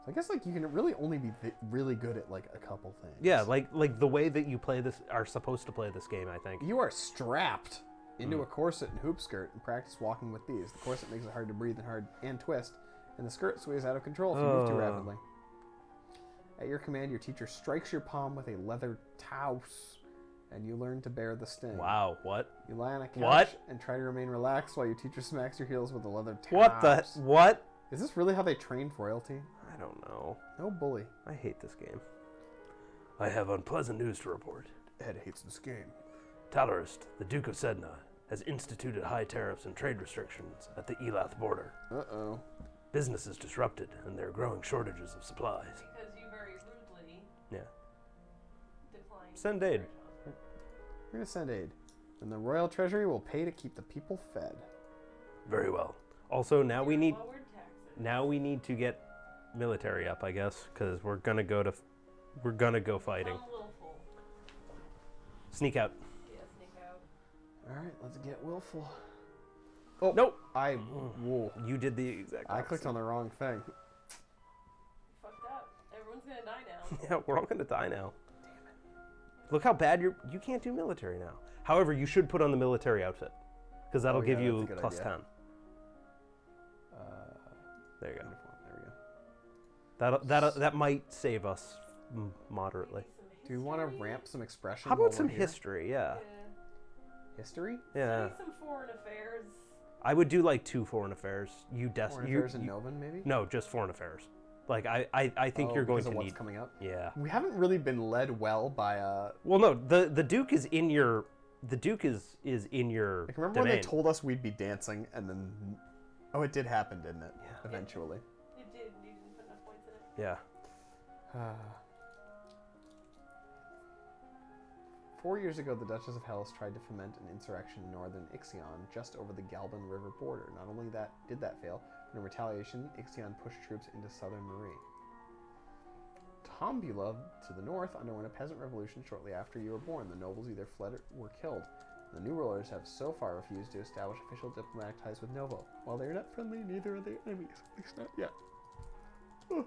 So I guess like you can really only be really good at like a couple things. Yeah, like the way that you play this are supposed to play this game, I think. You are strapped into a corset and hoop skirt and practice walking with these. The corset makes it hard to breathe and twist, and the skirt sways out of control if you move too rapidly. At your command, your teacher strikes your palm with a leather touse, and you learn to bear the sting. Wow, what? You lie on a couch What? and try to remain relaxed while your teacher smacks your heels with a leather touse. What the what? Is this really how they trained royalty? I don't know. No bully. I hate this game. I have unpleasant news to report. Ed hates this game. Talarist, the Duke of Sedna, has instituted high tariffs and trade restrictions at the Elath border. Uh-oh. Business is disrupted, and there are growing shortages of supplies. Because you very rudely Yeah. declined. Send aid. We're gonna send aid. And the royal treasury will pay to keep the people fed. Very well. Also, now we need Lowered taxes. to get military up, I guess, because we're gonna go fighting. Some willful. Sneak out. Yeah, sneak out. Alright, let's get willful. Oh, Nope. whoa. You did the exact. I clicked on the wrong thing. You fucked up. Everyone's gonna die now. Yeah, we're all gonna die now. Look how bad you can't do military now. However, you should put on the military outfit because that'll Oh, give yeah, you that's a good plus idea. 10. There you go. Uniform, there we go. That might save us moderately. Do you want to ramp some expression? How while about some we're here? history? Yeah. History? Yeah. Maybe some foreign affairs. I would do like 2 foreign affairs. Foreign affairs and Novan, maybe? No, just foreign affairs. Like I think you're going because of to what's need. coming up. Yeah. We haven't really been led well by Well, no, the Duke is in your. The Duke is in your. Like, remember when domain. they told us we'd be dancing and then. Oh, it did happen, didn't it? Yeah. Eventually. It did. You didn't put enough points in it. Yeah. 4 years ago, the Duchess of Hellas tried to foment an insurrection in northern Ixion, just over the Galban River border. Not only did that fail, but in retaliation, Ixion pushed troops into southern Marie. Tombula, to the north, underwent a peasant revolution shortly after you were born. The nobles either fled or were killed. The new rulers have so far refused to establish official diplomatic ties with Novo. While they are not friendly, neither are they enemies. At least not yet. Oh.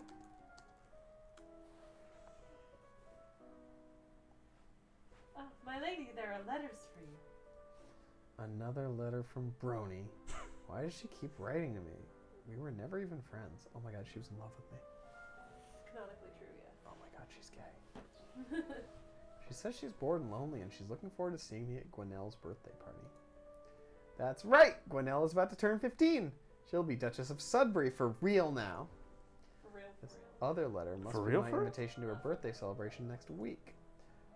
Oh, my lady, there are letters for you. Another letter from Brony. Why does she keep writing to me? We were never even friends. Oh my god, she was in love with me. Canonically true, yes. Oh my god, she's gay. She says she's bored and lonely and she's looking forward to seeing me at Gwenelle's birthday party. That's right! Gwenelle is about to turn 15. She'll be Duchess of Sudbury for real now. For real, for This real. other letter must For be real, my for real? invitation to her birthday celebration next week.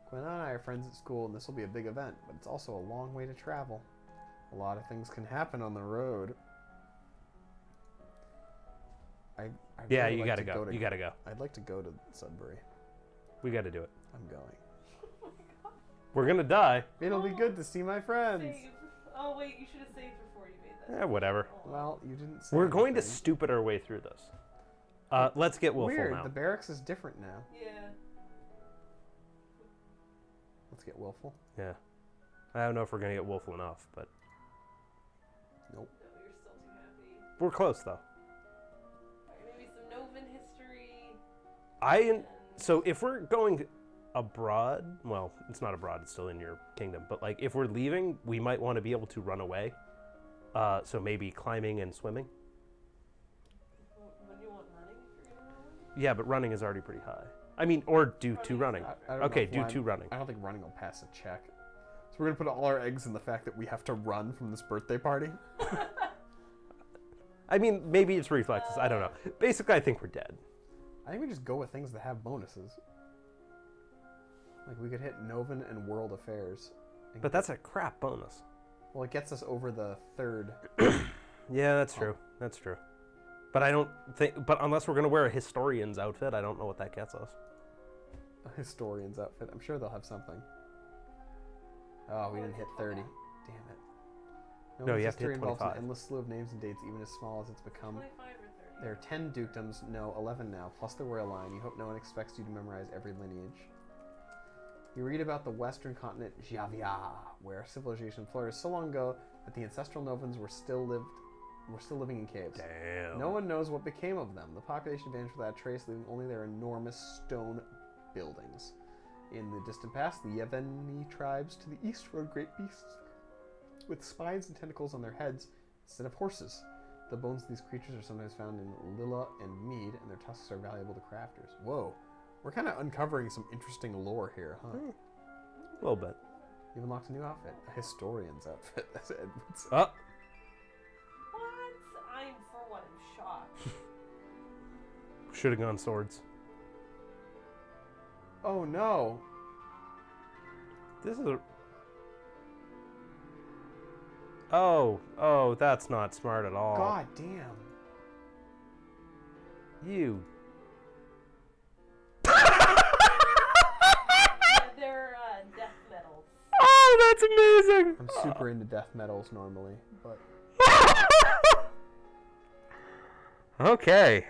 Gwen and I are friends at school and this will be a big event, but it's also a long way to travel. A lot of things can happen on the road. I Yeah, really you like gotta to go. to- You gotta go. I'd like to go to Sudbury. We gotta do it. I'm going. We're gonna die. It'll be good to see my friends. Save. Oh wait, you should have saved before you made that. Whatever. Well, you didn't say We're going to anything. stupid our way through this. Let's get Wolfle Weird. now. The barracks is different now. Yeah. Let's get Willful. Yeah. I don't know if we're gonna get Wolfle enough, but Nope. No, you're still too happy. we're close though. Alright, maybe some Novan history. I so if we're going abroad, well, it's not abroad, it's still in your kingdom, but like if we're leaving, we might want to be able to run away. So maybe climbing and swimming. When you want running, if you're gonna run. Yeah, but running is already pretty high. I mean, or do two running. I don't know Okay, if do two running. I don't think running will pass a check. So we're gonna put all our eggs in the fact that we have to run from this birthday party. I mean, maybe it's reflexes. I don't know. Basically, I think we're dead. I think we just go with things that have bonuses. Like we could hit Novan and World Affairs. and But that's a crap bonus. well, it gets us over the third. Yeah, that's true. That's true. But I don't think. But unless we're gonna wear a historian's outfit, I don't know what that gets us. Historian's outfit. I'm sure they'll have something. Oh, we didn't hit 30. Damn it. No, you Nova's have to hit history involves an 25. endless slew of names and dates, even as small as it's become. 25 or 30. There are 10 dukedoms, no, 11 now, plus the royal line. You hope no one expects you to memorize every lineage. You read about the western continent, Javia, where civilization flourished so long ago that the ancestral Novans were still living in caves. Damn. No one knows what became of them. The population vanished without trace, leaving only their enormous stone buildings. In the distant past, the Yeveni tribes to the east rode great beasts with spines and tentacles on their heads instead of horses. The bones of these creatures are sometimes found in Lilla and Mead, and their tusks are valuable to crafters. Whoa. We're kind of uncovering some interesting lore here, huh? A little bit. You've unlocked a new outfit. A historian's outfit, as Ed would say. Oh, What? I'm for one shocked. should have gone swords. Oh no! This is a. Oh, that's not smart at all. God damn. You. They're death metals. Oh, that's amazing. I'm super into death metals normally, but Okay.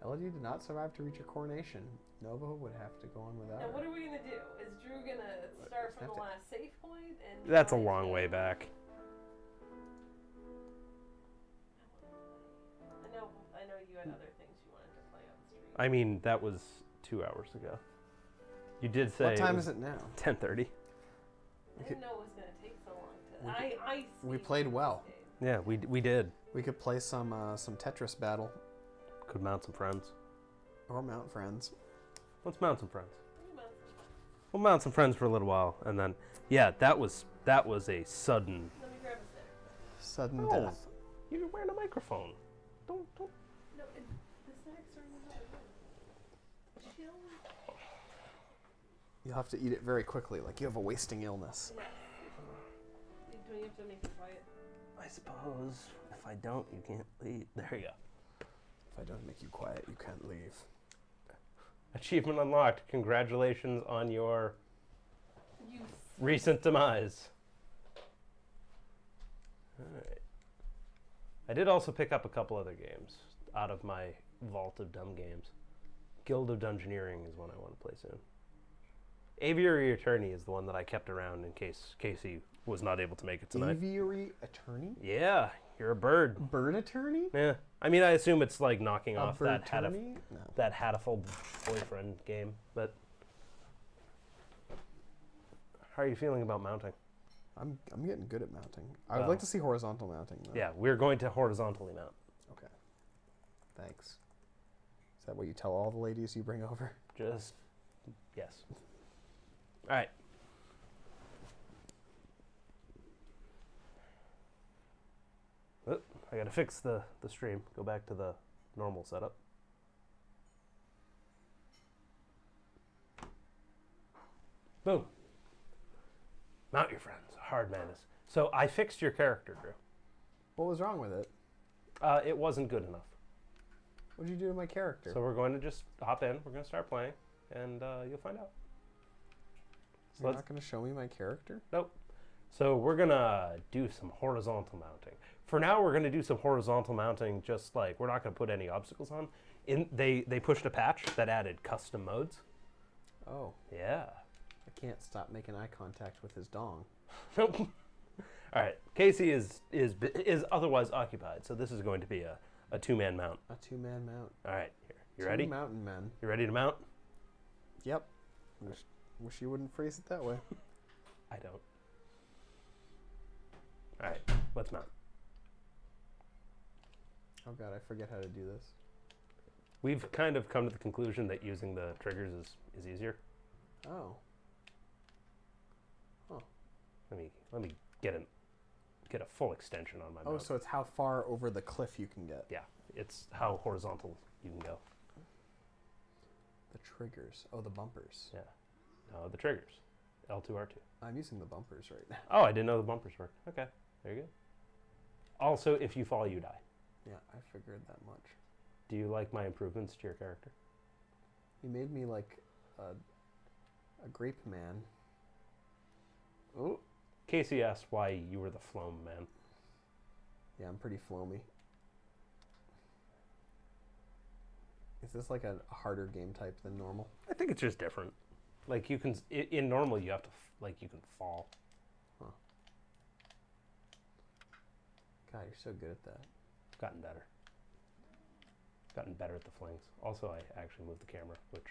Elodie did not survive to reach her coronation. Nova would have to go on without Now, her. what are we gonna do? Is Drew gonna start from have the to- last save point? And That's a try long to- way back. I know you had other things you wanted to play on stream. I mean, that was 2 hours ago. You did say What time is it now? 10:30. I didn't know it was gonna take so long to. we saved played these well. days. Yeah, we did. We could play some Tetris battle Could mount some friends. or Mount Friends. Let's mount some friends. Pretty much. We'll mount some friends for a little while, and then yeah, that was a sudden. Let me grab a stick. Sudden No. death. You're wearing a microphone. Don't. No, the snacks are in the other room. Chill. You'll have to eat it very quickly, like you have a wasting illness. Yes. Do you have to make it quiet? I suppose if I don't, you can't leave. There you go. If I don't make you quiet, you can't leave. Achievement unlocked. Congratulations on your You. recent demise. Alright. I did also pick up a couple other games out of my vault of dumb games. Guild of Dungeoneering is one I want to play soon. Aviary Attorney is the one that I kept around in case Casey was not able to make it tonight. Aviary attorney? Yeah, you're a bird. Bird attorney? Yeah. I mean, I assume it's like knocking A off bird that attorney? No. that Hatful boyfriend game, but how are you feeling about mounting? I'm getting good at mounting. I would Well. like to see horizontal mounting though. Yeah, we're going to horizontally mount. Okay. Thanks. Is that what you tell all the ladies you bring over? Just yes. All right. Oh, I gotta fix the stream. Go back to the normal setup. Boom. Mount your friends. Hard madness. So I fixed your character, Drew. What was wrong with it? It wasn't good enough. What did you do to my character? So we're going to just hop in. We're going to start playing. and you'll find out. So You're let's not going to show me my character? Nope. So we're gonna do some horizontal mounting. For now, we're gonna do some horizontal mounting. Just like we're not gonna put any obstacles on. They pushed a patch that added custom modes. Oh, Yeah. I can't stop making eye contact with his dong. Nope. All right. Casey is otherwise occupied, so this is going to be a two-man mount. A two-man mount. All right. Here. You Two ready? mountain men. You ready to mount? Yep. Wish you wouldn't phrase it that way. I don't. All right. Let's mount. Oh god, I forget how to do this. We've kind of come to the conclusion that using the triggers is easier. Oh. Let me get a full extension on my Oh, mount. so it's how far over the cliff you can get. Yeah, it's how horizontal you can go. The triggers. Oh, the bumpers. Yeah. No, the triggers. L2, R2. I'm using the bumpers right now. Oh, I didn't know the bumpers worked. Okay, there you go. Also, if you fall, you die. Yeah, I figured that much. Do you like my improvements to your character? You made me like a grape man. Oh. Casey asked why you were the Floam man. Yeah, I'm pretty floamy. Is this like a harder game type than normal? I think it's just different. Like you can, in normal, you have to, you can fall. Huh. God, you're so good at that. Gotten better. Gotten better at the flings. Also, I actually moved the camera, which...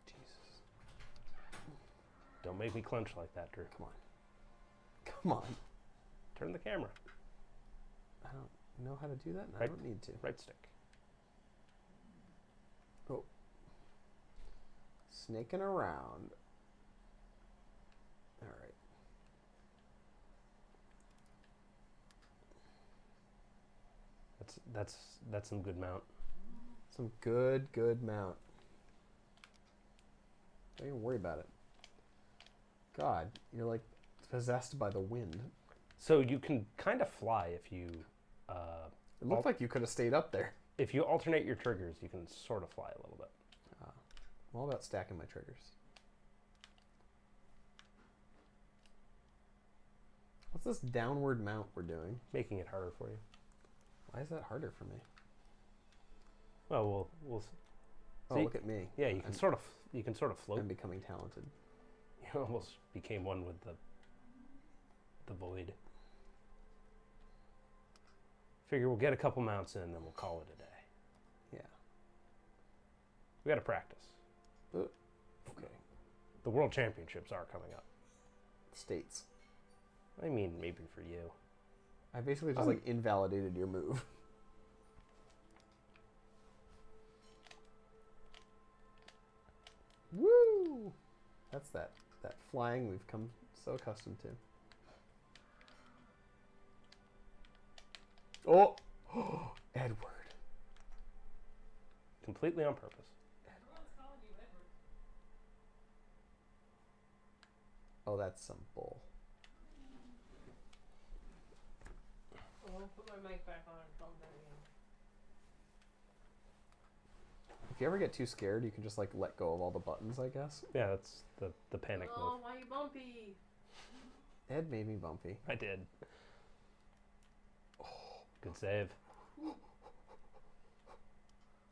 Jesus. Don't make me clench like that, Drew. Come on. Come on. Turn the camera. I don't know how to do that, and I Right. don't need to. Right stick. Oh. Snaking around. All right. That's some good mount. Some good mount. Don't even worry about it. God, you're like possessed by the wind. So you can kind of fly if you It looked like you could have stayed up there. if you alternate your triggers. You can sort of fly a little bit. I'm all about stacking my triggers. What's this downward mount we're doing? Making it harder for you. Why is that harder for me? Well, we'll Oh, see. look at me. Yeah, you can sort of float. I'm becoming talented. You almost became one with the void. Figure we'll get a couple mounts in, then we'll call it a day. Yeah. We got to practice. Okay. The World Championships are coming up. States. I mean, maybe for you. I basically just like invalidated your move. Woo! That's that flying we've come so accustomed to. Oh! Edward. Completely on purpose. Everyone's calling you Edward. Oh, that's some bull. I'll put my mic back on and film that again. If you ever get too scared, you can just like let go of all the buttons, I guess. Yeah, that's the panic Oh, move. why you bumpy? Ed made me bumpy. I did. Good save. You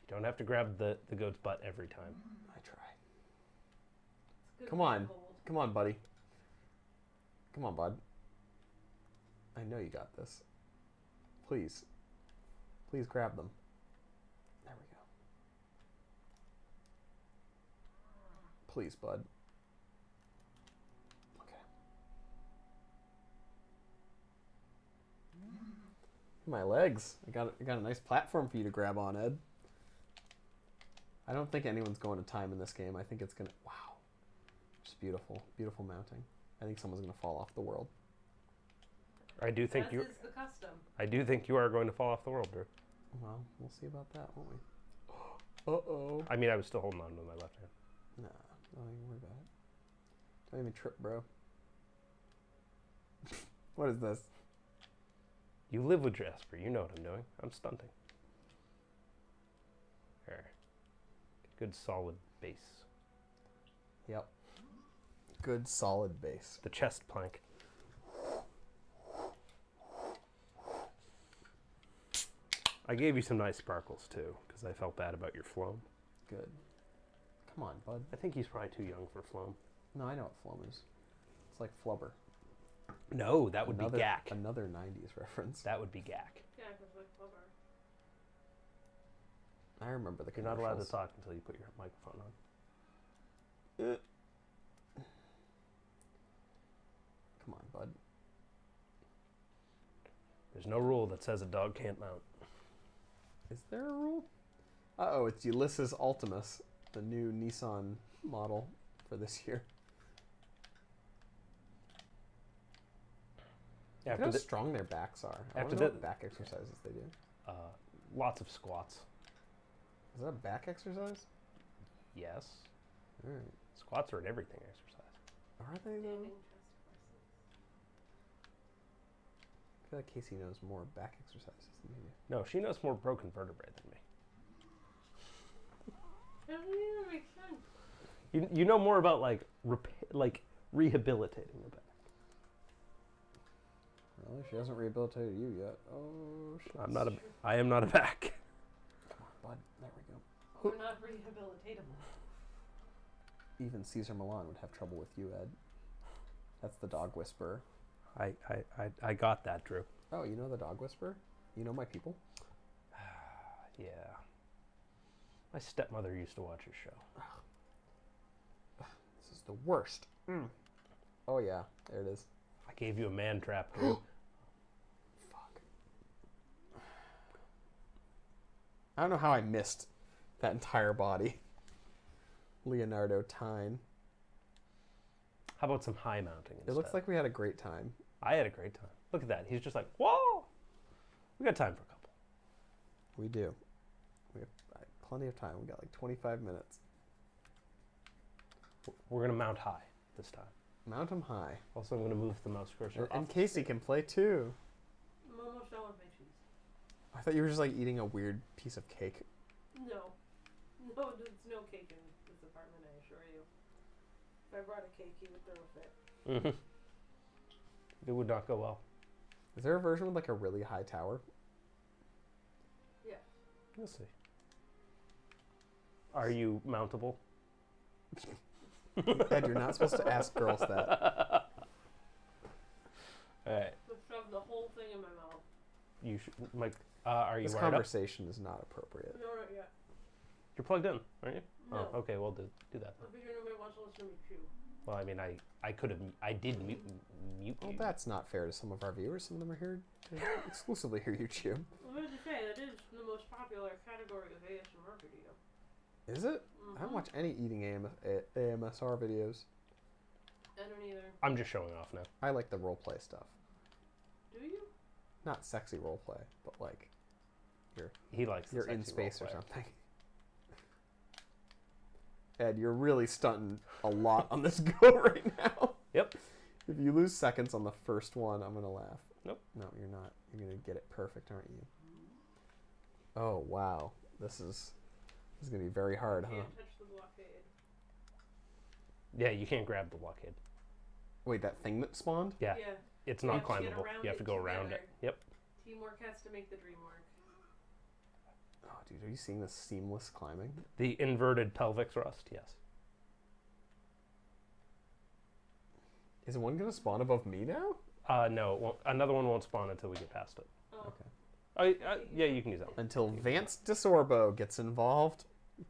don't have to grab the goat's butt every time. I try. It's good Come to be on. bold. Come on, buddy. Come on, bud. I know you got this. Please. Please grab them. There we go. Please, bud. Okay. My legs. I got a nice platform for you to grab on, Ed. I don't think anyone's going to time in this game. I think it's gonna. Wow. Just beautiful, beautiful mounting. I think someone's gonna fall off the world. I do think As you. is the custom. I do think you are going to fall off the world, Drew. Well, we'll see about that, won't we? Uh-oh. I mean, I was still holding on to my left hand. Nah, don't even worry about it. Don't even trip, bro. What is this? You live with Jasper. You know what I'm doing. I'm stunting. There. Good solid base. Yep. Good solid base. The chest plank. I gave you some nice sparkles too, because I felt bad about your Floam. Good. Come on, bud. I think he's probably too young for Floam. No, I know what Floam is. It's like Flubber. No, that would Another- be Gak. Another 90s reference. That would be Gak. Yeah, because like Flubber. I remember the You're not allowed to commercials. talk until you put your microphone on. Come on, bud. There's no rule that says a dog can't mount. Is there a rule? Uh-oh, it's Ulysses Ultimus, the new Nissan model for this year. Look After how the, strong their backs are. I after don't know the- what back exercises they do. lots of squats. Is that a back exercise? Yes. All right. Squats are an everything exercise. Are they though? Standing chest presses. I feel like Casey knows more back exercises than you do. No, she knows more broken vertebrae than me. That doesn't even make sense. You know more about like rehabilitating the back. Well, she hasn't rehabilitated you yet. Oh shit. I am not a back. Come on, bud. There we go. We're not rehabilitatable. Even Caesar Milan would have trouble with you, Ed. That's the dog whisperer. I got that, Drew. Oh, you know the dog whisperer? You know my people? Yeah. My stepmother used to watch his show. This is the worst. Oh yeah, there it is. I gave you a man trap, Drew. Fuck. I don't know how I missed that entire body. Leonardo Tyne. How about some high mounting instead? It looks like we had a great time. I had a great time. Look at that. He's just like, whoa! We got time for a couple. We do. We have plenty of time. We got like 25 minutes. We're going to mount high this time. Mount 'em high. Also, I'm going to move the mouse cursor And off. Casey can play too. I'm almost done with my cheese. I thought you were just like eating a weird piece of cake. No. No, there's no cake in this apartment, I assure you. If I brought a cake, you would throw a fit. It would not go well. Is there a version with like a really high tower? Yeah. Let's see. Are you mountable? Ed, you're not supposed to ask girls that. All right. Just shove the whole thing in my mouth. You should, Mike. Are you This wired up? conversation is not appropriate. No, not yet. You're plugged in, aren't you? No. Oh, okay. Well, do that. I figure nobody wants to listen to me chew. Well, I mean, I could have. I did mute Well, you. that's not fair to some of our viewers. Some of them are here to exclusively hear you chew. What did you say? That is the most popular category of ASMR video. Is it? I don't watch any eating AMSR videos. I don't either. I'm just showing off now. I like the roleplay stuff. Do you? Not sexy roleplay, but like He likes. the you're in sexy space or roleplay. something. Ed, you're really stunting a lot on this go right now. Yep. If you lose seconds on the first one, I'm gonna laugh. Nope. No, you're not. You're gonna get it perfect, aren't you? Oh wow, this is gonna be very hard, huh? Can't touch the blockade. Yeah, you can't grab the blockade. Wait, that thing that spawned? Yeah, Yeah. it's You not have to get climbable. around You have it to go around it. together. Yep. Teamwork has to make the dream work. Oh, dude, are you seeing this seamless climbing? The inverted pelvic thrust. Yes. Is one gonna spawn above me now? No, it won't, another one won't spawn until we get past it. Oh. Okay. Yeah, you can use that one. Until Vance DeSorbo gets involved.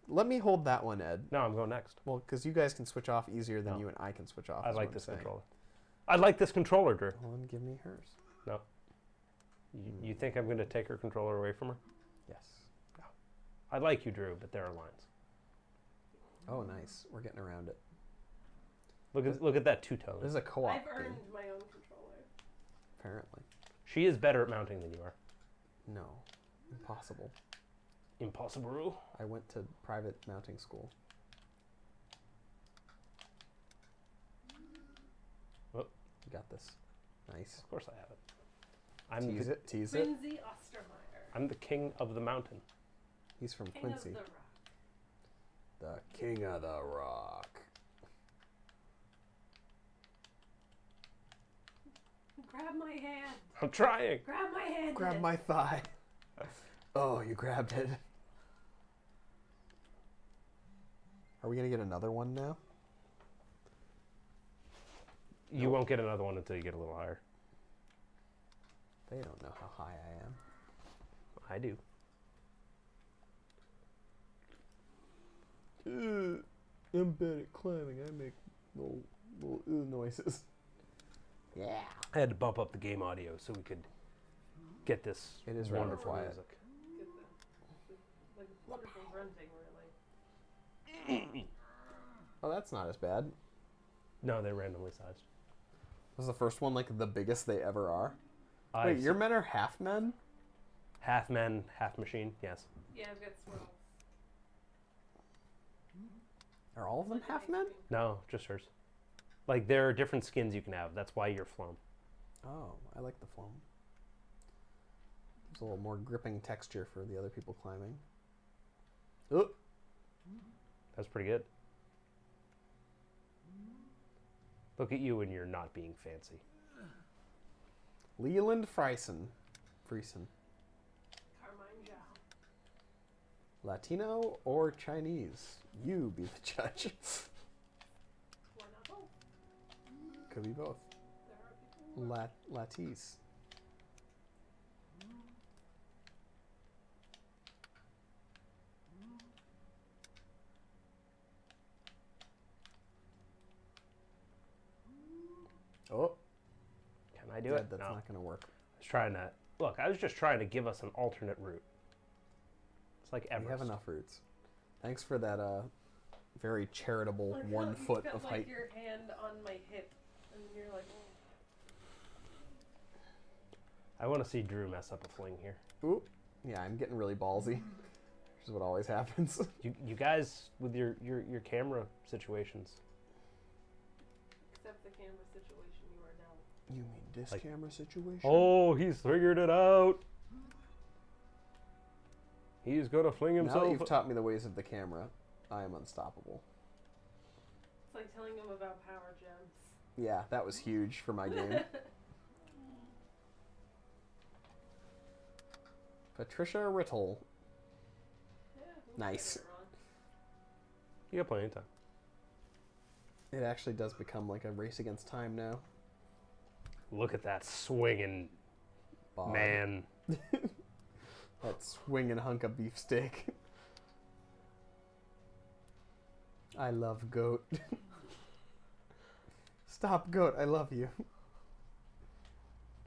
Let me hold that one, Ed. No, I'm going next. Well, because you guys can switch off easier than No. you and I can switch off. I is like what I'm this saying. controller. I like this controller, Drew. Well, then give me hers. No. You think I'm going to take her controller away from her? Yes. I like you, Drew, but there are lines. Oh, nice. We're getting around it. Look at that two-tone. This is a co-op I've game, earned my own controller. apparently. She is better at mounting than you are. No. Impossible. Impossible. I went to private mounting school. You got this. Nice. Of course I have it. I'm Tease the, it. Tease it. Lindsay Ostermeyer. I'm the king of the mountain. He's from King Quincy. of the Rock. The king of the rock. Grab my hand. I'm trying. Grab my hand. Grab Ed. my thigh. Oh, you grabbed it. Are we gonna get another one now? You won't get another one until you get a little higher. They don't know how high I am. I do. I'm bad at climbing. I make little noises. Yeah. I had to bump up the game audio so we could get this It is rather wonderful quiet. music. Get the like wonderful grunting, really. Oh, that's not as bad. No, they're randomly sized. Was the first one like the biggest they ever are? I Wait, your men are half men? half men, half machine. Yes. Yeah, I've got swirls. Are all of them Like an half ice men? cream. No, just hers. Like there are different skins you can have. That's why you're flown. Oh, I like the foam. Gives a little more gripping texture for the other people climbing. Oh, That's pretty good. Look at you when you're not being fancy. Leland Friesen. Carmine Zhao. Latino or Chinese? You be the judge. Why not both? Could be both. There are people. Latisse. Oh, Can I do yeah, it? that's No. not going to work. I was trying to look. I was just trying to give us an alternate route. It's like Everest. We have enough routes. Thanks for that very charitable Like how 1 you've foot got, of like, height. your hand on my hip, and then you're like, I want to see Drew mess up a fling here. Ooh. Yeah, I'm getting really ballsy, which is what always happens. You guys with your camera situations. accept the camera situation you are now. You mean this Like- camera situation? Oh, he's figured it out. He's gonna fling Now that himself. you've taught me the ways of the camera, I am unstoppable. It's like telling them about power gems. Yeah, that was huge for my game. Patricia Riddle. Yeah, who Nice. said it wrong? You got plenty of time. It actually does become like a race against time now. Look at that swinging Bod. man. That swinging hunk of beefsteak. I love goat. Stop, goat. I love you.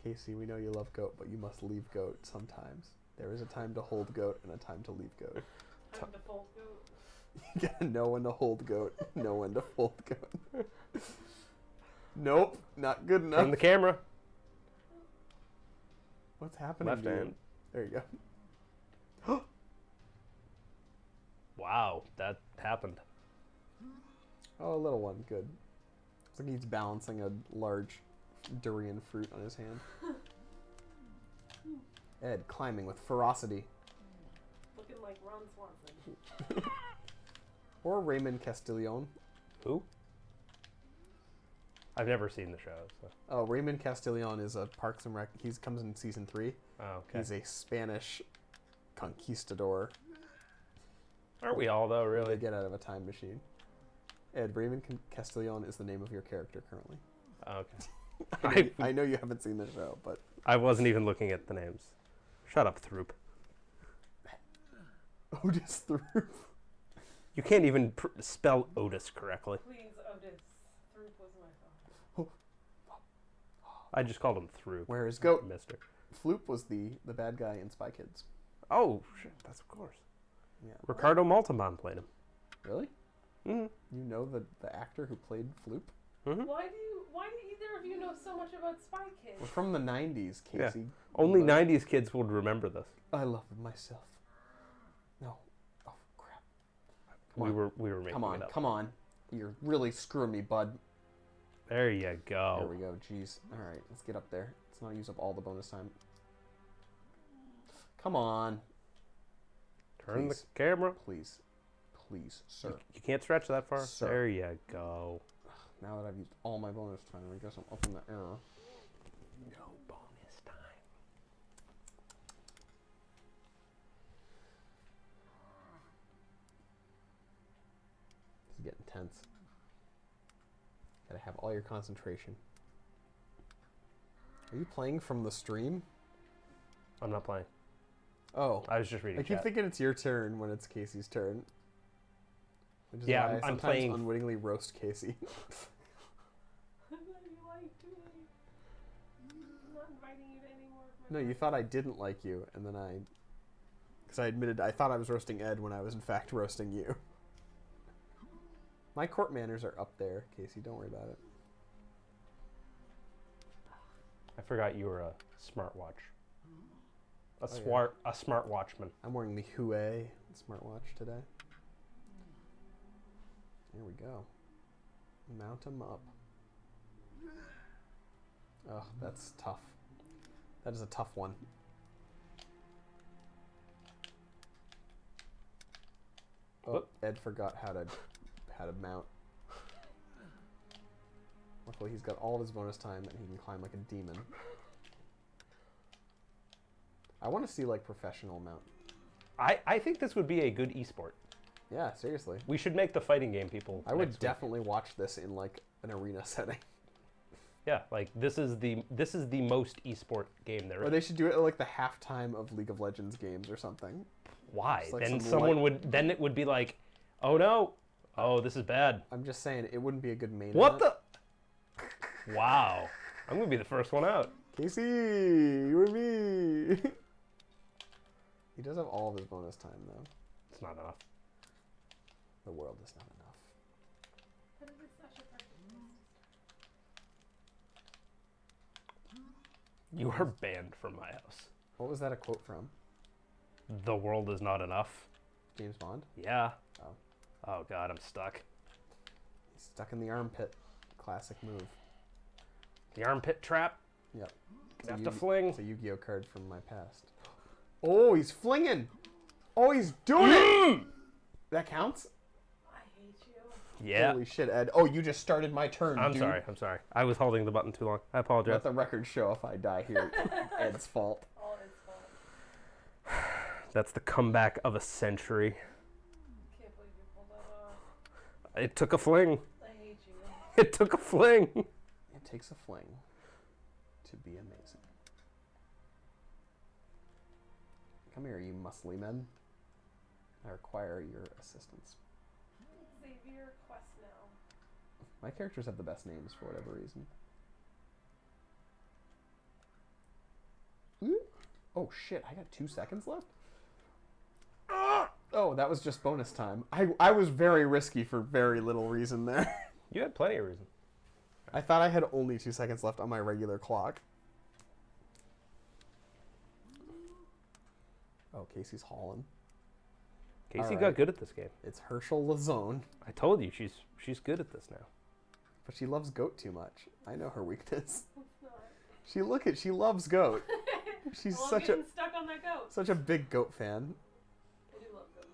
Casey, we know you love goat, but you must leave goat sometimes. There is a time to hold goat and a time to leave goat. Time to fold goat. You gotta know when to hold goat, know when to fold goat. Nope, not good enough. Turn the camera. What's happening? Left to you? hand. There you go. Wow, that happened. Oh, a little one. Good. It's like he's balancing a large durian fruit on his hand. Ed climbing with ferocity. Looking like Ron Swanson. Or Raymond Castillon. Who? I've never seen the show. So. Oh, Raymond Castillon is a Parks and Rec. He comes in season 3. Oh, okay. He's a Spanish conquistador. Aren't we all though? They Really? get out of a time machine. Ed, Raymond Castillon is the name of your character currently. Oh, okay. I know you haven't seen the show, but I wasn't even looking at the names. Shut up, Throop. Otis Throop. You can't even spell Otis correctly. Please, Otis. Throop was my thought. I just called him Throop. Where is Goat? Mister. Floop was the bad guy in Spy Kids. Oh, shit. That's of course. Yeah. Ricardo Montalban played him. Really? Mm-hmm. You know the actor who played Floop? Why do either of you know so much about Spy We're Kids? from the 90s, Yeah. Casey. Only But 90s kids would remember this. I love myself. No. Oh, crap. We were making Come on, it up. come on. You're really screwing me, bud. There you There go. we go. Jeez. All right, let's get up there. Let's not use up all the bonus time. Come on. Turn Please. the camera. Please. Please, sir. You can't stretch that far. Sir. There you go. Now that I've used all my bonus time, I guess I'm up in the air. No bonus time. This is getting tense. Gotta have all your concentration. Are you playing from the stream? I'm not playing. Oh. I was just reading I keep chat. thinking it's your turn when it's Casey's turn. Which is Yeah, why I I'm sometimes playing- unwittingly roast Casey. I thought you liked me. I'm not inviting you to any more of No, my you thought I didn't like you, and then because I admitted I thought I was roasting Ed when I was in fact roasting you. My court manners are up there, Casey. Don't worry about it. I forgot you were a smartwatch. A yeah. a smart watchman. I'm wearing the Huawei smartwatch today. There we go. Mount them up. Oh, that's tough. That is a tough one. Oh, Whoop. Ed forgot how to mount. Luckily, he's got all of his bonus time, and he can climb like a demon. I want to see like professional mount. I think this would be a good esport. Yeah, seriously. We should make the fighting game people. I would next week. definitely watch this in like an arena setting. Yeah, like this is the most esport game there Or is. they should do it at like the halftime of League of Legends games or something. Why? Just like Then some someone light- would. Then it would be like, oh no, oh this is bad. I'm just saying it wouldn't be a good main What event. the? Wow, I'm gonna be the first one out. Casey, you and me. He does have all of his bonus time though. It's not enough. The world is not enough. But it is such a perfect place. You are banned from my house. What was that a quote from? The world is not enough. James Bond? Yeah. Oh. Oh God, I'm stuck. He's stuck in the armpit. Classic move. The armpit trap. Yep. Gonna have to fling. It's a Yu-Gi-Oh card from my past. Oh, he's flinging! Oh, he's doing it! That counts? I hate you. Yeah. Holy shit, Ed. Oh, you just started my turn, I'm dude. sorry. I'm sorry. I was holding the button too long. I apologize. Let the record show if I die here. Ed's fault. All his fault. That's the comeback of a century. Can't believe you pulled that off. It took a fling. I hate you. It took a fling. It takes a fling to be amazing. Come here, you muscly men. I require your assistance. Xavier Quest now. My characters have the best names for whatever reason. Ooh. Oh shit, I got 2 seconds left? Oh, that was just bonus time. I was very risky for very little reason there. You had plenty of reason. I thought I had only 2 seconds left on my regular clock. Oh, Casey's hauling. Casey Alright. got good at this game. It's Herschel Lazone, I told you she's good at this now. but she loves goat too much. I know her weakness. It's not. She loves goat. She's I love such a getting stuck on that goat. such a big goat fan. I do love goats.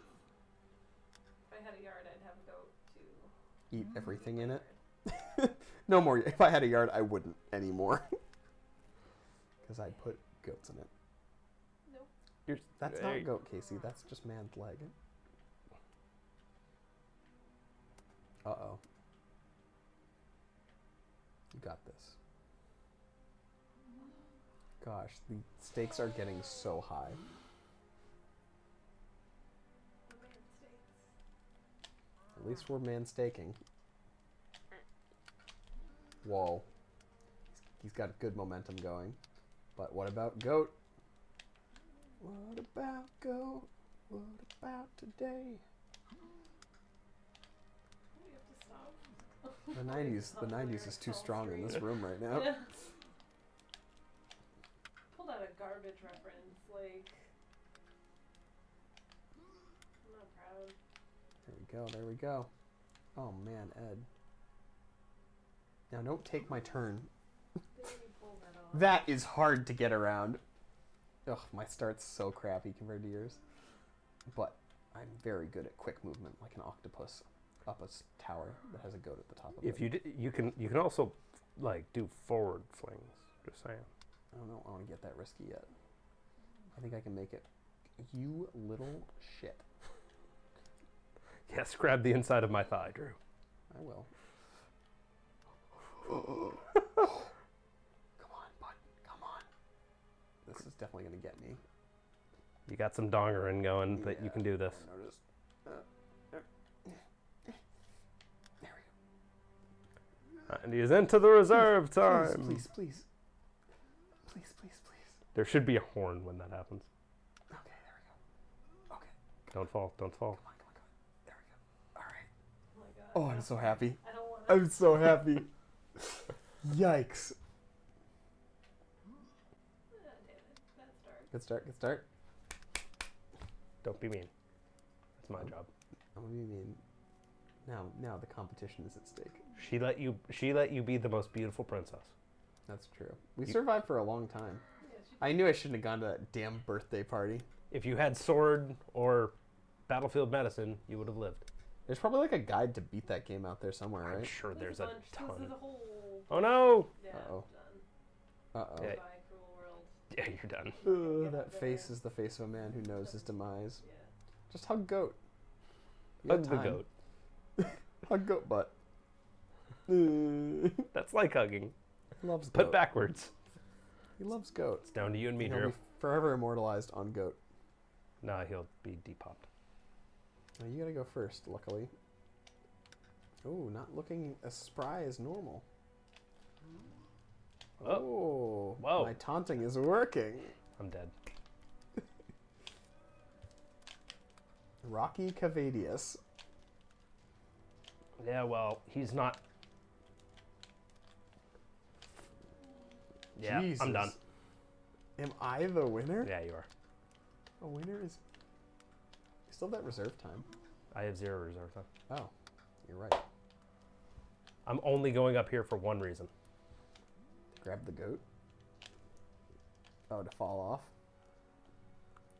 If I had a yard, I'd have a goat to Eat everything in it. No more. If I had a yard, I wouldn't anymore. Because I'd put goats in it. Nope. You're, That's hey, not goat, Casey. That's just man's leg. Uh-oh. You got this. Gosh, the stakes are getting so high. The man states. At least we're man-staking. Whoa. He's got good momentum going. But what about goat? What about goat? What about today? We have to stop. The 90s is too strong in this room right now. Yeah. Pulled out a garbage reference, like. I'm not proud. There we go, there we go. Oh man, Ed. Now don't take my turn. Then you pull that off. That is hard to get around. Ugh, my start's so crappy compared to yours. But I'm very good at quick movement, like an octopus up a tower that has a goat at the top of it. If you can also like do forward flings. Just saying. I don't know. I want to get that risky yet. I think I can make it. You little shit. Yes, grab the inside of my thigh, Drew. I will. Come on, bud. Come on. This is definitely going to get me. You got some dongering going, but you can do this. I noticed. There we And he's into the reserve go. time. Please, please. Please, please, please. There should be a horn when that happens. Okay, there we go. Okay. Don't fall. Don't fall. Come on, come on, come on. There we go. All right. Oh my god. Oh, I'm so happy. I don't want to. I'm so happy. Yikes. Damn it. That's dark. Good start, good start. Don't be mean. That's my job. What do you mean? Now the competition is at stake. She let you be the most beautiful princess. That's true. We survived for a long time. Yeah, she I knew I shouldn't have gone to that damn birthday party. If you had sword or battlefield medicine, you would have lived. There's probably like a guide to beat that game out there somewhere, I'm right? sure there's a bunch. This ton. is a whole. Oh no! Yeah, Uh-oh. done. Uh-oh. Yeah. Bye, cruel world. Yeah, you're done. Ugh, that face is the face of a man who knows his demise. Yeah. Just hug goat. You Hug got the time. goat. Hug goat butt. That's like hugging, Loves but goat. backwards. He loves goat. It's down to you and me, He'll Drew. be forever immortalized on goat. Nah, he'll be depopped. Now you gotta go first, luckily. Oh, not looking as spry as normal. Oh, Whoa. my taunting is working. I'm dead. Rocky Cavadius. Yeah, well, he's not. Yeah, Jesus. I'm done. Am I the winner? Yeah, you are. A winner is. You still have that reserve time. I have 0 reserve time. Oh, you're right. I'm only going up here for one reason. Grab the goat. Oh, to fall off.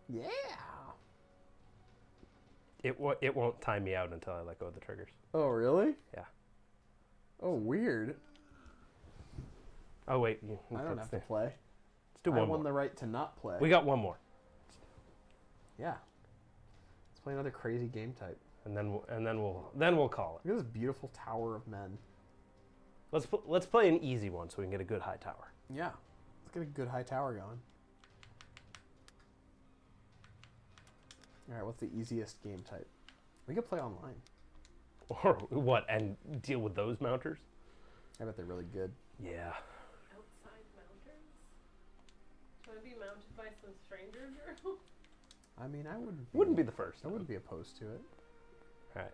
Yeah. It won't time me out until I let go of the triggers. Oh, really? Yeah. Oh, weird. Oh wait, I don't have to play. Let's do I one won more. the right to not play. We got one more, Yeah. Let's play another crazy game type. and then we'll call it. Look at this beautiful tower of men. Let's play an easy one so we can get a good high tower. Yeah. Let's get a good high tower going. All right, what's the easiest game type? We could play online. Or what? And deal with those mounters? I bet they're really good. Yeah. Outside mounters? Do you want to be mounted by some stranger, Drew? I mean, I wouldn't. Wouldn't be the first. I wouldn't be opposed to it. All right.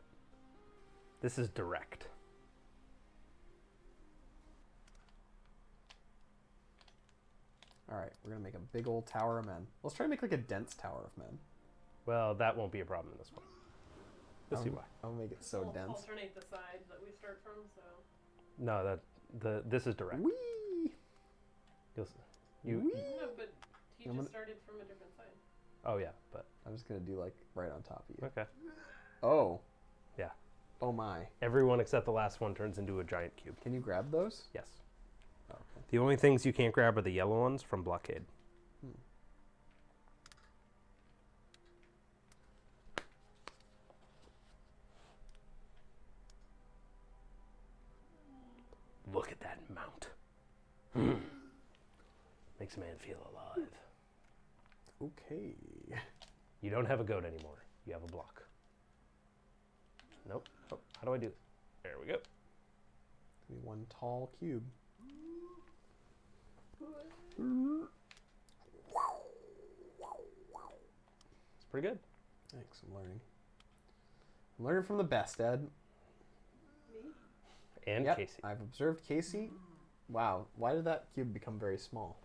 This is direct. All right, we're gonna make a big old tower of men. Let's try to make like a dense tower of men. Well, that won't be a problem in this one. You'll see why. I'll make it so We'll dense. alternate the sides that we start from, so. No, this is direct. Whee! You'll see. You. Whee! No, but he I'm just gonna- started from a different side. Oh yeah, but I'm just gonna do like right on top of you. okay. Oh. Yeah. Oh my. Everyone except the last one turns into a giant cube. Can you grab those? Yes. Oh, okay. The only things you can't grab are the yellow ones from Blockade. Look at that mount. Makes a man feel alive. Okay. You don't have a goat anymore. You have a block. Nope. Oh, how do I do it? There we go. Give me one tall cube. It's pretty good. Thanks, I'm learning. I'm learning from the best, Ed. Me? And Yep, Casey. I've observed Casey. Wow, why did that cube become very small?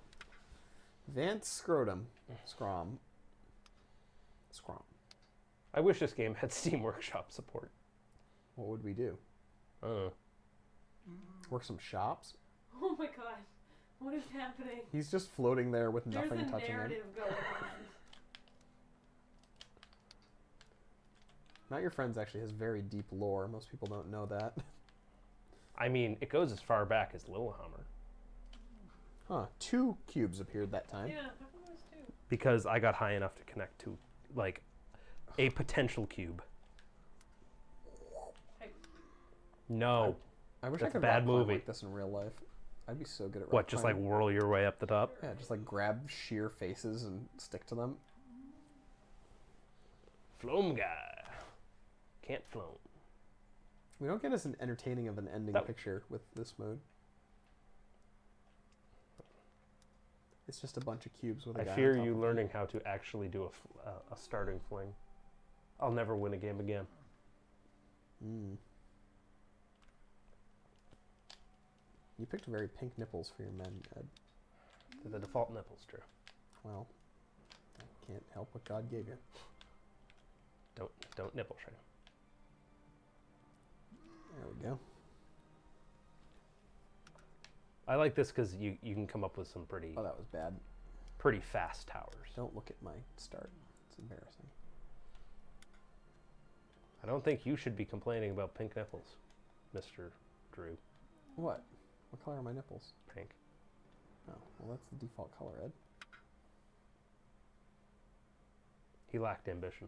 Vance Scrotum. Scrom. Scrom. I wish this game had Steam Workshop support. What would we do? Work some shops. Oh my god. What is happening? He's just floating there with There's nothing a touching him. narrative going on. Not Your Friends actually has very deep lore. Most people don't know that. I mean, it goes as far back as Lillehammer. Huh. 2 cubes appeared that time. Yeah, how come there's 2? Because I got high enough to connect to, like, a potential cube. Hyper. No. I wish That's I a could bad rock climb movie. like this in real life. I'd be so good at rock What, just like climbing. whirl your way up the top? Yeah, just like grab sheer faces and stick to them. Floam guy. Can't floam. We don't get as an entertaining of an ending That- picture with this mode. It's just a bunch of cubes with a I guy on fear top you of learning how to actually do a starting fling. I'll never win a game again. You picked very pink nipples for your men, Ed. They're the default nipples, Drew. Well, I can't help what God gave you. Don't nipple shame. There we go. I like this because you can come up with some pretty Oh, that was bad. pretty fast towers. Don't look at my start. It's embarrassing. I don't think you should be complaining about pink nipples, Mr. Drew. What? What color are my nipples? Pink. Oh, well, that's the default color, Ed. He lacked ambition.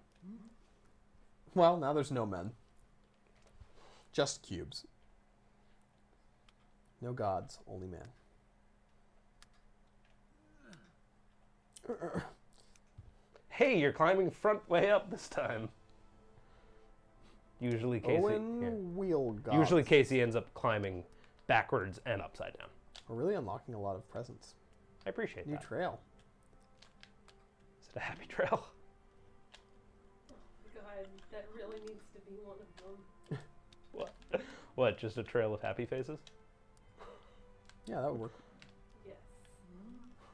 Well, now there's no men. Just cubes. No gods, only man. Hey, you're climbing front way up this time. Usually Casey. Owen Wheel gods. Usually Casey ends up climbing backwards and upside down. We're really unlocking a lot of presents. I appreciate New that. trail. Is it a happy trail? God, that really needs to be one of them. What? What? Just a trail of happy faces? Yeah, that would work. Yes.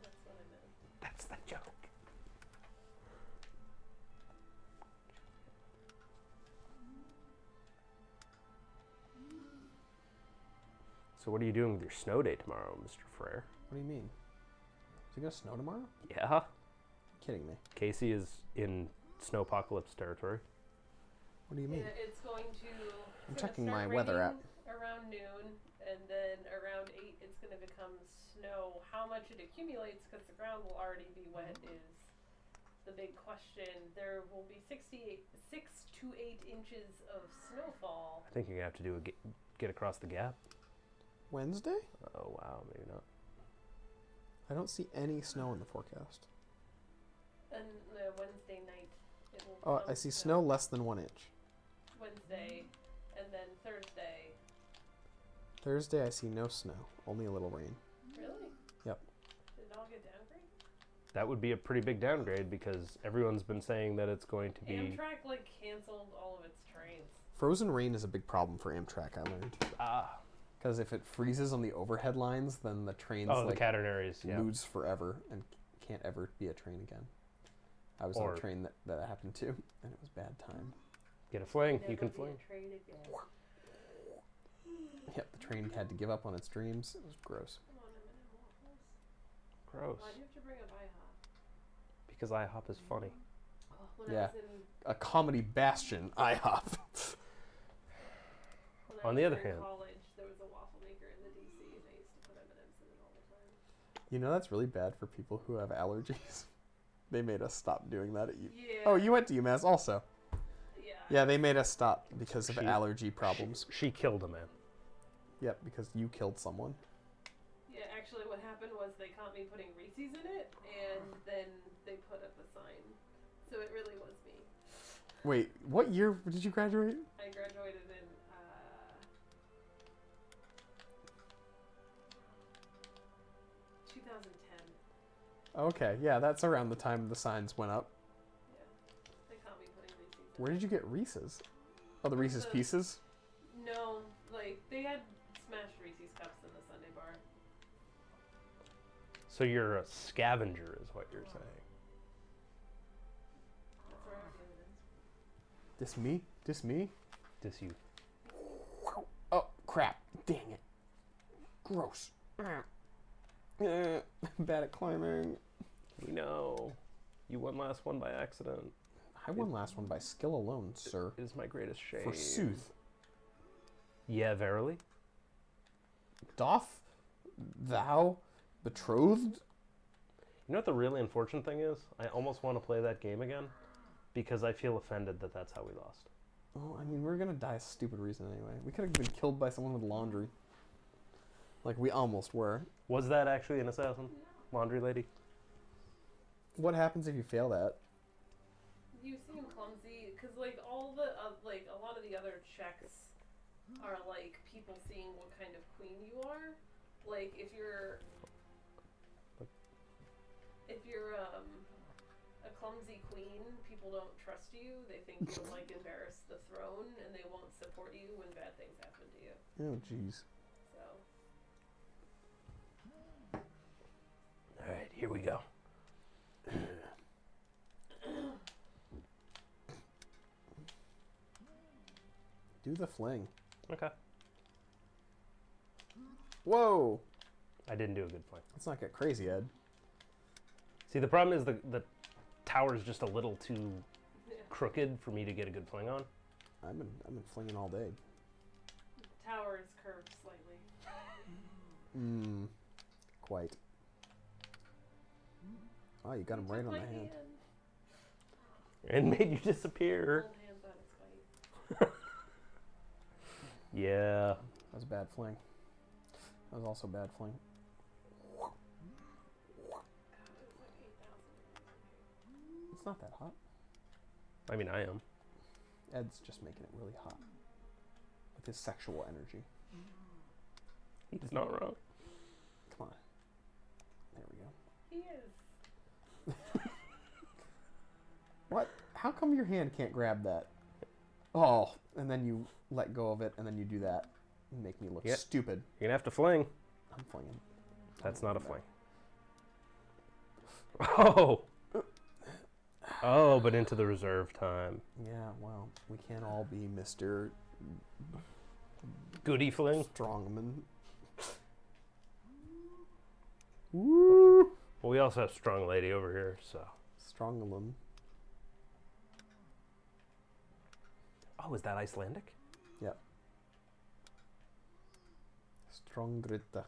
That's what I meant. That's the joke. So what are you doing with your snow day tomorrow, Mr. Frere? What do you mean? Is it gonna snow tomorrow? Yeah. Kidding me. Casey is in snowpocalypse territory. What do you mean? Yeah, it's going to. I'm it's gonna checking start my weather app. raining around noon, and then around 8, it's going to become snow. How much it accumulates, because the ground will already be wet, is the big question. There will be 6 to 8 inches of snowfall. I think you're gonna have to do a get across the gap. Wednesday? Oh wow, maybe not. I don't see any snow in the forecast. And Wednesday night, it will. Oh, become I see snow less than 1 inch. Wednesday, and then Thursday. Thursday, I see no snow, only a little rain. Really? Yep. Did it all get downgraded? That would be a pretty big downgrade because everyone's been saying that it's going to be. Amtrak like canceled all of its trains. Frozen rain is a big problem for Amtrak, I learned. Ah. Because if it freezes on the overhead lines, then the trains Oh, the like catenaries. Yeah. lose forever and can't ever be a train again. I was on Or- a train that happened to, and it was bad time. Get a fling. You Never can be fling. a train again. Yep, the train had to give up on its dreams. It was gross. Come on, M&M waffles. Gross. Why do you have to bring up IHOP? Because IHOP is funny. Oh, when Yeah. I was in, A comedy bastion, IHOP. when I On was the other in hand- college, there was a waffle maker in the DC, and I used to put M&Ms in it all the time. You know that's really bad for people who have allergies. They made us stop doing that at you. Yeah. Oh, you went to UMass also. Yeah. Yeah, they made us stop because of She- allergy problems. She killed a man. Yep, because you killed someone. Yeah, actually, what happened was they caught me putting Reese's in it, and then they put up a sign. So it really was me. Wait, what year did you graduate? I graduated in 2010. Okay, yeah, that's around the time the signs went up. Yeah. They caught me putting Reese's in Where did you get Reese's? Oh, the Reese's The- Pieces? No, like, they had smashed Reese's cups in the Sunday bar. So you're a scavenger, is what you're saying. That's where I got the evidence. This me? This me? Dis you. Oh, crap. Dang it. Gross. I'm bad at climbing. We know. You won last one by accident. I won last one by skill alone, sir. It is my greatest shame. Forsooth. Yeah, verily. Doth thou betrothed? You know what the really unfortunate thing is? I almost want to play that game again because I feel offended that that's how we lost. Oh, I mean, we're gonna die a stupid reason anyway. We could have been killed by someone with laundry. Like, we almost were. Was that actually an assassin? Laundry lady? What happens if you fail that? You seem clumsy, because like all the like a lot of the other checks are like people seeing what kind of queen you are. Like if you're a clumsy queen, people don't trust you. They think you'll like embarrass the throne, and they won't support you when bad things happen to you. Oh, jeez. So All right, here we go. Do the fling. Okay. Whoa! I didn't do a good flank. Let's not get crazy, Ed. See, the problem is the tower's just a little too crooked for me to get a good fling on. I've been flinging all day. tower is curved slightly. Quite. Oh, you got him right on the hand. And made you disappear. Hold hands on his fight. Yeah. That was a bad fling. That was also a bad fling. God, it was like 8,000. It's not that hot. I mean, I am. Ed's just making it really hot with his sexual energy. He's not wrong. Come on. There we go. He is. What? How come your hand can't grab that? Oh, and then you let go of it, and then you do that. You make me look Yep. stupid. You're gonna have to fling. I'm flinging. That's not a fling. Oh! Oh, but into the reserve time. Yeah, well, we can't all be Mr. Goody fling. Strongman. Woo! Well, we also have strong lady over here, so. Strongman. Oh, is that Icelandic? Yep. Strongrita.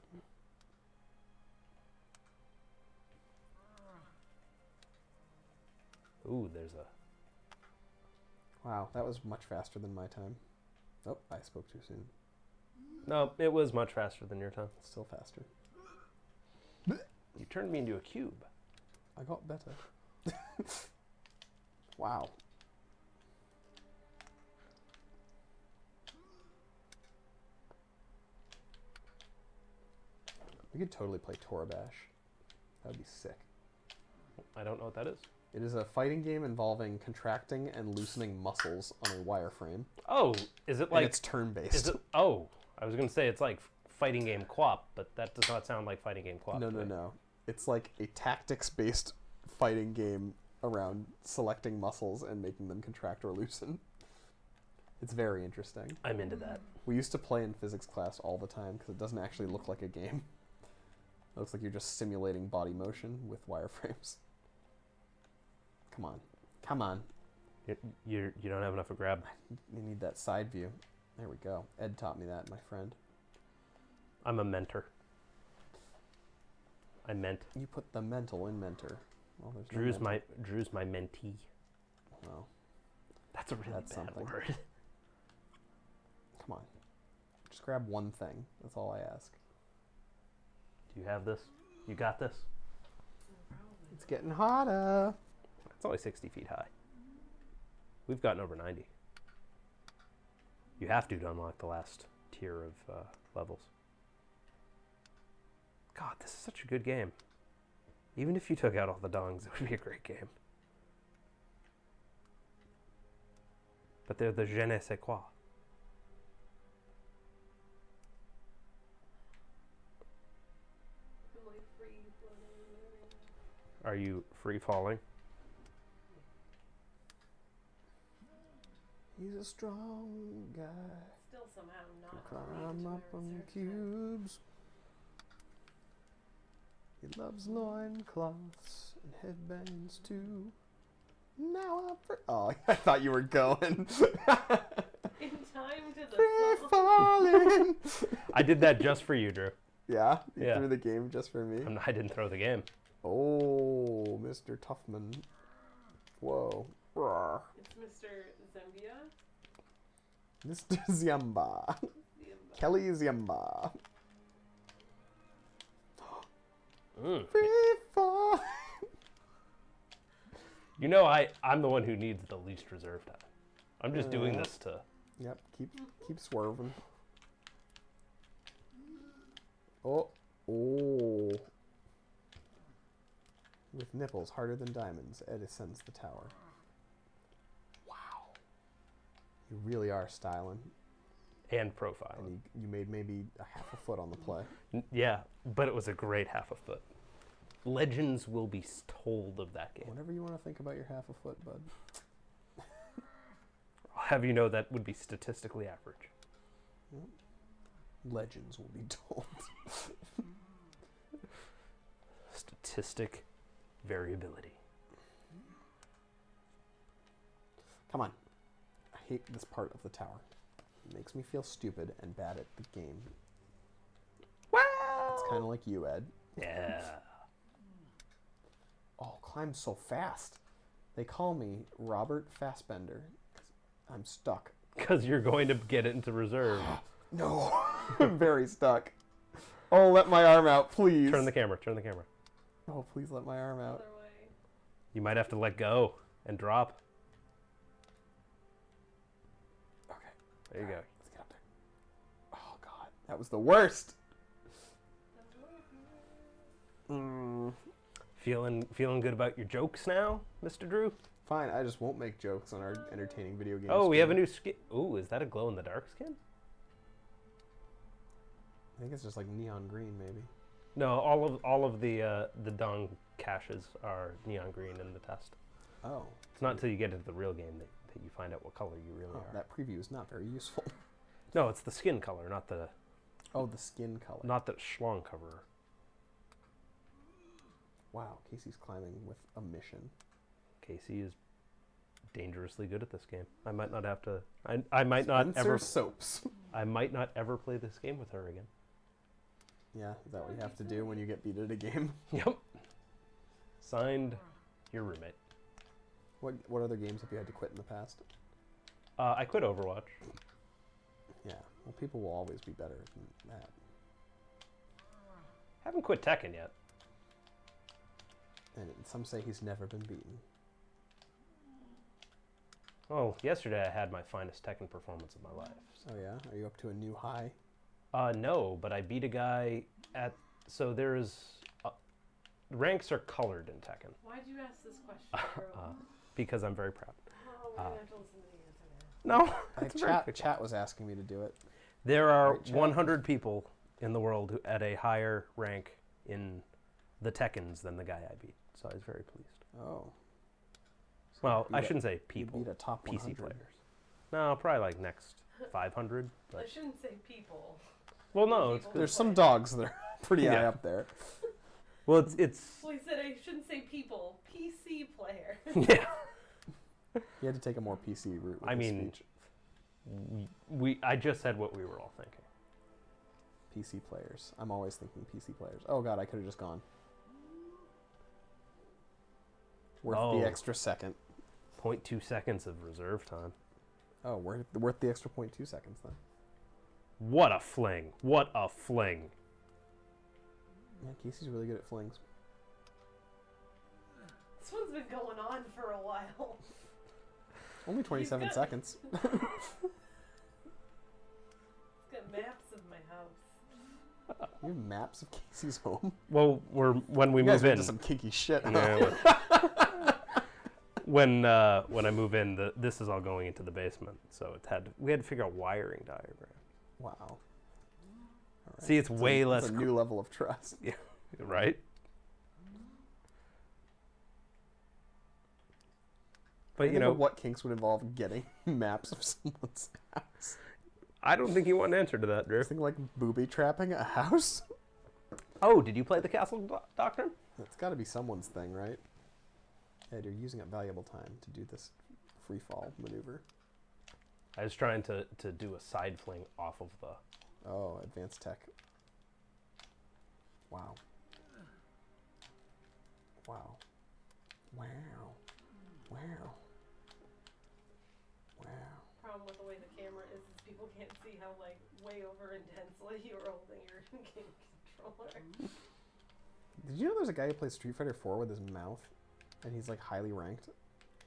Ooh, there's a. Wow, that was much faster than my time. Oh, I spoke too soon. No, it was much faster than your time. Still faster. You turned me into a cube. I got better. Wow. We could totally play Torabash. That would be sick. I don't know what that is. It is a fighting game involving contracting and loosening muscles on a wireframe. Oh, is it And like? it's turn-based. Is it? Oh, I was gonna say it's like fighting game QWOP, but that does not sound like fighting game QWOP. No, to no, me. no. It's like a tactics-based fighting game around selecting muscles and making them contract or loosen. It's very interesting. I'm into that. We used to play in physics class all the time because it doesn't actually look like a game. It looks like you're just simulating body motion with wireframes. Come on. Come on. You don't have enough of grab. You need that side view. There we go. Ed taught me that, my friend. I'm a mentor. I meant. You put the mental in mentor. Well, there's no Drew's my mentee. Well, That's a really That's bad something. word. come on. Just grab one thing. That's all I ask. Do you have this? You got this? It's getting hotter. It's only 60 feet high. We've gotten over 90. You have to unlock the last tier of levels. God, this is such a good game. Even if you took out all the dongs, it would be a great game. But they're the je ne sais quoi. I'm like free floating. Are you free falling? He's a strong guy. Still somehow To not climb free up to on research that. cubes. He loves loincloths and headbands too. Now I'm free. Oh, I thought you were going. In time to the Free song. falling. I did that just for you, Drew. Yeah? You Yeah. threw the game just for me? I didn't throw the game. Oh, Mr. Tuffman. Whoa. Rawr. It's Mr. Zambia. Mr. Ziamba. Kelly Ziamba. Mm. Free fall. You know, I'm the one who needs the least reserve time. I'm just doing this to. Yep, keep swerving. Oh. With nipples harder than diamonds, Ed ascends the tower. Wow. You really are styling. And profile. And you made maybe a half a foot on the play. Yeah, but it was a great half a foot. Legends will be told of that game. Whatever you want to think about your half a foot, bud. I'll have you know that would be statistically average. Legends will be told. Statistic variability. Come on. I hate this part of the tower. It makes me feel stupid and bad at the game. It's kind of like you, Ed. Yeah. Oh, climb so fast. They call me Robert Fassbender. 'Cause I'm stuck. Because you're going to get it into reserve. No. I'm very stuck. Oh, let my arm out, please. Turn the camera. Turn the camera. Oh, please let my arm out. Other way. You might have to let go and drop. Okay. There you go. Let's get up there. Oh, God. That was the worst. Feeling good about your jokes now, Mr. Drew? Fine, I just won't make jokes on our entertaining video games. Oh, we have a new skin. Ooh, is that a glow in the dark skin? I think it's just like neon green, maybe. No, all of the Dong caches are neon green in the test. Oh. It's not until you get into the real game that you find out what color you really Oh, are. that preview is not very useful. No, it's the skin color, not the Oh, the skin color. schlong cover. Wow, Casey's climbing with a mission. Casey is dangerously good at this game. I might not have to. I might not Spencer ever. Soaps. I might not ever play this game with her again. Yeah, is that what you have to do when you get beat at a game? Yep. Signed, your roommate. What other games have you had to quit in the past? I quit Overwatch. Yeah, well, people will always be better than that. Haven't quit Tekken yet. And some say he's never been beaten. Oh, yesterday I had my finest Tekken performance of my life. Oh yeah? Are you up to a new high? No, but I beat a guy at. So there's. Ranks are colored in Tekken Why'd you ask this question, girl? because I'm very proud. Oh, we're gonna have to listen to the answer now. No, I, it's a very quick chat was asking me to do it. There are Right, chat. 100 people in the world who at a higher rank in the Tekkens than the guy I beat. So I was very pleased. Oh. Well, beat I a- shouldn't say You people. beat a top PC 100. players. No, probably like next 500. I But shouldn't say people. well, no, it's People. There's some dogs that are pretty high Yeah. up there. well, it's Well, he said I shouldn't say people. PC player. yeah. You had to take a more PC route with I his mean- speech. I just said what we were all thinking. PC players. I'm always thinking PC players. Oh god, I could have just gone. Worth Oh. the extra second. 0.2 seconds of reserve time. Oh, worth the extra 0.2 seconds then. What a fling! What a fling! Yeah, Casey's really good at flings. This one's been going on for a while. Only 27 good. seconds. It's got maps of my house. You have maps of Casey's home. Well, when we You guys move are in. into some kinky shit. Huh? Yeah, when I move in, this is all going into the basement. So we had to figure out wiring diagram. Wow. All right. See, it's way It's less a new level of trust. right. But you know, what kinks would involve getting maps of someone's house. I don't think you want an answer to that, Drew. Something like booby trapping a house. Oh, did you play the Castle Doctrine? That's got to be someone's thing, right? Ed, you're using up valuable time to do this free fall maneuver. I was trying to do a side fling off of the... Oh, advanced tech. Wow. Wow. Wow. Wow. Wow. Problem with the way the camera is people can't see how like way over intensely you're holding your game controller. Did you know there's a guy who plays Street Fighter 4 with his mouth? And he's like highly ranked?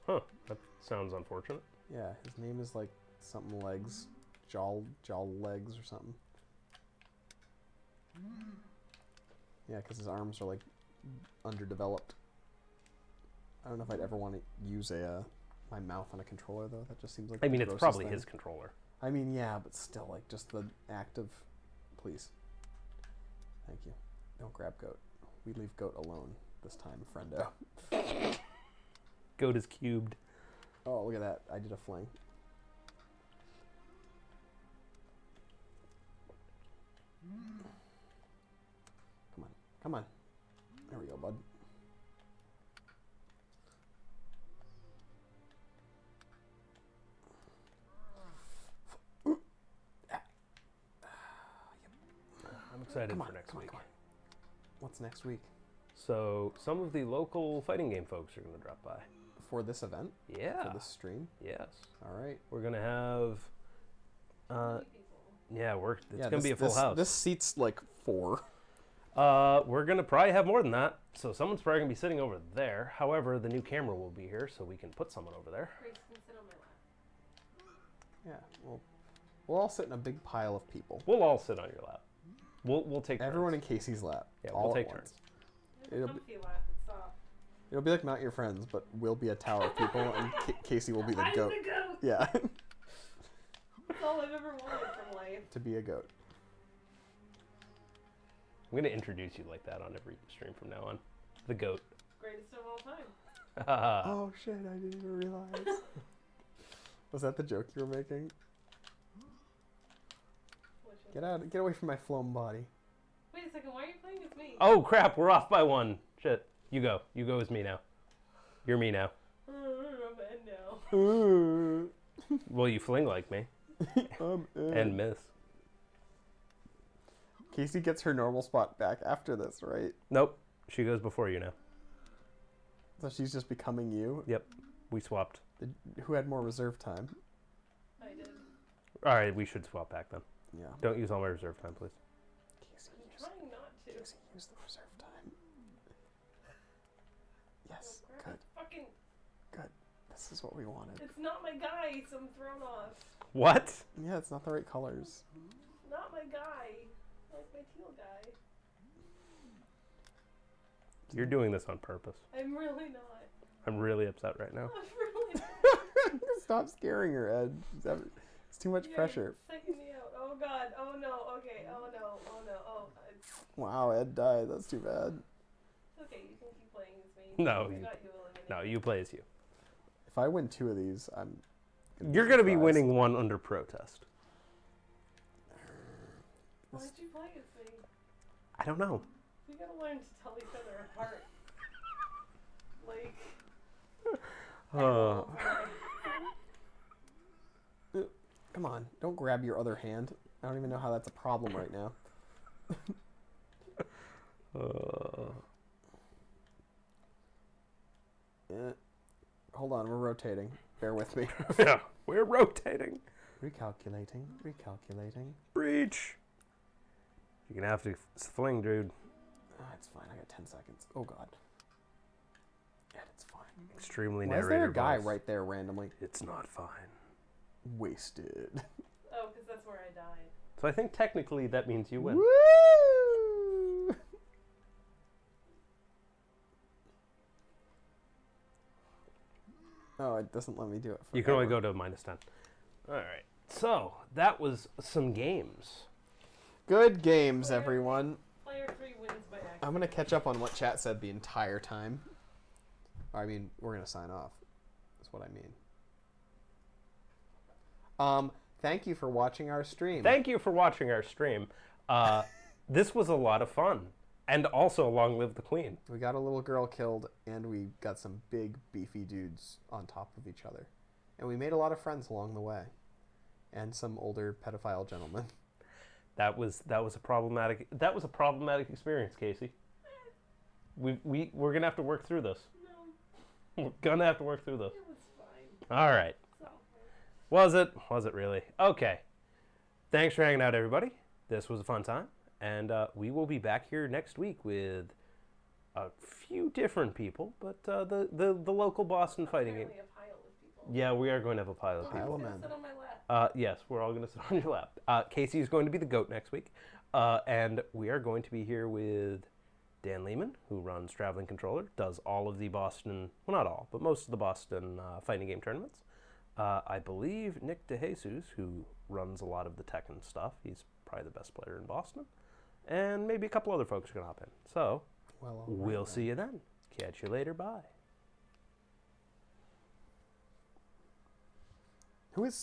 Huh, that sounds unfortunate. Yeah, his name is like something legs. Jaw legs or something. Yeah, because his arms are like underdeveloped. I don't know if I'd ever want to use my mouth on a controller though. That just seems like I the mean, it's grossest probably thing. his controller. I mean, yeah, but still, like just the act of, please. Thank you. Don't grab goat. We leave goat alone this time, friendo. Goat is cubed. Oh, look at that! I did a fling. Come on, come on. There we go, bud. I'm excited Come on, for next come on, week. come on. What's next week So, some of the local fighting game folks are going to drop by. for this event? Yeah. For this stream? Yes. All right. We're going to have... yeah, it's going to be a full this, house. This seats like 4. We're going to probably have more than that. So, someone's probably going to be sitting over there. However, the new camera will be here, so we can put someone over there. Grace can sit on my lap. Yeah. Well, we'll all sit in a big pile of people. We'll all sit on your lap. We'll take Everyone turns. in Casey's lap. Yeah, all we'll at take once. turns. It's a It'll comfy lap. It's soft. It'll be like Not Your Friends, but we'll be a tower of people, and Casey will be the I'm goat. the goat. Yeah, That's all I've ever wanted from life. to be a goat. I'm going to introduce you like that on every stream from now on. The goat. Greatest of all time. Oh shit! I didn't even realize. Was that the joke you were making? Get out! Get away from my flown body. Wait a second. Why are you playing as me? Oh, crap. We're off by one. Shit. You go. You go as me now. You're me now. I'm in now. Well, you fling like me. And miss. Casey gets her normal spot back after this, right? Nope. She goes before you now. So she's just becoming you. Yep. We swapped. Who had more reserve time? I did. All right. We should swap back then. Yeah. Don't use all my reserve time, please. Casey, I'm trying not to. Casey, use the reserve time. Yes. Oh, crap. Good. It's fucking. Good. This is what we wanted. It's not my guy, so I'm thrown off. What? Yeah, it's not the right colors. Not my guy. I like my teal guy. Mm-hmm. You're doing this on purpose. I'm really not. I'm really upset right now. I'm really not. Stop scaring her, Ed. It's too much You're pressure. psyching me out. Oh god. Oh no. Okay. Oh no. Oh no. Oh. Wow, Ed died. That's too bad. It's okay. You can keep playing as me. No, I you- got you eliminated. No, you play as you. If I win 2 of these, I'm. You're going to be surprised. winning one under protest. Why'd you play as me? I don't know. We gotta learn to tell each other apart. Like. Uh, Come on, don't grab your other hand. I don't even know how that's a problem right now. Hold on, we're rotating. Bear with me. yeah, we're rotating. Recalculating, recalculating. Breach. You're going to have to fling, dude. It's fine. I got 10 seconds. Oh god. Yeah, it's fine. Extremely Why is narrator there a guy voice. right there randomly? It's not fine. Wasted. Oh, because that's where I died. So I think technically that means you win. Woo! Oh, it doesn't let me do it. You can only forever. go to -10. All right. So that was some games. Good games, everyone. Player 3 wins by accident. I'm gonna catch up on what chat said the entire time. I mean, we're gonna sign off. That's what I mean. Thank you for watching our stream. Thank you for watching our stream. This was a lot of fun. And also, long live the queen. We got a little girl killed, and we got some big, beefy dudes on top of each other. And we made a lot of friends along the way. And some older pedophile gentlemen. That was a problematic experience, Casey. We're gonna have to work through this. No, We're gonna have to work through this. it was fine. All right. So, Was it? Was it really? Okay. Thanks for hanging out, everybody. This was a fun time, and we will be back here next week with a few different people, but the local Boston fighting game. apparently a pile of people. Yeah, we are going to have a pilot. Who's Pile 'em gonna in. sit on my lap? Yes, we're all going to sit on your lap. Casey is going to be the goat next week, and we are going to be here with Dan Lehman, who runs Traveling Controller, does all of the Boston, well, not all, but most of the Boston fighting game tournaments. I believe Nick DeJesus, who runs a lot of the Tekken stuff. He's probably the best player in Boston. And maybe a couple other folks are going to hop in. So, Well, all right we'll then. see you then. Catch you later. Bye. Who is